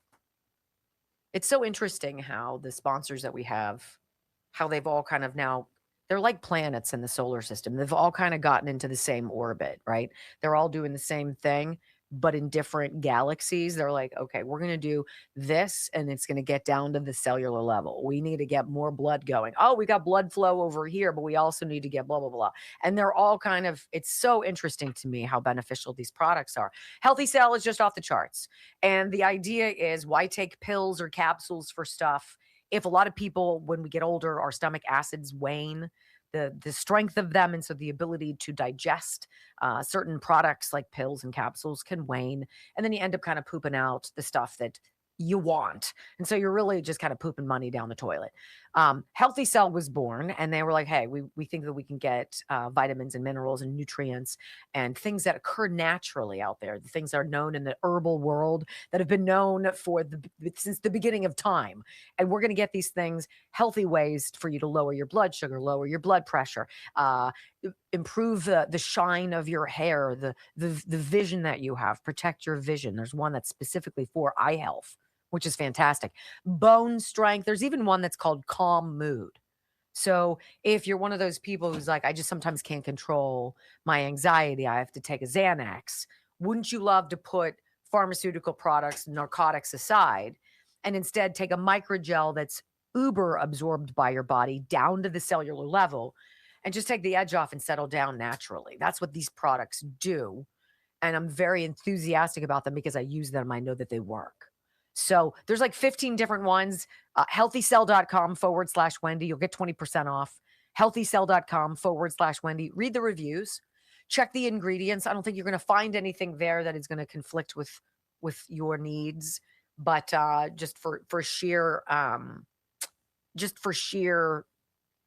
It's so interesting how the sponsors that we have, how they've all kind of now, they're like planets in the solar system. They've all kind of gotten into the same orbit, right? They're all doing the same thing, but in different galaxies. They're like, okay, we're going to do this and it's going to get down to the cellular level. We need to get more blood going. Oh, we got blood flow over here, but we also need to get blah, blah, blah. And they're all kind of, it's so interesting to me how beneficial these products are. Healthy Cell is just off the charts. And the idea is, why take pills or capsules for stuff if a lot of people, when we get older, our stomach acids wane, the strength of them, and so the ability to digest certain products like pills and capsules can wane, and then you end up kind of pooping out the stuff that you want. And so you're really just kind of pooping money down the toilet. Healthy Cell was born, and they were like, hey, we think that we can get vitamins and minerals and nutrients and things that occur naturally out there, the things that are known in the herbal world that have been known since the beginning of time. And we're going to get these things, healthy ways for you to lower your blood sugar, lower your blood pressure, improve the shine of your hair, the vision that you have, protect your vision. There's one that's specifically for eye health, which is fantastic. Bone strength. There's even one that's called Calm Mood. So if you're one of those people who's like, I just sometimes can't control my anxiety, I have to take a Xanax, wouldn't you love to put pharmaceutical products, narcotics aside, and instead take a microgel that's uber absorbed by your body down to the cellular level and just take the edge off and settle down naturally? That's what these products do. And I'm very enthusiastic about them because I use them. I know that they work. So there's like 15 different ones. Healthycell.com/Wendy. You'll get 20% off. Healthycell.com/Wendy. Read the reviews. Check the ingredients. I don't think you're going to find anything there that is going to conflict with your needs. But just for sheer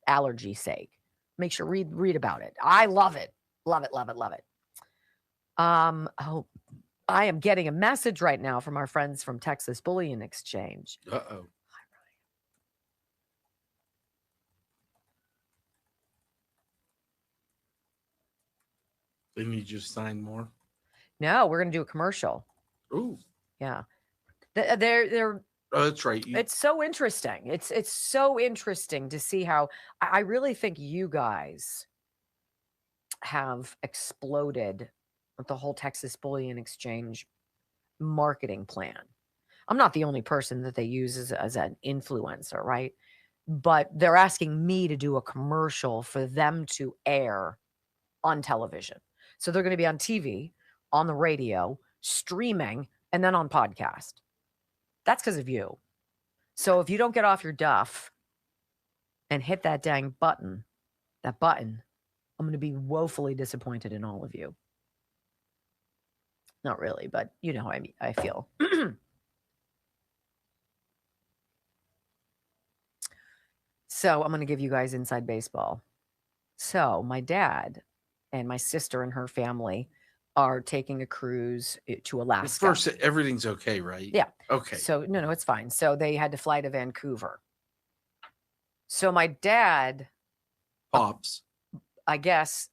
allergy sake, make sure read about it. I love it. Love it. Love it. Love it. I am getting a message right now from our friends from Texas Bullion Exchange. Uh-oh. They need you to sign more? No, we're going to do a commercial. Ooh. Yeah. They're Oh, that's right. It's so interesting. It's so interesting to see how I really think you guys have exploded with the whole Texas Bullion Exchange marketing plan. I'm not the only person that they use as an influencer, right? But they're asking me to do a commercial for them to air on television. So they're going to be on TV, on the radio, streaming, and then on podcast. That's because of you. So if you don't get off your duff and hit that dang button, I'm going to be woefully disappointed in all of you. Not really, but you know how I feel. So I'm going to give you guys inside baseball. So my dad and my sister and her family are taking a cruise to Alaska. First, everything's okay, right? Yeah. Okay. So no, it's fine. So they had to fly to Vancouver. So my dad, Pops, I guess,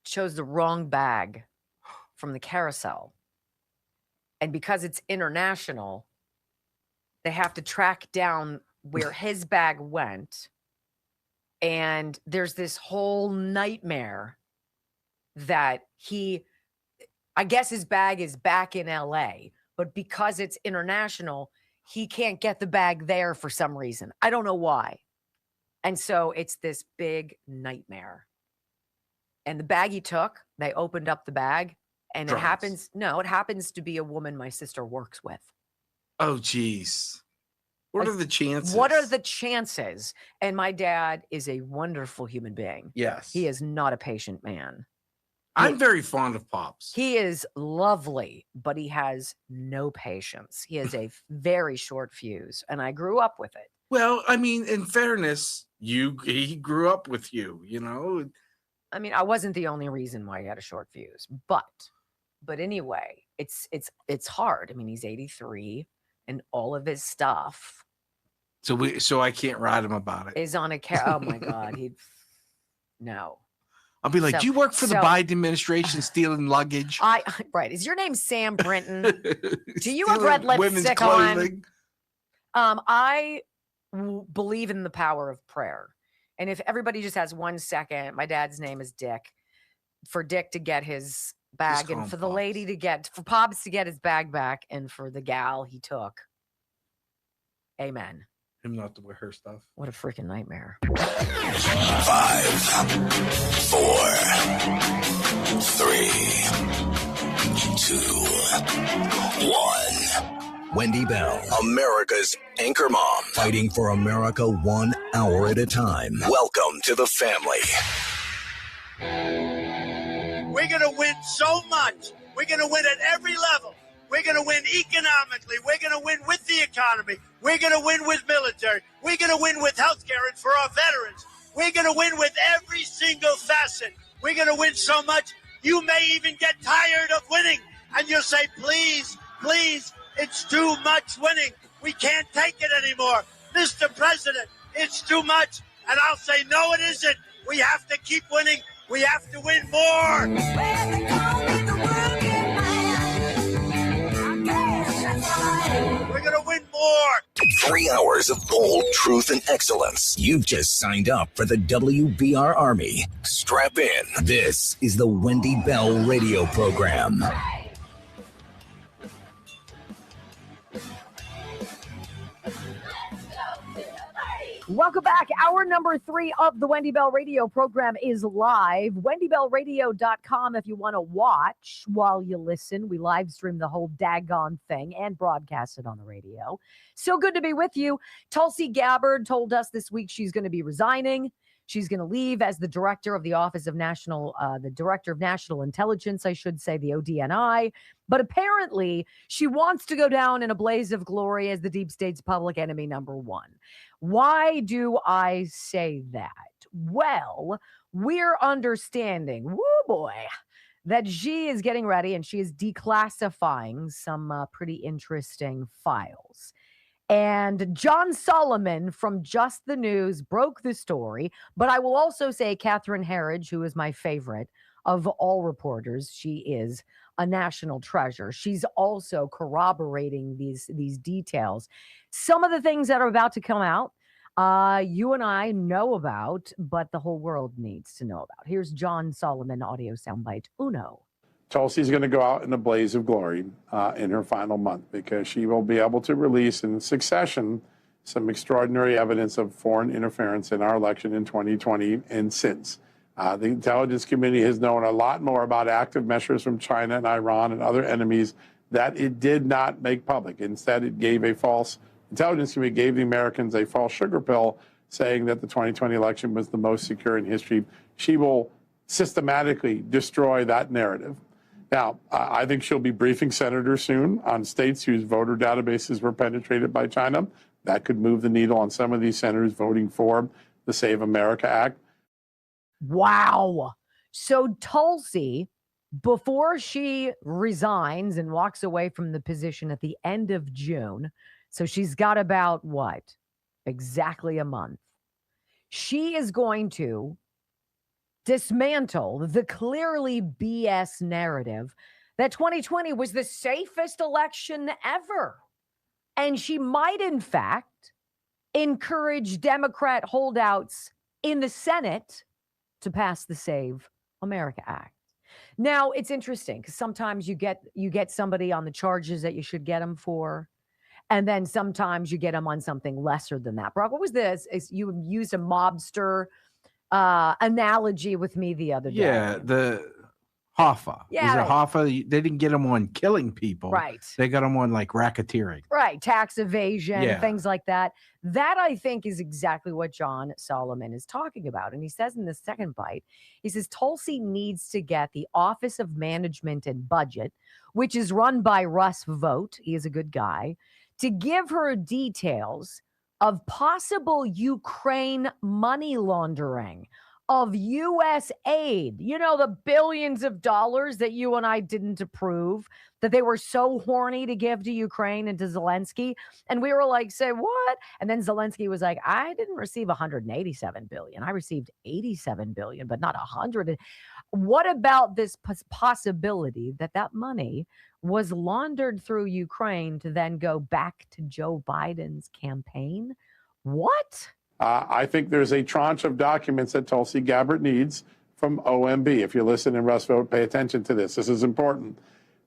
chose the wrong bag from the carousel. And because it's international, they have to track down where his bag went. And there's this whole nightmare that I guess his bag is back in LA, but because it's international, he can't get the bag there for some reason. I don't know why. And so it's this big nightmare. And the bag he took, they opened up the bag, and it happens to be a woman my sister works with. Oh, geez. What are the chances? What are the chances? And my dad is a wonderful human being. Yes. He is not a patient man. I'm very fond of Pops. He is lovely, but he has no patience. He has a very short fuse, and I grew up with it. Well, I mean, in fairness, he grew up with you, you know? I mean, I wasn't the only reason why he had a short fuse, but anyway, it's hard. I mean, he's 83 and all of his stuff. So I can't write him about it. Is on a oh my God. No. I'll be like, do you work for the Biden administration stealing luggage? Right. Is your name Sam Brinton? Do you have red lipstick on? I believe in the power of prayer. And if everybody just has 1 second, my dad's name is Dick. For Dick to get his bag, and for the lady for Pops to get his bag back, and for the gal he took. Amen. Him not to wear her stuff. What a freaking nightmare. 5, 4, 3, 2, 1. Wendy Bell, America's anchor mom, fighting for America 1 hour at a time. Welcome to the family. We're going to win so much. We're going to win at every level. We're going to win economically. We're going to win with the economy. We're going to win with military. We're going to win with healthcare and for our veterans. We're going to win with every single facet. We're going to win so much, you may even get tired of winning. And you'll say, please, please, it's too much winning. We can't take it anymore. Mr. President, it's too much. And I'll say, no, it isn't. We have to keep winning. We have to win more. We're going to win more. 3 hours of bold truth and excellence. You've just signed up for the WBR Army. Strap in. This is the Wendy Bell radio program. Welcome back. Hour number 3 of the Wendy Bell radio program is live. WendyBellRadio.com if you want to watch while you listen. We live stream the whole daggone thing and broadcast it on the radio. So good to be with you. Tulsi Gabbard told us this week she's going to be resigning. She's going to leave as the director of the Office of National, the Director of National Intelligence, I should say, the ODNI. But apparently she wants to go down in a blaze of glory as the deep state's public enemy number 1. Why do I say that? Well, we're understanding, woo boy, that she is getting ready and she is declassifying some pretty interesting files. And John Solomon from Just the News broke the story, but I will also say Catherine Herridge, who is my favorite of all reporters, she is a national treasure. She's also corroborating these details. Some of the things that are about to come out, you and I know about, but the whole world needs to know about. Here's John Solomon audio soundbite uno. Tulsi's going to go out in a blaze of glory in her final month because she will be able to release in succession some extraordinary evidence of foreign interference in our election in 2020 and since. The intelligence community has known a lot more about active measures from China and Iran and other enemies that it did not make public. Instead, it gave intelligence community gave the Americans a false sugar pill saying that the 2020 election was the most secure in history. She will systematically destroy that narrative. Now, I think she'll be briefing senators soon on states whose voter databases were penetrated by China. That could move the needle on some of these senators voting for the Save America Act. Wow. So Tulsi before she resigns and walks away from the position at the end of June. So she's got about what? Exactly a month. She is going to dismantle the clearly BS narrative that 2020 was the safest election ever. And she might, in fact, encourage Democrat holdouts in the Senate to pass the Save America Act. Now, it's interesting because sometimes you get somebody on the charges that you should get them for, and then sometimes you get them on something lesser than that. Brock, what was this? You used a mobster analogy with me the other day. Yeah, the Hoffa. Yeah, Was it Hoffa? They didn't get him on killing people. Right. They got him on like racketeering. Right, tax evasion, Yeah. things like that. That, I think, is exactly what John Solomon is talking about. And he says in the second bite, he says Tulsi needs to get the Office of Management and Budget, which is run by Russ Vought, he is a good guy, to give her details of possible Ukraine money laundering, of U.S. aid, you know, the billions of dollars that you and I didn't approve, that they were so horny to give to Ukraine and to Zelensky. And we were like, say what? And then Zelensky was like, I didn't receive 187 billion. I received 87 billion, but not 100. What about this possibility that that money was laundered through Ukraine to then go back to Joe Biden's campaign? What? I think there's a tranche of documents that Tulsi Gabbard needs from OMB. If you listen in Russ Vought, pay attention to this. This is important.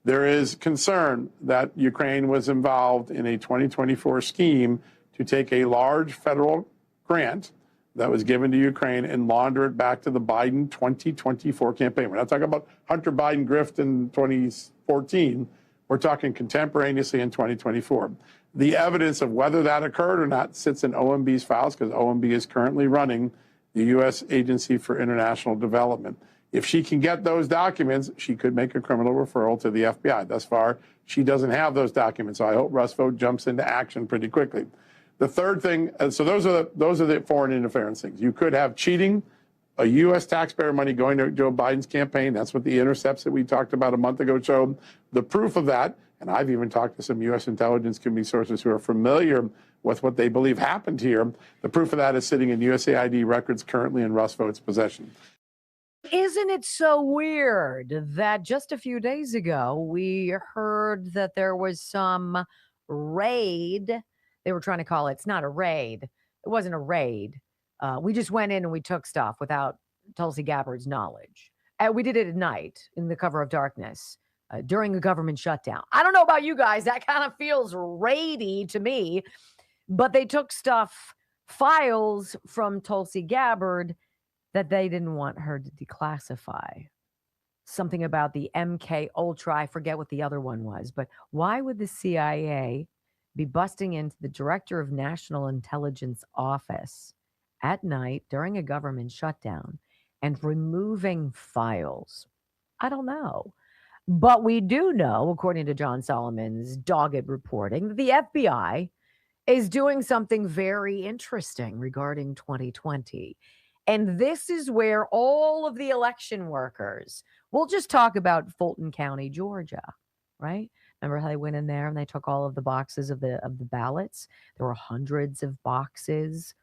There is concern that Ukraine was involved in a 2024 scheme to take a large federal grant that was given to Ukraine and launder it back to the Biden 2024 campaign. We're not talking about Hunter Biden grift in 2014. We're talking contemporaneously in 2024. The evidence of whether that occurred or not sits in OMB's files because OMB is currently running the U.S. Agency for International Development. If she can get those documents, she could make a criminal referral to the FBI. Thus far, she doesn't have those documents, so I hope Russ Vought jumps into action pretty quickly. The third thing, so those are the foreign interference things. You could have cheating, a U.S. taxpayer money going to Joe Biden's campaign. That's what the intercepts that we talked about a month ago showed. The proof of that, and I've even talked to some U.S. intelligence community sources who are familiar with what they believe happened here. The proof of that is sitting in USAID records currently in Russ Vaught's possession. Isn't it so weird that just a few days ago we heard that there was some raid? They were trying to call it. It's not a raid. It wasn't a raid. We just went in and we took stuff without Tulsi Gabbard's knowledge. And we did it at night in the cover of darkness during a government shutdown. I don't know about you guys. That kind of feels raidy to me. But they took stuff, files from Tulsi Gabbard that they didn't want her to declassify. Something about the MK Ultra. I forget what the other one was. But why would the CIA be busting into the Director of National Intelligence office at night during a government shutdown and removing files? I don't know. But we do know, according to John Solomon's dogged reporting, that the FBI is doing something very interesting regarding 2020. And this is where all of the election workers, we'll just talk about Fulton County, Georgia, right? Remember how they went in there and they took all of the boxes of the ballots? There were hundreds of boxes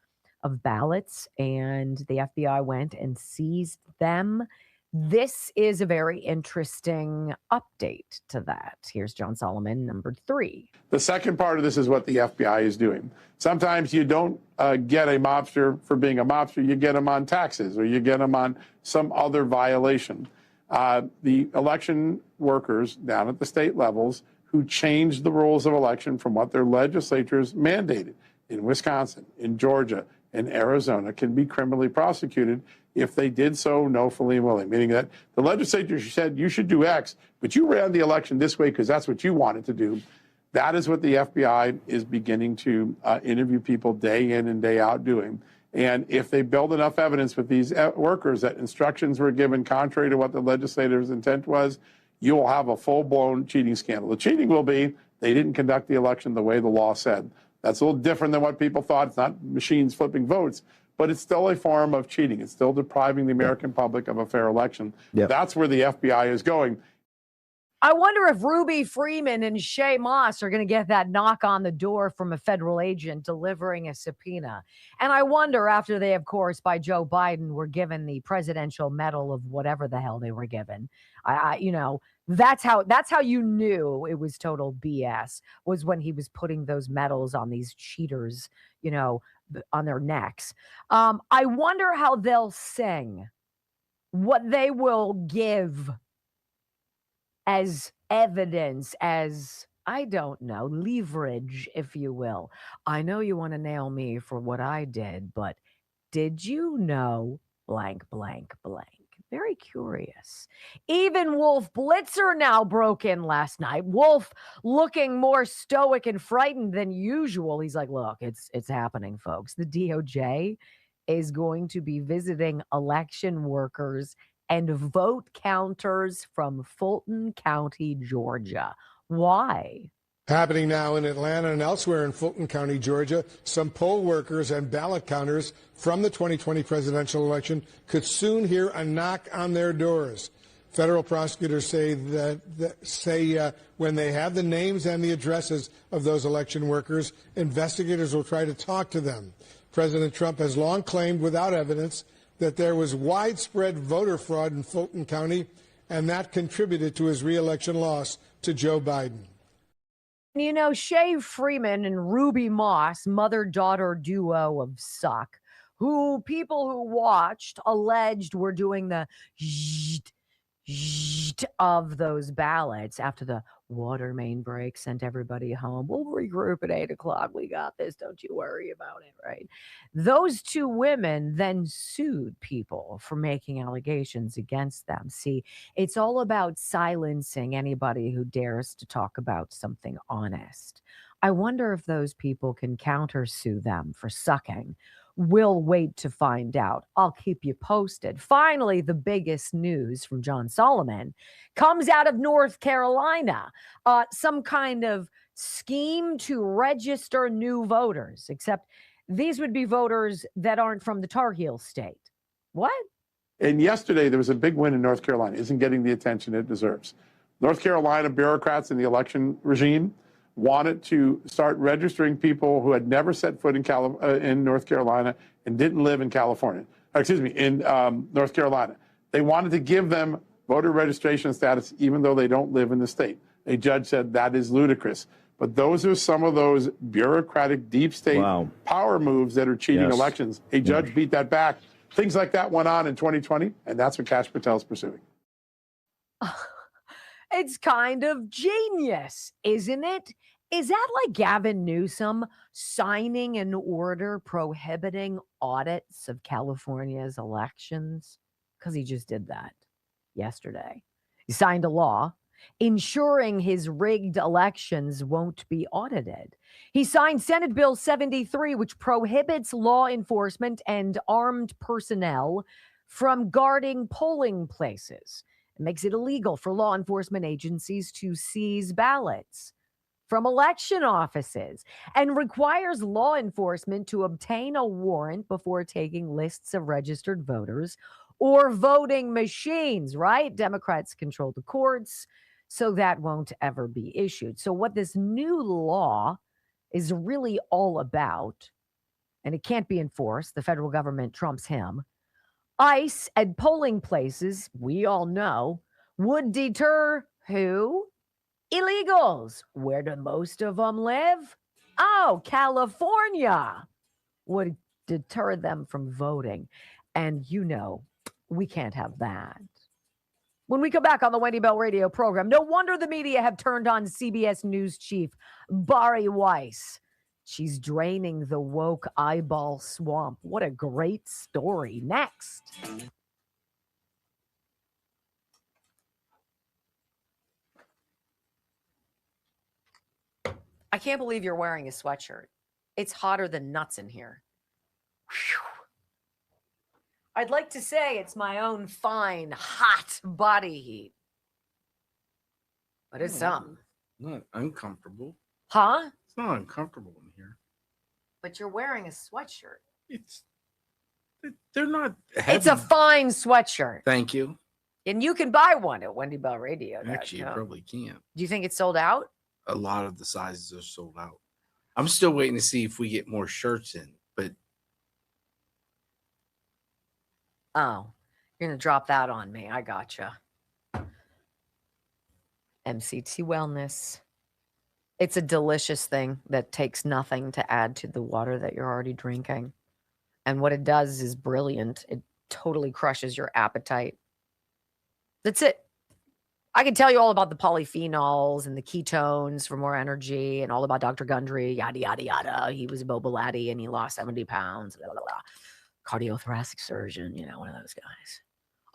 of ballots, and the FBI went and seized them. This is a very interesting update to that. Here's John Solomon, number 3. The second part of this is what the FBI is doing. Sometimes you don't get a mobster for being a mobster. You get them on taxes or you get them on some other violation. The election workers down at the state levels who changed the rules of election from what their legislatures mandated in Wisconsin, in Georgia, in Arizona can be criminally prosecuted if they did so knowingly and willing, meaning that the legislature said you should do X, but you ran the election this way because that's what you wanted to do. That is what the FBI is beginning to interview people day in and day out doing. And if they build enough evidence with these workers that instructions were given contrary to what the legislator's intent was, you will have a full-blown cheating scandal. The cheating will be they didn't conduct the election the way the law said. That's a little different than what people thought. It's not machines flipping votes, but it's still a form of cheating. It's still depriving the American public of a fair election. That's where the FBI is going. I wonder if Ruby Freeman and Shay Moss are going to get that knock on the door from a federal agent delivering a subpoena. And I wonder, after they, of course, by Joe Biden, were given the Presidential Medal of whatever the hell they were given. That's how you knew it was total BS, was when he was putting those medals on these cheaters, on their necks. I wonder how they'll sing, what they will give as evidence, as, I don't know, leverage, if you will. I know you want to nail me for what I did, but did you know blank, blank, blank? Very curious. Even Wolf Blitzer now broke in last night. Wolf looking more stoic and frightened than usual. He's like, look, it's happening, folks. The DOJ is going to be visiting election workers and vote counters from Fulton County, Georgia. Why? Happening now in Atlanta and elsewhere in Fulton County, Georgia, some poll workers and ballot counters from the 2020 presidential election could soon hear a knock on their doors. Federal prosecutors say when they have the names and the addresses of those election workers, investigators will try to talk to them. President Trump has long claimed without evidence that there was widespread voter fraud in Fulton County, and that contributed to his re-election loss to Joe Biden. Shay Freeman and Ruby Moss, mother-daughter duo of suck, who people who watched alleged were doing the of those ballots after the water main break sent everybody home. We'll regroup at 8 o'clock. We got this. Don't you worry about it, right? Those two women then sued people for making allegations against them. See, it's all about silencing anybody who dares to talk about something honest. I wonder if those people can countersue them for sucking. We'll wait to find out. I'll keep you posted. Finally, the biggest news from John Solomon comes out of North Carolina. Some kind of scheme to register new voters, except these would be voters that aren't from the Tar Heel state. What? And yesterday, there was a big win in North Carolina. Isn't getting the attention it deserves. North Carolina bureaucrats in the election regime wanted to start registering people who had never set foot in North Carolina and didn't live in California. In North Carolina. They wanted to give them voter registration status even though they don't live in the state. A judge said that is ludicrous. But those are some of those bureaucratic deep state power moves that are cheating elections. A judge beat that back. Things like that went on in 2020, and that's what Kash Patel is pursuing. It's kind of genius, isn't it? Is that like Gavin Newsom signing an order prohibiting audits of California's elections? Because he just did that yesterday. He signed a law ensuring his rigged elections won't be audited. He signed Senate Bill 73, which prohibits law enforcement and armed personnel from guarding polling places. It makes it illegal for law enforcement agencies to seize ballots from election offices and requires law enforcement to obtain a warrant before taking lists of registered voters or voting machines, right? Democrats control the courts, so that won't ever be issued. So what this new law is really all about, and it can't be enforced, the federal government trumps him, ICE at polling places, we all know, would deter who? Illegals. Where do most of them live? Oh, California. Would deter them from voting. And we can't have that. When we come back on the Wendy Bell radio program, no wonder the media have turned on CBS News chief Bari Weiss. She's draining the woke eyeball swamp. What a great story. Next. I can't believe you're wearing a sweatshirt. It's hotter than nuts in here. Whew. I'd like to say it's my own fine, hot body heat. But it's some. Not uncomfortable. Huh? It's not uncomfortable in here. But you're wearing a sweatshirt. It's They're not heavy. It's a fine sweatshirt. Thank you. And you can buy one at Wendy Bell Radio. Actually, you probably can't. Do you think it's sold out? A lot of the sizes are sold out. I'm still waiting to see if we get more shirts in, but oh, you're gonna drop that on me. I gotcha. MCT Wellness. It's a delicious thing that takes nothing to add to the water that you're already drinking. And what it does is brilliant. It totally crushes your appetite. That's it. I can tell you all about the polyphenols and the ketones for more energy and all about Dr. Gundry, yada, yada, yada. He was a Boba laddie and he lost 70 pounds. Blah, blah, blah. Cardiothoracic surgeon, one of those guys.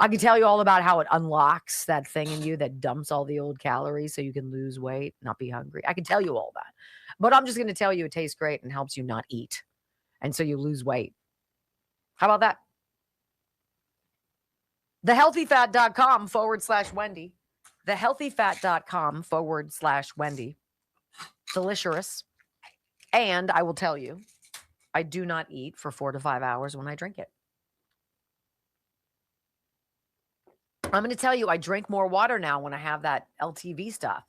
I can tell you all about how it unlocks that thing in you that dumps all the old calories so you can lose weight, not be hungry. I can tell you all that. But I'm just going to tell you it tastes great and helps you not eat. And so you lose weight. How about that? thehealthyfat.com/Wendy. thehealthyfat.com/Wendy. Delicious. And I will tell you, I do not eat for 4 to 5 hours when I drink it. I'm going to tell you, I drink more water now when I have that LTV stuff.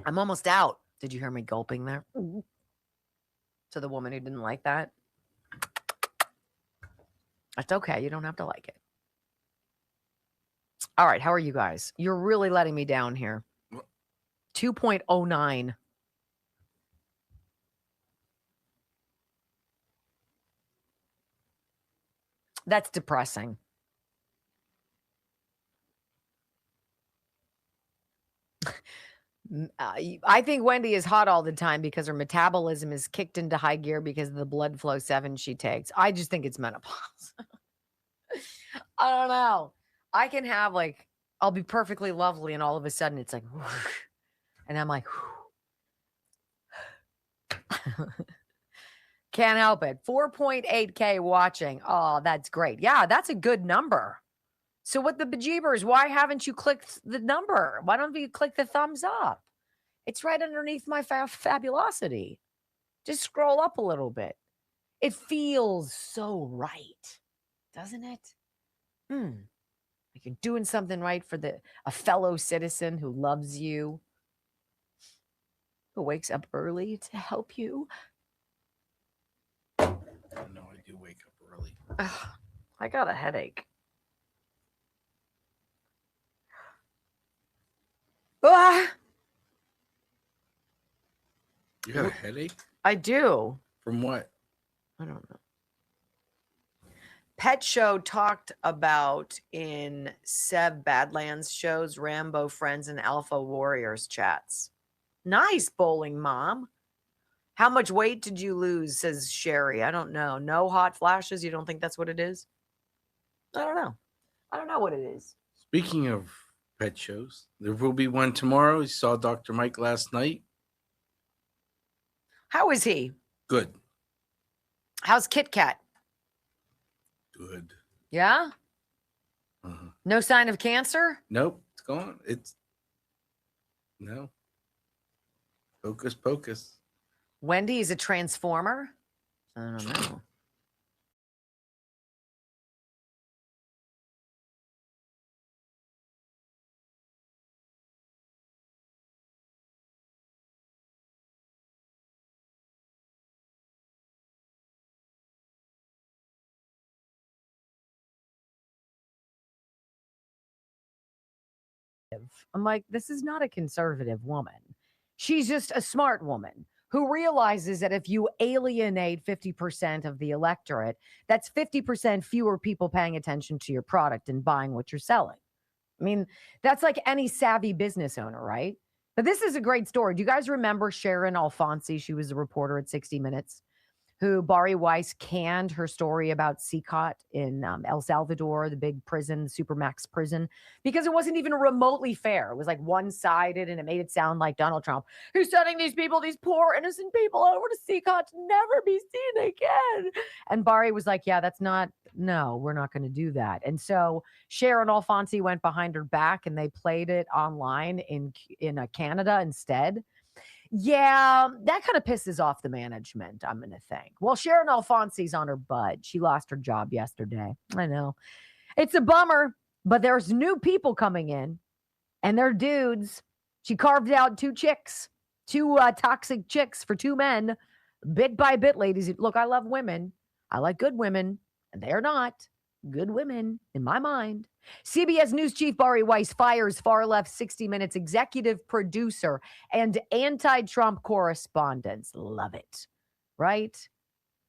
I'm almost out. Did you hear me gulping there? To the woman who didn't like that. That's okay. You don't have to like it. All right. How are you guys? You're really letting me down here. 2.09. That's depressing. I think Wendy is hot all the time because her metabolism is kicked into high gear because of the blood flow 7 she takes. I just think it's menopause. I don't know. I can have I'll be perfectly lovely and all of a sudden it's like, whoosh, and I'm like, can't help it. 4.8K watching. Oh, that's great. Yeah, that's a good number. So what the bejeebers? Why haven't you clicked the number? Why don't you click the thumbs up? It's right underneath my fabulosity. Just scroll up a little bit. It feels so right, doesn't it? Like you're doing something right for a fellow citizen who loves you, who wakes up early to help you. I know I do wake up early. I got a headache. You got a headache? I do. From what? I don't know. Pet Show talked about in Seb Badlands shows, Rambo Friends and Alpha Warriors chats. Nice, bowling mom. How much weight did you lose, says Sherry. I don't know. No hot flashes? You don't think that's what it is? I don't know. I don't know what it is. Speaking of pet shows, there will be one tomorrow. You saw Dr. Mike last night. How is he? Good. How's Kit Kat? Good. Yeah? No sign of cancer? Nope. It's gone. No. Hocus pocus. Wendy is a transformer? I don't know. I'm like, this is not a conservative woman. She's just a smart woman who realizes that if you alienate 50% of the electorate, that's 50% fewer people paying attention to your product and buying what you're selling. I mean, that's like any savvy business owner, right? But this is a great story. Do you guys remember Sharon Alfonsi? She was a reporter at 60 Minutes. Who Bari Weiss canned her story about CCOT in El Salvador, the big prison, Supermax prison, because it wasn't even remotely fair. It was like one-sided, and it made it sound like Donald Trump, who's sending these people, these poor innocent people over to CCOT to never be seen again. And Bari was like, yeah, no, we're not going to do that. And so Sharon Alfonsi went behind her back, and they played it online in Canada instead. Yeah, that kind of pisses off the management, I'm going to think. Well, Sharon Alfonsi's on her bud. She lost her job yesterday. I know. It's a bummer, but there's new people coming in, and they're dudes. She carved out two toxic chicks for two men, bit by bit, ladies. Look, I love women. I like good women, and they're not good women in my mind. CBS News chief Bari Weiss fires far-left 60 Minutes executive producer and anti-Trump correspondent. Love it, right?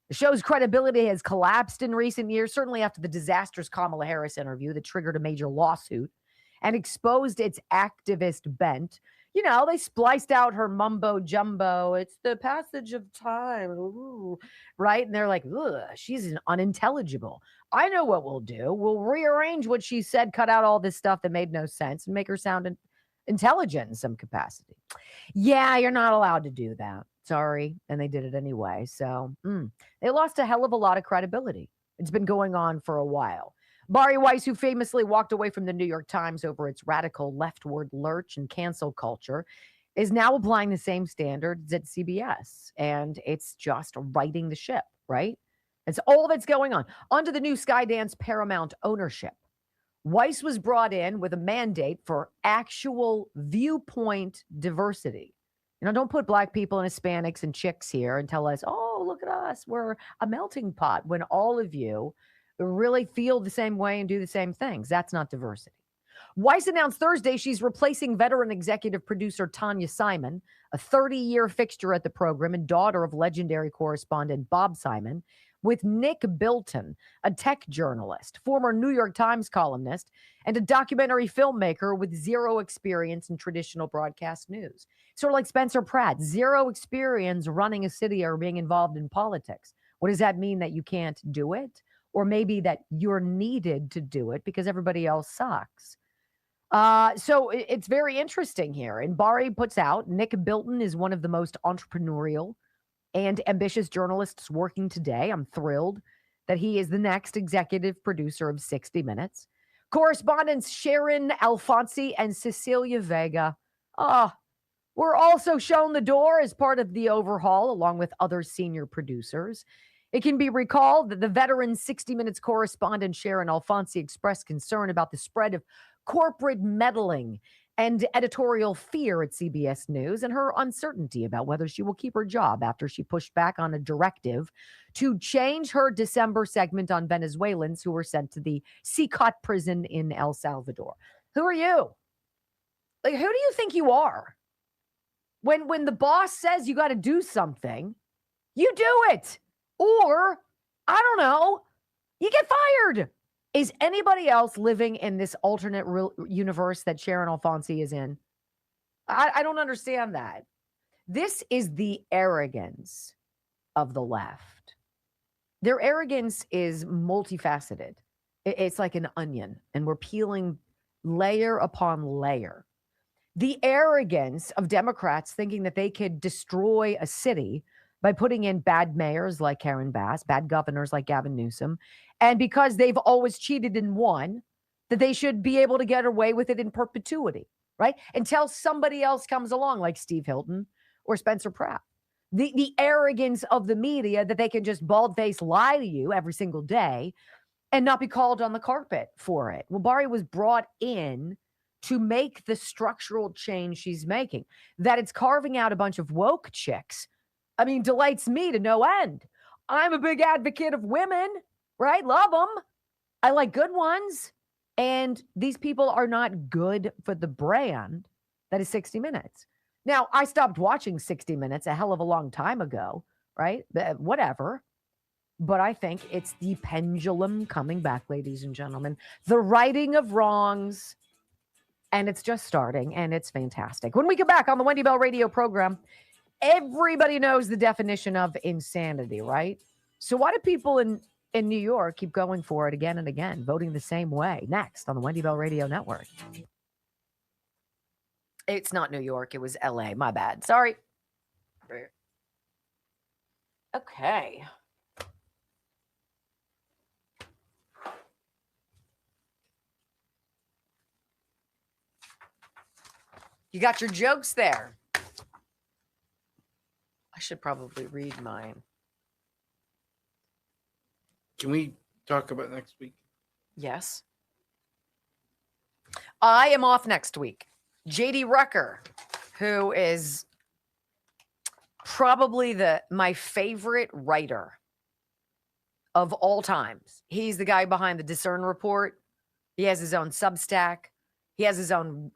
The show's credibility has collapsed in recent years, certainly after the disastrous Kamala Harris interview that triggered a major lawsuit and exposed its activist bent. You know, they spliced out her mumbo jumbo. It's the passage of time, ooh, right? And they're like, ugh, she's unintelligible. I know what we'll do. We'll rearrange what she said, cut out all this stuff that made no sense, and make her sound intelligent in some capacity. Yeah, you're not allowed to do that. Sorry. And they did it anyway. So they lost a hell of a lot of credibility. It's been going on for a while. Bari Weiss, who famously walked away from the New York Times over its radical leftward lurch and cancel culture, is now applying the same standards at CBS. And it's just righting the ship, right? It's all that's going on. Under the new Skydance Paramount ownership, Weiss was brought in with a mandate for actual viewpoint diversity. You know, don't put Black people and Hispanics and chicks here and tell us, oh, look at us, we're a melting pot, when all of you really feel the same way and do the same things. That's not diversity. Weiss announced Thursday she's replacing veteran executive producer Tanya Simon, a 30-year fixture at the program and daughter of legendary correspondent Bob Simon, with Nick Bilton, a tech journalist, former New York Times columnist, and a documentary filmmaker with zero experience in traditional broadcast news. Sort of like Spencer Pratt, zero experience running a city or being involved in politics. What does that mean? That you can't do it? Or maybe that you're needed to do it because everybody else sucks. So it's very interesting here. And Bari puts out, Nick Bilton is one of the most entrepreneurial and ambitious journalists working today. I'm thrilled that he is the next executive producer of 60 Minutes. Correspondents Sharon Alfonsi and Cecilia Vega were also shown the door as part of the overhaul, along with other senior producers. It can be recalled that the veteran 60 Minutes correspondent Sharon Alfonsi expressed concern about the spread of corporate meddling and editorial fear at CBS News and her uncertainty about whether she will keep her job after she pushed back on a directive to change her December segment on Venezuelans who were sent to the Sicat prison in El Salvador. Who are you? Like, who do you think you are? When the boss says you got to do something, you do it. Or, I don't know, you get fired. Is anybody else living in this alternate universe that Sharon Alfonsi is in? I don't understand that. This is the arrogance of the left. Their arrogance is multifaceted. It's like an onion, and we're peeling layer upon layer. The arrogance of Democrats thinking that they could destroy a city by putting in bad mayors like Karen Bass, bad governors like Gavin Newsom, and because they've always cheated and won, that they should be able to get away with it in perpetuity, right? Until somebody else comes along like Steve Hilton or Spencer Pratt. The arrogance of the media that they can just bald-faced lie to you every single day and not be called on the carpet for it. Well, Bari was brought in to make the structural change she's making. That it's carving out a bunch of woke chicks, I mean, delights me to no end. I'm a big advocate of women, right? Love them. I like good ones. And these people are not good for the brand that is 60 Minutes. Now, I stopped watching 60 Minutes a hell of a long time ago, right? Whatever. But I think it's the pendulum coming back, ladies and gentlemen. The righting of wrongs. And it's just starting, and it's fantastic. When we get back on the Wendy Bell radio program, everybody knows the definition of insanity, right? So why do people in New York keep going for it again and again, voting the same way? Next on the Wendy Bell Radio Network. It's not New York. It was L.A. My bad. Sorry. Okay. You got your jokes there. should probably read mine. Can we talk about next week? Yes. I am off next week. JD Rucker, who is probably my favorite writer of all times. He's the guy behind the Discern Report. He has his own Substack. He has his own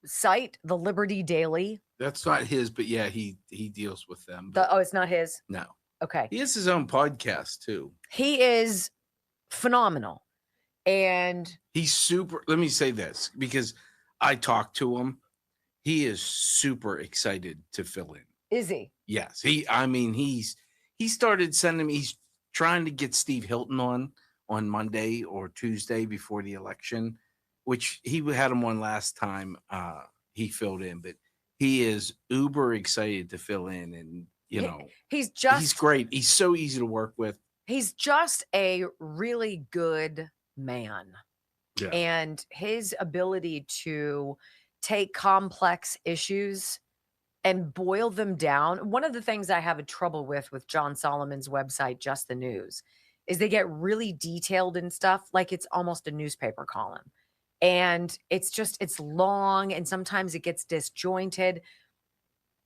site, The Liberty Daily. That's not his, but yeah, he deals with them. It's not his? No. Okay. He has his own podcast too. He is phenomenal. And he's super. Let me say this, because I talked to him. He is super excited to fill in. Is he? Yes. He started sending me, he's trying to get Steve Hilton on Monday or Tuesday before the election, which he had him on last time he filled in, but he is uber excited to fill in. And, he's great. He's so easy to work with. He's just a really good man. Yeah. And his ability to take complex issues and boil them down. One of the things I have a trouble with John Solomon's website, Just the News, is they get really detailed and stuff, like it's almost a newspaper column. And it's long, and sometimes it gets disjointed.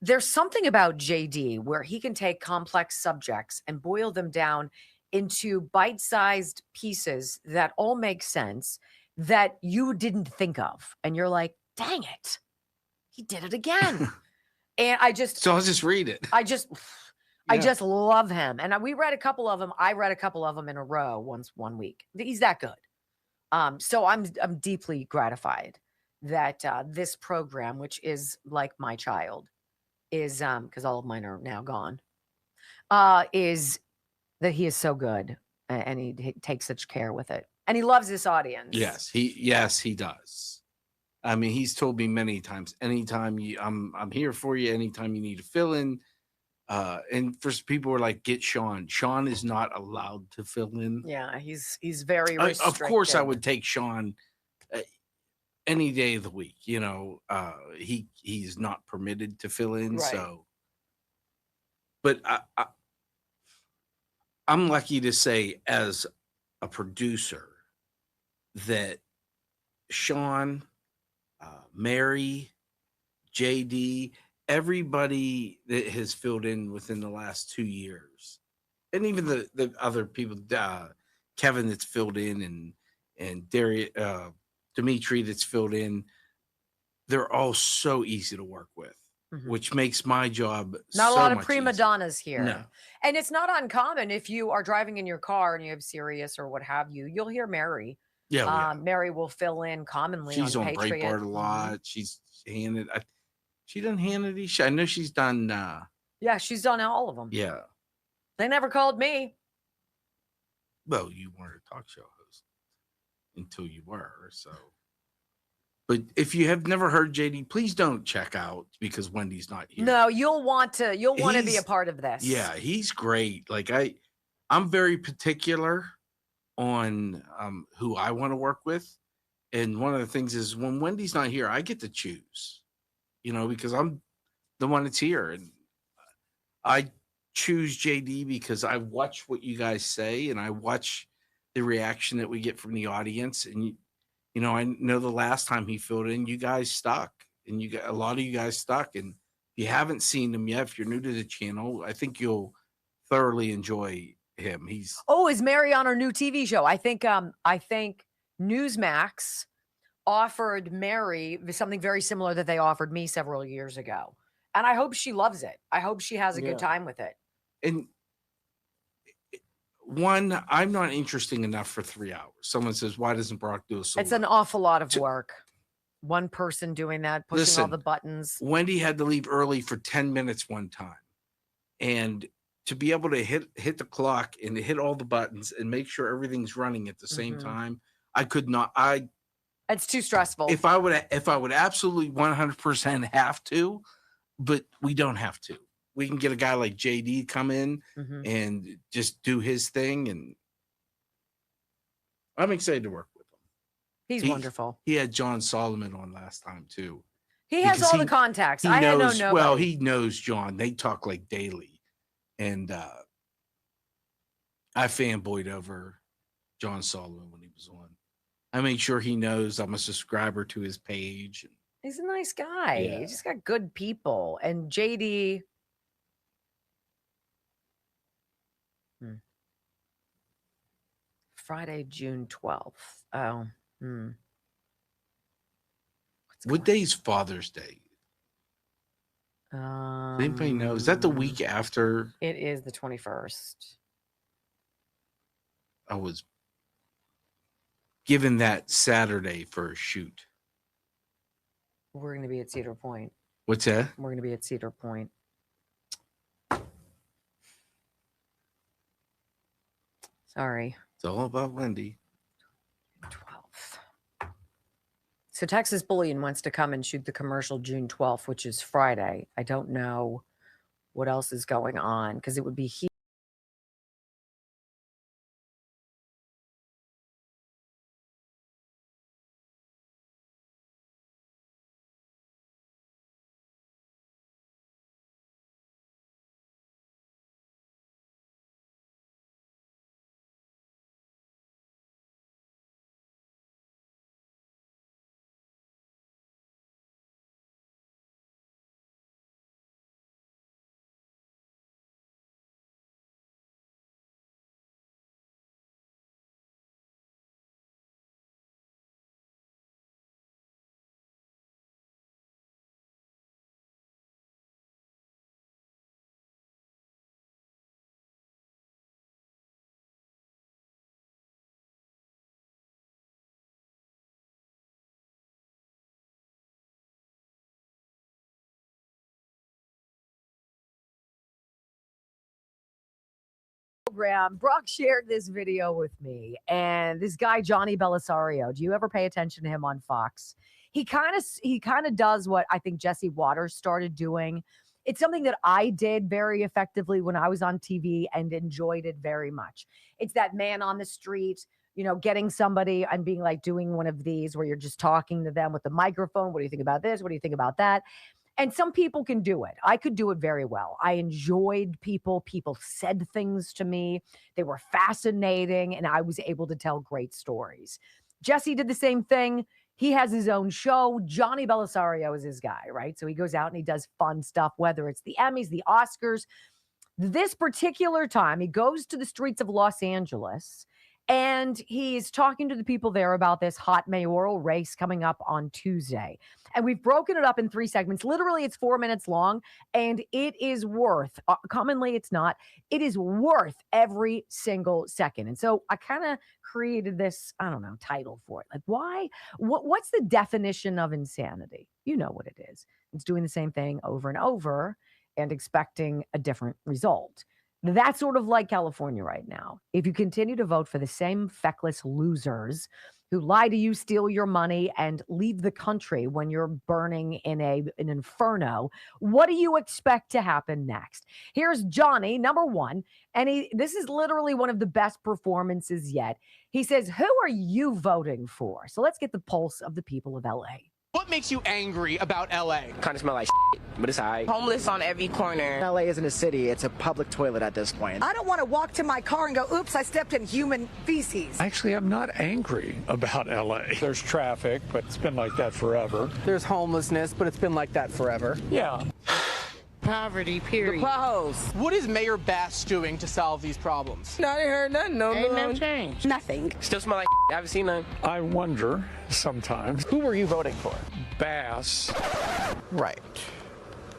There's something about JD where he can take complex subjects and boil them down into bite-sized pieces that all make sense, that you didn't think of. And you're like, dang it, he did it again. And So I'll just read it. I just love him. And we read a couple of them. I read a couple of them in a row one week. He's that good. So I'm deeply gratified that this program, which is like my child, is because all of mine are now gone, is that he is so good, and he takes such care with it, and he loves this audience. Yes, he does. I mean, he's told me many times, anytime I'm here for you, anytime you need to fill in. And for people who are like, get Sean. Sean is not allowed to fill in. Yeah, he's very restricted. Of course, I would take Sean any day of the week. He's not permitted to fill in. Right. So, but I'm lucky to say, as a producer, that Sean, Mary, JD, everybody that has filled in within the last 2 years, and even the other people, Kevin that's filled in, and Dimitri that's filled in, they're all so easy to work with, which makes my job not so a lot of much prima easier. donnas here. No. And it's not uncommon if you are driving in your car and you have Sirius or what have you, you'll hear Mary. Yeah, Mary will fill in commonly. She's on Patriot. Breitbart a lot. She's handed. She done Hannity. I know she's done. Yeah, she's done all of them. Yeah. They never called me. Well, you weren't a talk show host until you were. So, but if you have never heard JD, please don't check out because Wendy's not here. No, you'll want to be a part of this. Yeah, he's great. Like I'm very particular on who I want to work with, and one of the things is when Wendy's not here, I get to choose. Because I'm the one that's here, and I choose JD because I watch what you guys say, and I watch the reaction that we get from the audience. And I know the last time he filled in, you guys stuck, and a lot of you guys stuck. And if you haven't seen him yet, if you're new to the channel, I think you'll thoroughly enjoy him. Is Mary on our new TV show? I think Newsmax offered Mary something very similar that they offered me several years ago. And I hope she loves it. I hope she has a good time with it. And one, I'm not interesting enough for 3 hours. Someone says, why doesn't Brock do a solo? It's an awful lot of work. One person doing that, pushing all the buttons. Wendy had to leave early for 10 minutes one time. And to be able to hit the clock and to hit all the buttons and make sure everything's running at the same time, I could not. It's too stressful. If I would absolutely 100% have to, but we don't have to. We can get a guy like JD come in and just do his thing, and I'm excited to work with him. He's wonderful. He had John Solomon on last time too. He has all the contacts. I know nobody. Well, he knows John. They talk like daily. And I fanboyed over John Sullivan when he was on. I made sure he knows I'm a subscriber to his page. He's a nice guy. Yeah. He's just got good people. And JD. Friday, June 12th. Oh. What day is Father's Day? Does anybody know? Is that the week after? It is the 21st. I was given that Saturday for a shoot. We're going to be at Cedar Point. What's that? We're going to be at Cedar Point. Sorry. It's all about Wendy. 12th. So Texas Bullion wants to come and shoot the commercial June 12th, which is Friday. I don't know what else is going on because it would be here. Brock shared this video with me, and this guy Johnny Belisario, do you ever pay attention to him on Fox? He kind of does what I think Jesse Waters started doing. It's something that I did very effectively when I was on TV and enjoyed it very much. It's that man on the street, getting somebody and being like doing one of these where you're just talking to them with the microphone. What do you think about this? What do you think about that? And some people can do it. I could do it very well. I enjoyed people. People said things to me. They were fascinating, and I was able to tell great stories. Jesse did the same thing. He has his own show. Johnny Belisario is his guy, right? So he goes out and he does fun stuff, whether it's the Emmys, the Oscars. This particular time, he goes to the streets of Los Angeles, and he's talking to the people there about this hot mayoral race coming up on Tuesday. And we've broken it up in 3 segments. Literally, it's 4 minutes long, and it is worth, commonly it's not, it is worth every single second. And so I kind of created this, title for it. Like, why? What's the definition of insanity? You know what it is. It's doing the same thing over and over and expecting a different result. That's sort of like California right now. If you continue to vote for the same feckless losers who lie to you, steal your money, and leave the country when you're burning in an inferno, what do you expect to happen next? Here's Johnny, number one, and this is literally one of the best performances yet. He says, who are you voting for? So let's get the pulse of the people of LA. What makes you angry about LA? Kind of smell like shit, but it's all right. Homeless on every corner. LA isn't a city, it's a public toilet at this point. I don't want to walk to my car and go, oops, I stepped in human feces. Actually, I'm not angry about LA. There's traffic, but it's been like that forever. There's homelessness, but it's been like that forever. Yeah. Poverty, period. The potholes. What is Mayor Bass doing to solve these problems? No, I ain't heard nothing. No, Ain't no change. Nothing. Still smell like shit. I haven't seen none. I wonder sometimes. Who were you voting for? Bass. Right.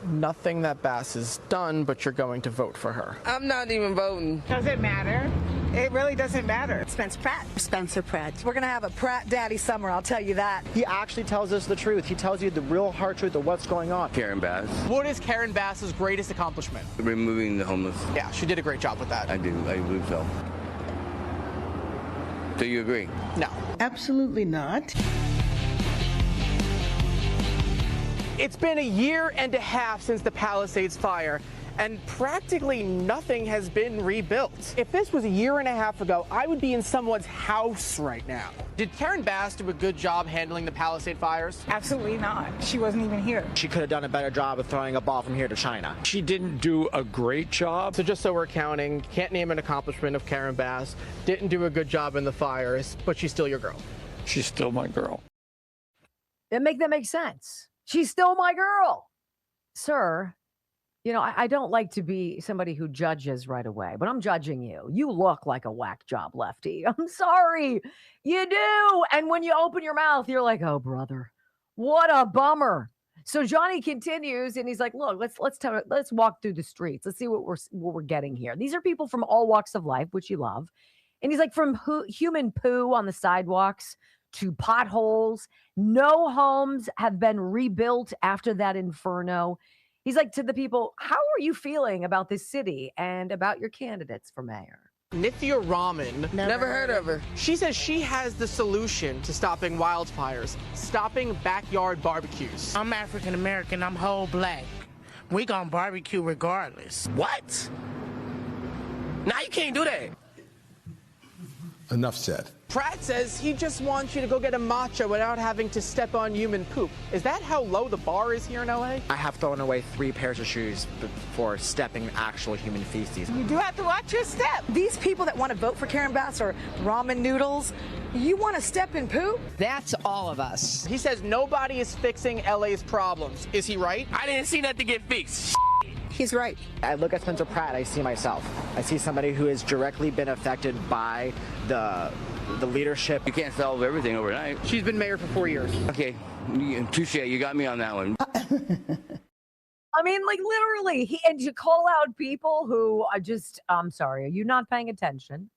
Nothing that Bass has done, but you're going to vote for her. I'm not even voting. Does it matter? It really doesn't matter. Spencer Pratt. Spencer Pratt. We're going to have a Pratt Daddy summer, I'll tell you that. He actually tells us the truth. He tells you the real hard truth of what's going on. Karen Bass. What is Karen Bass's greatest accomplishment? Removing the homeless. Yeah, she did a great job with that. I do. I believe so. Do you agree? No. Absolutely not. It's been a year and a half since the Palisades fire, and practically nothing has been rebuilt. If this was a year and a half ago, I would be in someone's house right now. Did Karen Bass do a good job handling the Palisade fires? Absolutely not. She wasn't even here. She could have done a better job of throwing a ball from here to China. She didn't do a great job. So just so we're counting, can't name an accomplishment of Karen Bass, didn't do a good job in the fires, but she's still your girl. She's still my girl. That make sense. She's still my girl. Sir, you know, I don't like to be somebody who judges right away, but I'm judging you. You look like a whack job lefty. I'm sorry. You do. And when you open your mouth, you're like, oh, brother, what a bummer. So Johnny continues and he's like, look, let's walk through the streets. Let's see what we're getting here. These are people from all walks of life, which you love. And he's like, from human poo on the sidewalks to potholes. No homes have been rebuilt after that inferno. He's like, to the people, how are you feeling about this city and about your candidates for mayor? Nithya Raman. Never heard of her. She says she has the solution to stopping wildfires, stopping backyard barbecues. I'm African American. I'm whole black. We gonna barbecue regardless. What? Now you can't do that. Enough said. Pratt says he just wants you to go get a matcha without having to step on human poop. Is that how low the bar is here in LA? I have thrown away 3 pairs of shoes before stepping actual human feces. You do have to watch your step. These people that want to vote for Karen Bass or ramen noodles, you want to step in poop? That's all of us. He says nobody is fixing LA's problems. Is he right? I didn't see nothing get fixed. He's right. I look at Spencer Pratt, I see myself. I see somebody who has directly been affected by the leadership. You can't solve everything overnight. She's been mayor for 4 years. Okay, touche, you got me on that one. I mean, like literally, and you call out people who are just, I'm sorry, are you not paying attention?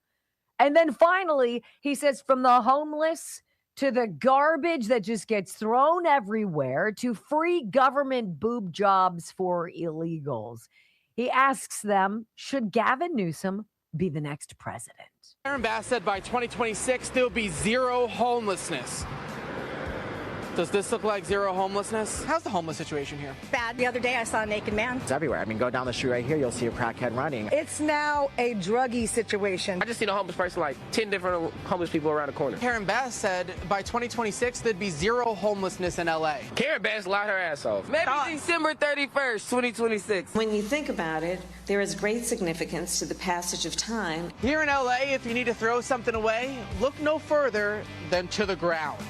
And then finally, he says, from the homeless to the garbage that just gets thrown everywhere to free government boob jobs for illegals. He asks them, should Gavin Newsom be the next president? Karen Bass said by 2026, there'll be zero homelessness. Does this look like zero homelessness? How's the homeless situation here? Bad. The other day I saw a naked man. It's everywhere. I mean, go down the street right here, you'll see a crackhead running. It's now a druggy situation. I just seen a homeless person, like 10 different homeless people around the corner. Karen Bass said by 2026, there'd be zero homelessness in LA. Karen Bass lied her ass off. Maybe December 31st, 2026. When you think about it, there is great significance to the passage of time. Here in LA, if you need to throw something away, look no further than to the ground.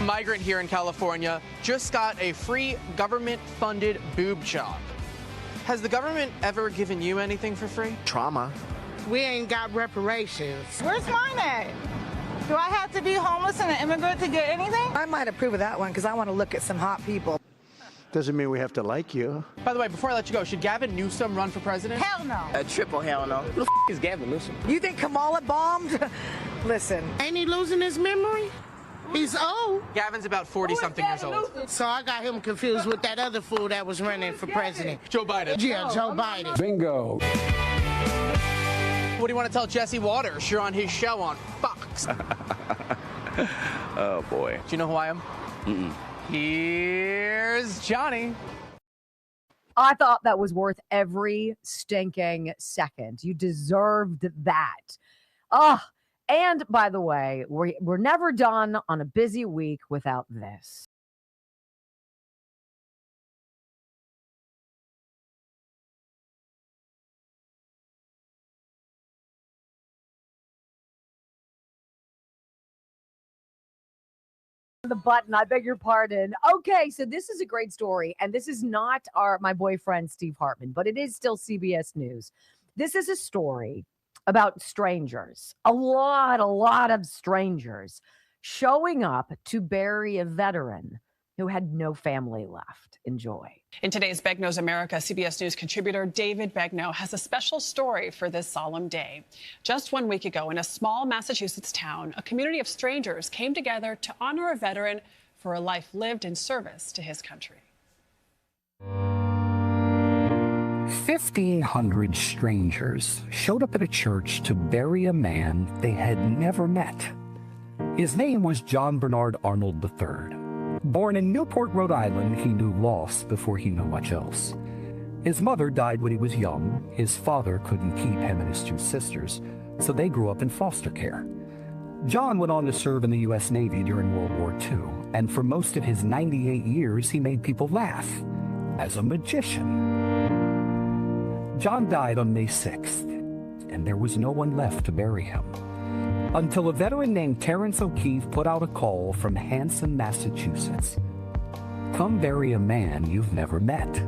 Migrant here in California just got a free government-funded boob job. Has the government ever given you anything for free? Trauma. We ain't got reparations. Where's mine at? Do I have to be homeless and an immigrant to get anything? I might approve of that one because I want to look at some hot people. Doesn't mean we have to like you. By the way, before I let you go, should Gavin Newsom run for president? Hell no. A triple hell no. Who the is Gavin Newsom? You think Kamala bombed? Listen. Ain't he losing his memory? He's old. Gavin's about 40-something years old. So I got him confused with that other fool that was running for president. Joe Biden. Yeah, Joe Biden. Bingo. What do you want to tell Jesse Waters? You're on his show on Fox. Oh, boy. Do you know who I am? Mm-mm. Here's Johnny. I thought that was worth every stinking second. You deserved that. And by the way, we're never done on a busy week without this. The button, I beg your pardon. Okay, so this is a great story, and this is not my boyfriend Steve Hartman, but it is still CBS News. This is a story about strangers, a lot of strangers showing up to bury a veteran who had no family left. Enjoy. In today's Begg Knows America, CBS News contributor David Begnaud has a special story for this solemn day. Just 1 week ago, in a small Massachusetts town, a community of strangers came together to honor a veteran for a life lived in service to his country. 1,500 strangers showed up at a church to bury a man they had never met. His name was John Bernard Arnold III. Born in Newport, Rhode Island, he knew loss before he knew much else. His mother died when he was young. His father couldn't keep him and his two sisters, so they grew up in foster care. John went on to serve in the U.S. Navy during World War II, and for most of his 98 years, he made people laugh as a magician. John died on May 6th, and there was no one left to bury him, until a veteran named Terrence O'Keefe put out a call from Hanson, Massachusetts. Come bury a man you've never met.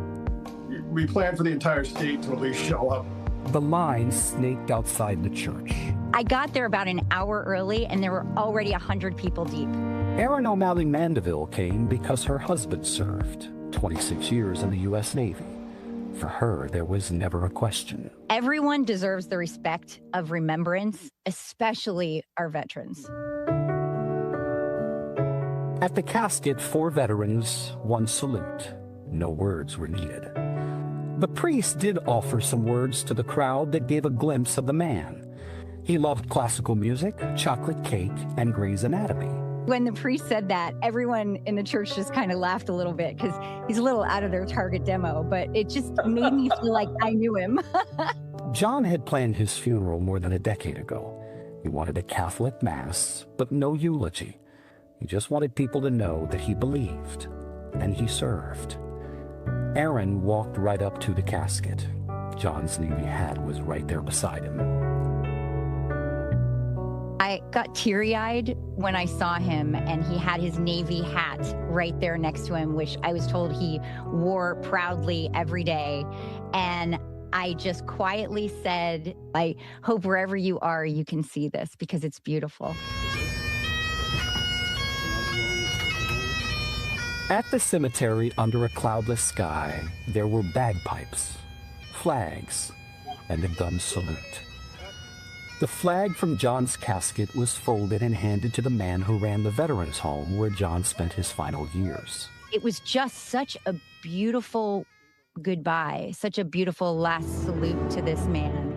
We plan for the entire state to at least show up. The line snaked outside the church. I got there about an hour early, and there were already 100 people deep. Erin O'Malley Mandeville came because her husband served 26 years in the U.S. Navy. For her, there was never a question. Everyone deserves the respect of remembrance, especially our veterans. At the casket, 4 veterans, 1 salute. No words were needed. The priest did offer some words to the crowd that gave a glimpse of the man. He loved classical music, chocolate cake, and Grey's Anatomy. When the priest said that, everyone in the church just kind of laughed a little bit because he's a little out of their target demo, but it just made me feel like I knew him. John had planned his funeral more than a decade ago. He wanted a Catholic mass, but no eulogy. He just wanted people to know that he believed and he served. Erin walked right up to the casket. John's Navy hat was right there beside him. I got teary-eyed when I saw him, and he had his Navy hat right there next to him, which I was told he wore proudly every day. And I just quietly said, I hope wherever you are, you can see this because it's beautiful. At the cemetery, under a cloudless sky, there were bagpipes, flags, and a gun salute. The flag from John's casket was folded and handed to the man who ran the veterans' home where John spent his final years. It was just such a beautiful goodbye, such a beautiful last salute to this man.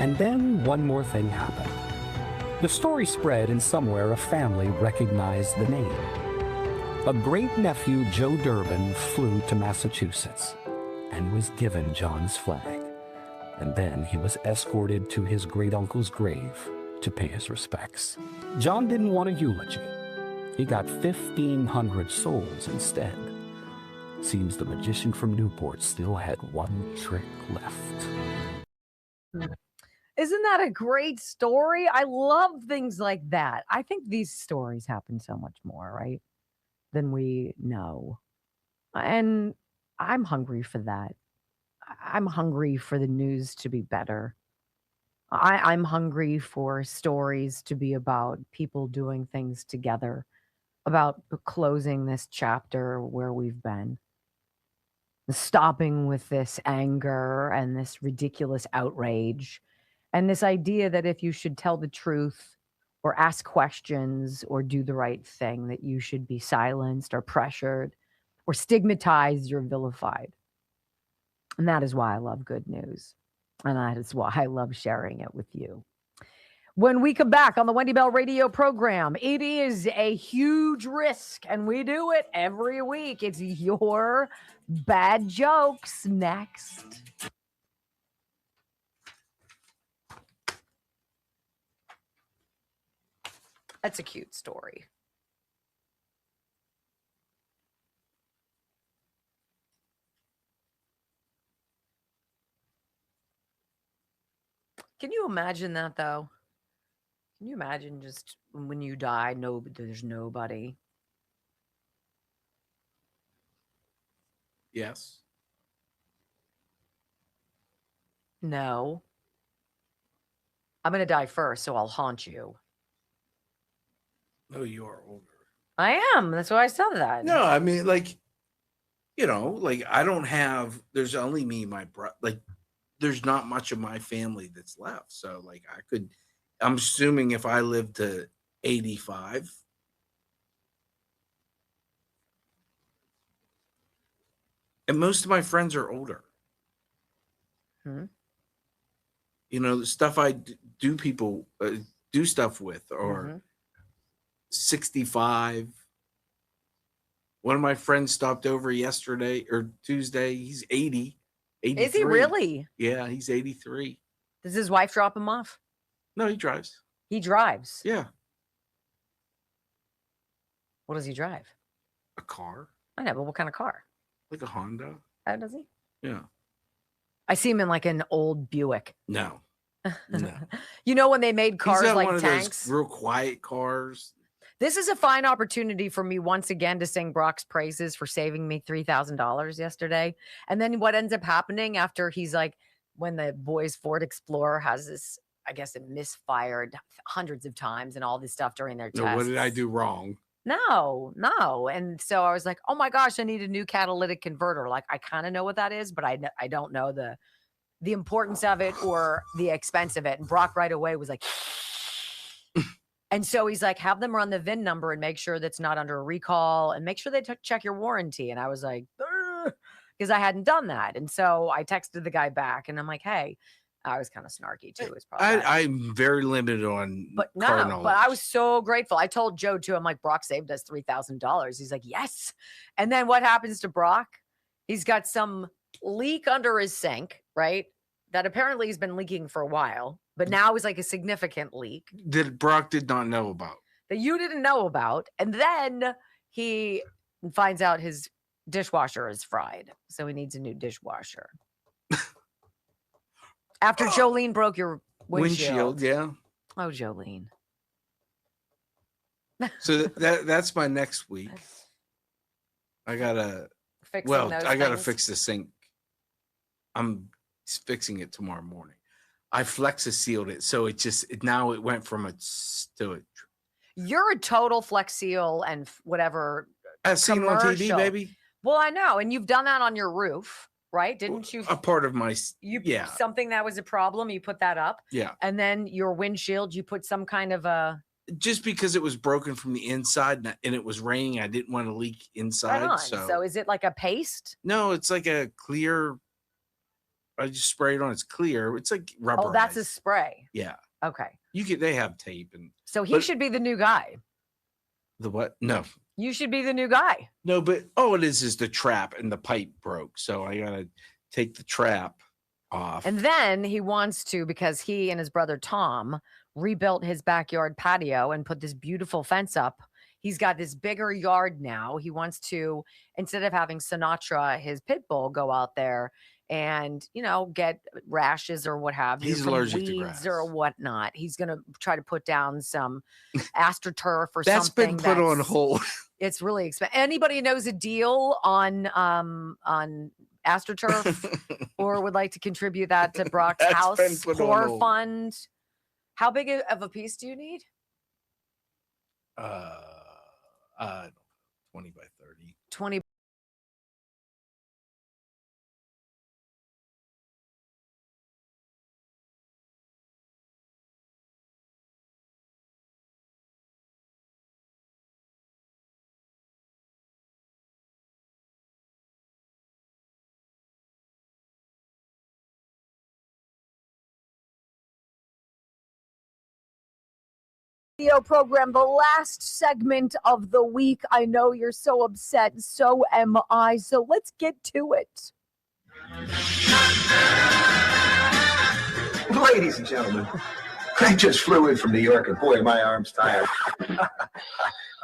And then one more thing happened. The story spread, and somewhere a family recognized the name. A great-nephew, Joe Durbin, flew to Massachusetts and was given John's flag. And then he was escorted to his great-uncle's grave to pay his respects. John didn't want a eulogy. He got 1,500 souls instead. Seems the magician from Newport still had one trick left. Isn't that a great story? I love things like that. I think these stories happen so much more, right, than we know. And I'm hungry for that. I'm hungry for the news to be better. I'm hungry for stories to be about people doing things together, about closing this chapter where we've been, stopping with this anger and this ridiculous outrage, and this idea that if you should tell the truth or ask questions or do the right thing, that you should be silenced or pressured or stigmatized or vilified. And that is why I love good news. And that is why I love sharing it with you. When we come back on the Wendy Bell radio program, it is a huge risk, and we do it every week. It's your bad jokes next. That's a cute story. Can you imagine that, though? Can you imagine just when you die, there's nobody? Yes. No. I'm going to die first, so I'll haunt you. No, you are older. I am. That's why I said that. No, I mean, like, you know, like I don't have, there's only me, my brother, like, there's not much of my family that's left. So, like, I'm assuming if I live to 85, and most of my friends are older. You know, the stuff I do stuff with, or 65. One of my friends stopped over yesterday or Tuesday. He's 80. 83. Is he really? Yeah, he's 83. Does his wife drop him off? No, he drives. He drives? Yeah. What does he drive? A car. I know, but what kind of car? Like a Honda. Oh, does he? Yeah. I see him in like an old Buick. No. No. You know when they made cars He's got like one of tanks? those real quiet cars. This is a fine opportunity for me once again to sing Brock's praises for saving me $3,000 yesterday. And then what ends up happening after he's like, when the boys Ford Explorer has this, I guess it misfired hundreds of times and all this stuff during their tests. No, what did I do wrong? No. And so I was like, oh my gosh, I need a new catalytic converter. Like I kind of know what that is, but I don't know the importance of it or the expense of it. And Brock right away was like, and so he's like, have them run the VIN number and make sure that's not under a recall and make sure they check your warranty. And I was like, because I hadn't done that. And so I texted the guy back and I'm like, hey, I was kind of snarky too. It's probably I'm very limited on car knowledge. But I was so grateful. I told Joe too. I'm like, Brock saved us $3,000. He's like, yes. And then what happens to Brock? He's got some leak under his sink, right? That apparently has been leaking for a while, but now is like a significant leak that Brock did not know about. That you didn't know about. And then he finds out his dishwasher is fried. So he needs a new dishwasher. After Jolene broke your windshield. Yeah. Oh, Jolene. So that's my next week. I gotta fix the sink. I'm fixing it tomorrow morning. I Flexa sealed it, so it went from a to a. You're a total Flex Seal and whatever. I've seen it on TV, baby. Well, I know, and you've done that on your roof, right? Didn't you? A part of my something that was a problem. You put that up, yeah, and then your windshield, you put some kind of a. Just because it was broken from the inside and it was raining, I didn't want to leak inside. Right on. So is it like a paste? No, it's like a clear. I just spray it on. It's clear. It's like rubber. Oh, that's a spray. Yeah. Okay. They have tape and. So he should be the new guy. The what? No. You should be the new guy. No, but all it is the trap and the pipe broke. So I gotta take the trap off. And then he wants to, because he and his brother Tom rebuilt his backyard patio and put this beautiful fence up. He's got this bigger yard now. He wants to, instead of having Sinatra, his pit bull, go out there and, get rashes or what have you. He's from allergic weeds to grass or whatnot. He's going to try to put down some AstroTurf or that's something. That's been put on hold. It's really expensive. Anybody knows a deal on AstroTurf or would like to contribute that to Brock's house core fund? How big of a piece do you need? 20 by 30. 20. Video program, the last segment of the week. I know you're so upset. So am I. So let's get to it. Ladies and gentlemen, I just flew in from New York and boy, my arm's tired.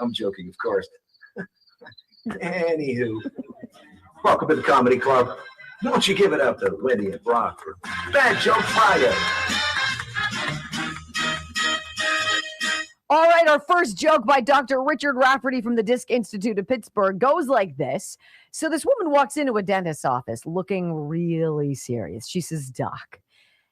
I'm joking, of course. Anywho, welcome to the Comedy Club. Don't you give it up to Wendy and Brock for Bad Joke Friday. All right, our first joke by Dr. Richard Rafferty from the Disc Institute of Pittsburgh goes like this. So this woman walks into a dentist's office looking really serious. She says, Doc,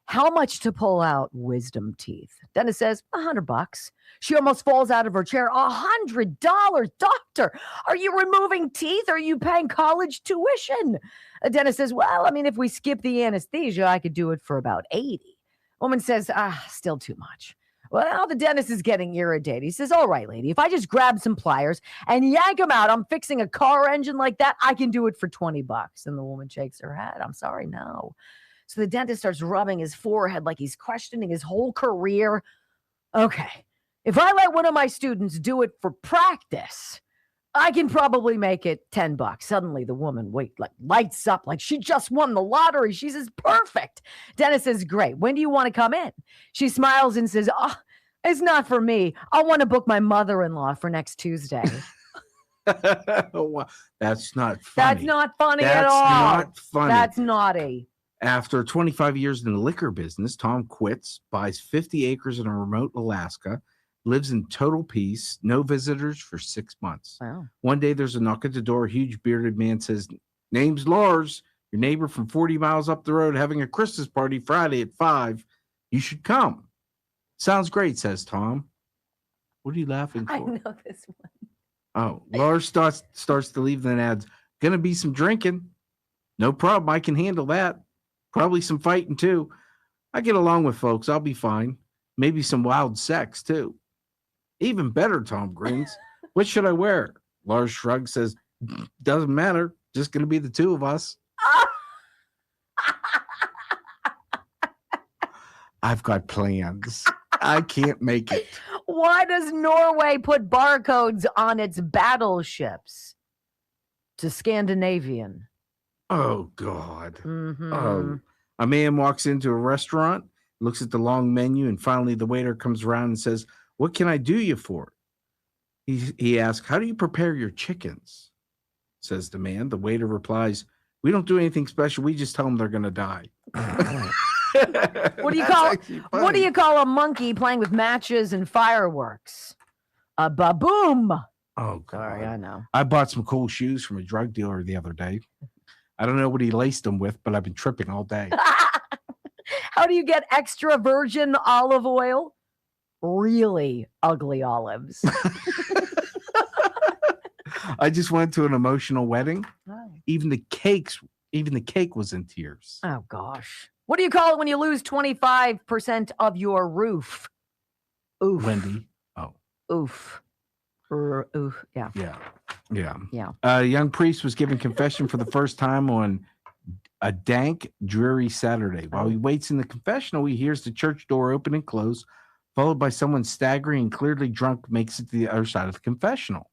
how much to pull out wisdom teeth? Dentist says, $100. She almost falls out of her chair. $100, doctor. Are you removing teeth? Or are you paying college tuition? A dentist says, well, if we skip the anesthesia, I could do it for about 80. Woman says, still too much. Well, now the dentist is getting irritated. He says, all right, lady, if I just grab some pliers and yank them out, I'm fixing a car engine like that, I can do it for $20. And the woman shakes her head. I'm sorry, no. So the dentist starts rubbing his forehead like he's questioning his whole career. Okay, If I let one of my students do it for practice, I can probably make it $10. Suddenly the woman lights up like she just won the lottery. She says, perfect. Dennis says, great. When do you want to come in? She smiles and says, oh, it's not for me. I want to book my mother-in-law for next Tuesday. That's not funny. That's not funny at all. That's not funny. That's naughty. After 25 years in the liquor business, Tom quits, buys 50 acres in a remote Alaska, lives in total peace, no visitors for 6 months. Wow. One day there's a knock at the door. A huge bearded man says, name's Lars, your neighbor from 40 miles up the road having a Christmas party Friday at 5. You should come. Sounds great, says Tom. What are you laughing for? I know this one. Oh, Lars starts to leave, then adds, gonna be some drinking. No problem, I can handle that. Probably some fighting too. I get along with folks, I'll be fine. Maybe some wild sex too. Even better, Tom grins. What should I wear? Lars shrugs, says, doesn't matter. Just gonna be the two of us. I've got plans. I can't make it. Why does Norway put barcodes on its battleships? To Scandinavian. Oh, God. Mm-hmm. Oh. A man walks into a restaurant, looks at the long menu, and finally the waiter comes around and says, what can I do you for? He asks, how do you prepare your chickens? Says the man. The waiter replies, we don't do anything special. We just tell them they're going to die. What do you call a monkey playing with matches and fireworks? A baboom. Oh, God. Sorry, I know. I bought some cool shoes from a drug dealer the other day. I don't know what he laced them with, but I've been tripping all day. How do you get extra virgin olive oil? Really ugly olives. I just went to an emotional wedding. Oh. Even the cake was in tears. Oh, gosh. What do you call it when you lose 25% of your roof? Oof. Wendy. Oh. Oof. Oof. Yeah. Yeah. A young priest was giving confession for the first time on a dank, dreary Saturday. While he waits in the confessional, he hears the church door open and close, followed by someone staggering and clearly drunk makes it to the other side of the confessional.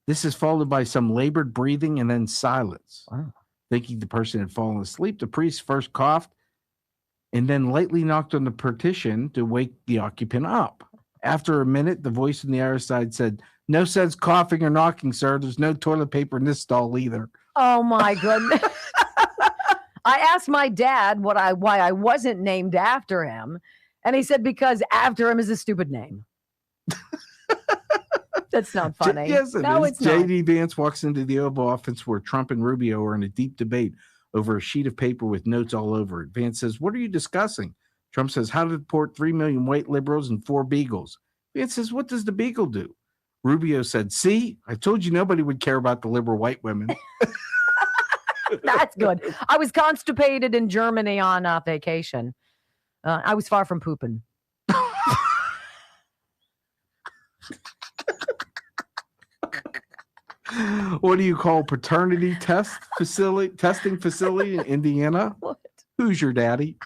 This is followed by some labored breathing and then silence. Wow. Thinking the person had fallen asleep, the priest first coughed and then lightly knocked on the partition to wake the occupant up. After a minute, the voice on the other side said, no sense coughing or knocking, sir. There's no toilet paper in this stall either. Oh, my goodness. I asked my dad why I wasn't named after him, and he said because after him is a stupid name. That's not funny. Yes, it no, is. it's not. J.D. Vance walks into the Oval Office where Trump and Rubio are in a deep debate over a sheet of paper with notes all over it. Vance says, what are you discussing? Trump says, how to deport 3 million white liberals and 4 beagles. Vance says, what does the beagle do? Rubio said, see, I told you nobody would care about the liberal white women. That's good. I was constipated in Germany on vacation. I was far from pooping. What do you call paternity testing facility in Indiana? What? Who's your daddy?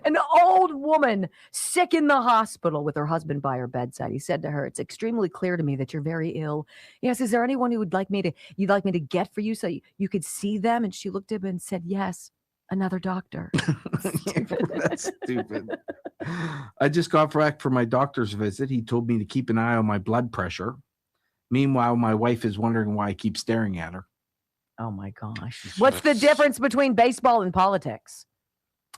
An old woman sick in the hospital with her husband by her bedside. He said to her, it's extremely clear to me that you're very ill. Yes, is there anyone who you'd like me to get for you so you could see them? And she looked at him and said, yes, another doctor. That's stupid. I just got back from my doctor's visit. He told me to keep an eye on my blood pressure. Meanwhile, my wife is wondering why I keep staring at her. Oh my gosh. What's the difference between baseball and politics?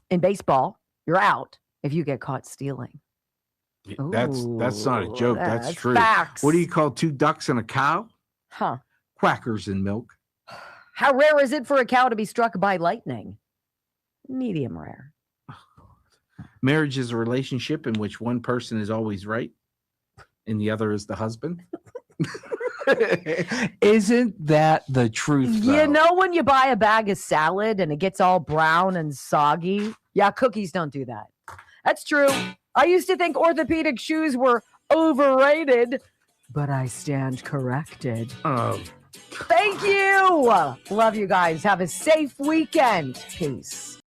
In baseball, you're out if you get caught stealing. That's not a joke. That's true. Facts. What do you call 2 ducks and a cow? Huh. Quackers and milk. How rare is it for a cow to be struck by lightning? Medium rare. Marriage is a relationship in which one person is always right and the other is the husband. Isn't that the truth, though? You know when you buy a bag of salad and it gets all brown and soggy? Yeah, cookies don't do that. That's true. I used to think orthopedic shoes were overrated, but I stand corrected. Oh. Thank you. Love you guys. Have a safe weekend. Peace.